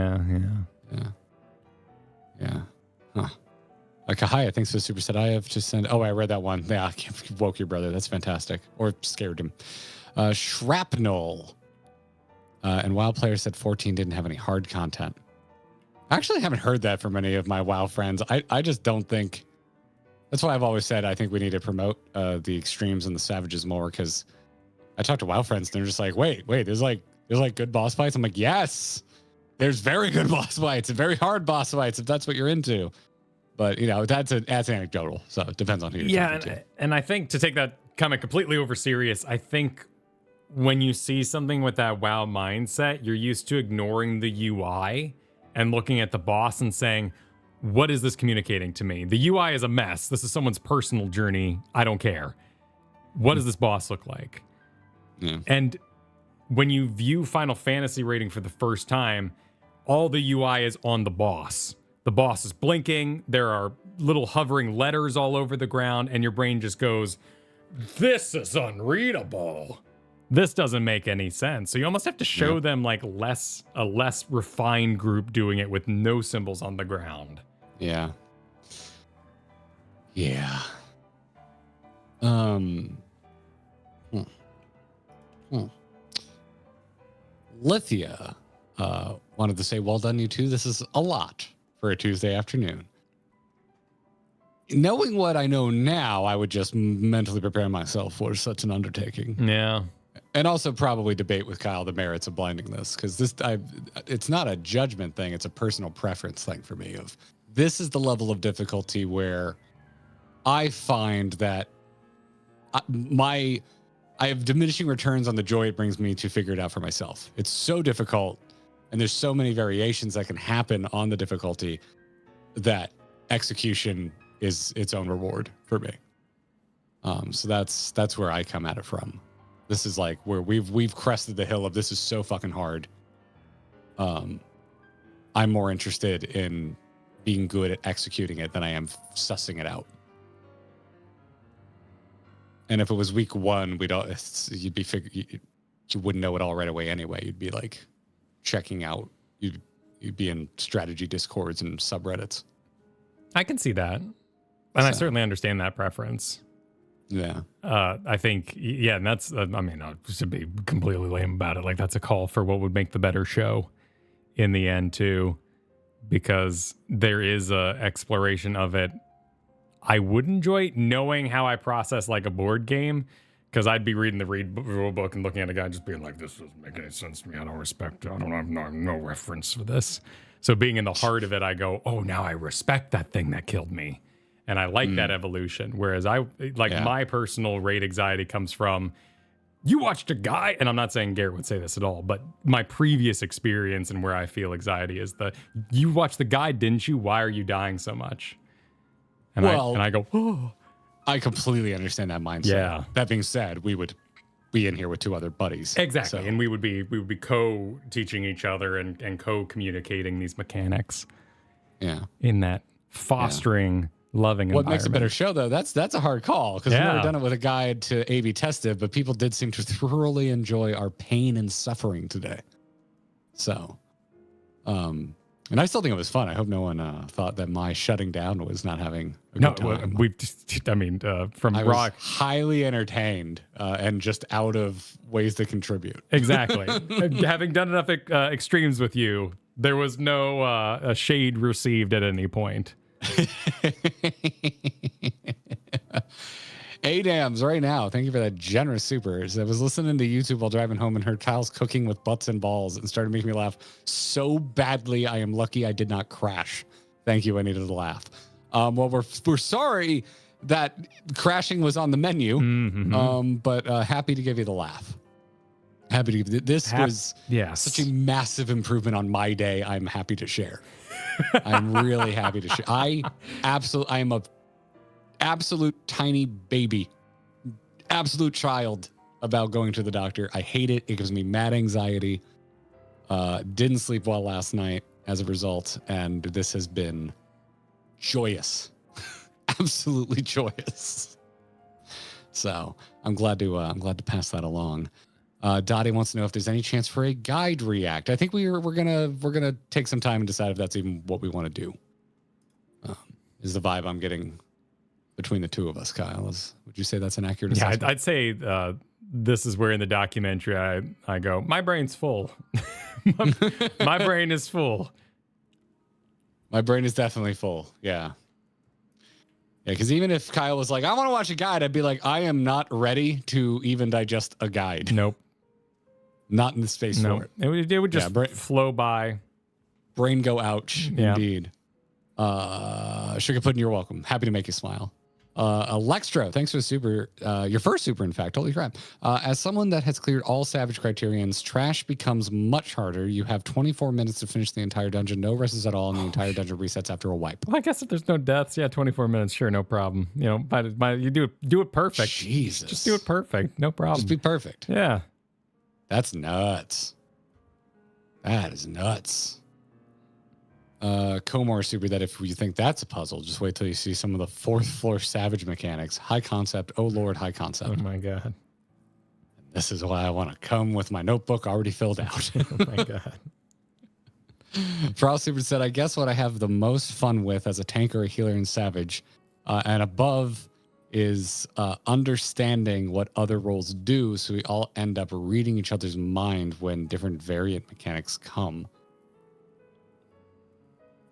Yeah. Huh. Kahaya, thanks for the super set. I have to send. Oh, I read that one. Yeah, I woke your brother. That's fantastic. Or scared him. Shrapnel. And WoW player said 14 didn't have any hard content. I actually haven't heard that from any of my WoW friends. I just don't think. That's why I've always said I think we need to promote the extremes and the savages more, because I talk to WoW friends and they're just like, wait, there's like good boss fights. I'm like, yes, there's very good boss fights and very hard boss fights if that's what you're into. But that's anecdotal, so it depends on who you're talking to. And I think to take that comment completely over serious, I think when you see something with that WoW mindset, you're used to ignoring the UI and looking at the boss and saying, what is this communicating to me? The UI is a mess. This is someone's personal journey. I don't care. What does this boss look like? Yeah. And when you view Final Fantasy rating for the first time, all the UI is on the boss. The boss is blinking. There are little hovering letters all over the ground, and your brain just goes, this is unreadable. This doesn't make any sense. So you almost have to show them like a less refined group doing it with no symbols on the ground. Yeah. Lithia wanted to say, well done, you two. This is a lot for a Tuesday afternoon. Knowing what I know now, I would just mentally prepare myself for such an undertaking. Yeah. And also probably debate with Kyle the merits of blinding this, because it's not a judgment thing. It's a personal preference thing for me. This is the level of difficulty where I find that I have diminishing returns on the joy it brings me to figure it out for myself. It's so difficult, and there's so many variations that can happen on the difficulty that execution is its own reward for me. So that's where I come at it from. This is like where we've crested the hill of this is so fucking hard. I'm more interested in being good at executing it than I am sussing it out. And if it was week one, you wouldn't know it all right away anyway. You'd be like checking out. You'd be in strategy discords and subreddits. I can see that. And I certainly understand that preference. Yeah. I think, and that's, I mean, to be completely lame about it, like that's a call for what would make the better show in the end too, because there is a exploration of it I would enjoy, knowing how I process like a board game, because I'd be reading the rule book and looking at a guy just being like, this doesn't make any sense to me. I don't respect it. I don't have no reference for this. So being in the heart of it, I go, oh, now I respect that thing that killed me. And I like that evolution. Whereas my personal rate anxiety comes from, you watched a guy, and I'm not saying Garrett would say this at all, but my previous experience and where I feel anxiety is you watched the guide, didn't you? Why are you dying so much? And I go, oh. I completely understand that mindset. Yeah. That being said, we would be in here with two other buddies. Exactly. So. And we would be co-teaching each other and co-communicating these mechanics. Yeah. In that fostering, loving environment. What makes a better show, though, that's a hard call, because we've never done it with a guide to A/B test it, but people did seem to thoroughly enjoy our pain and suffering today. So, and I still think it was fun. I hope no one thought that my shutting down was not having a good time. From I Rock, was highly entertained and just out of ways to contribute. Exactly. Having done enough extremes with you, there was no shade received at any point. Adams right now. Thank you for that generous supers. I was listening to YouTube while driving home and heard Kyle's cooking with butts and balls and started making me laugh so badly. I am lucky I did not crash. Thank you. I needed to laugh. Well, we're sorry that crashing was on the menu, but happy to give you the laugh. Happy to give you this was such a massive improvement on my day. I'm happy to share. I'm really happy to share. I am a absolute tiny baby, absolute child about going to the doctor. I hate it. It gives me mad anxiety. Didn't sleep well last night as a result, and this has been joyous, absolutely joyous. So I'm glad to pass that along. Dottie wants to know if there's any chance for a guide react. I think we're gonna take some time and decide if that's even what we want to do. Is the vibe I'm getting between the two of us, Kyle? Would you say that's an accurate assessment? Yeah, I'd say this is where in the documentary I go, my brain's full. my brain is full. My brain is definitely full. Yeah. Yeah, because even if Kyle was like, I want to watch a guide, I'd be like, I am not ready to even digest a guide. Nope. Not in the space for it. It would just flow by. Brain go ouch, indeed. Sugar Pudding, you're welcome. Happy to make you smile. Alextro, thanks for the super. Your first super, in fact. Holy crap. As someone that has cleared all Savage Criterions, trash becomes much harder. You have 24 minutes to finish the entire dungeon. No rests at all, and the entire dungeon resets after a wipe. Well, I guess if there's no deaths, 24 minutes, sure, no problem. But you do it perfect. Jesus. Just do it perfect. No problem. Just be perfect. Yeah. That's nuts. That is nuts. Coeurl super that if you think that's a puzzle, just wait till you see some of the fourth floor Savage mechanics. High concept. Oh, Lord, high concept. Oh, my God. This is why I want to come with my notebook already filled out. Oh, my God. Frost super said, I guess what I have the most fun with as a tank or a healer in Savage, and above is understanding what other roles do, so we all end up reading each other's mind when different variant mechanics come.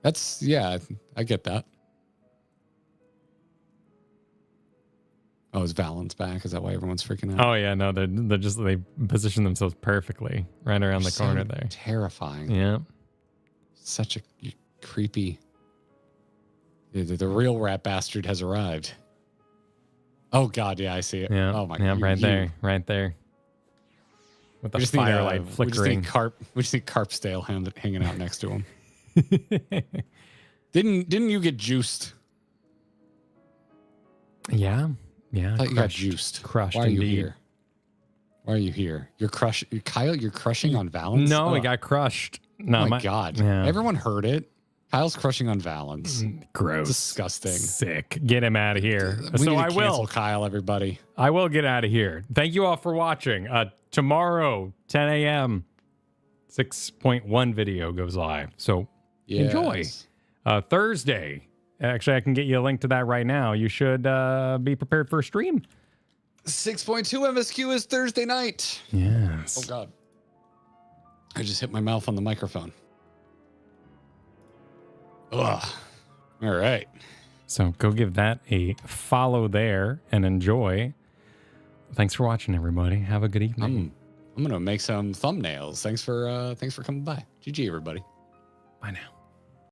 I get that. Oh, is Valen's back? Is that why everyone's freaking out? Oh yeah, no, they position themselves perfectly right around the corner there. Terrifying. Yeah. Such a creepy. The real rat bastard has arrived. Oh God, yeah, I see it. Yeah. Oh my God. Yeah, right there. With the firelight flickering. We just need Carpstale hanging out next to him. Didn't you get juiced? Yeah. I thought you got juiced. Crushed. Why are you indeed. here? Why are you here? Kyle, you're crushing on Valens? No, he got crushed. No, oh my God. Yeah. Everyone heard it. Kyle's crushing on Valens. Gross. Disgusting. Sick. Get him out of here. I will. Kyle, everybody. I will get out of here. Thank you all for watching. Tomorrow, 10 a.m., 6.1 video goes live. So enjoy. Thursday Actually, I can get you a link to that right now. You should be prepared for a stream. 6.2 MSQ is Thursday night. Yes. Oh, God. I just hit my mouth on the microphone. Ugh. All right. So go give that a follow there and enjoy. Thanks for watching, everybody. Have a good evening. I'm gonna make some thumbnails. Thanks for coming by. GG, everybody. Bye now.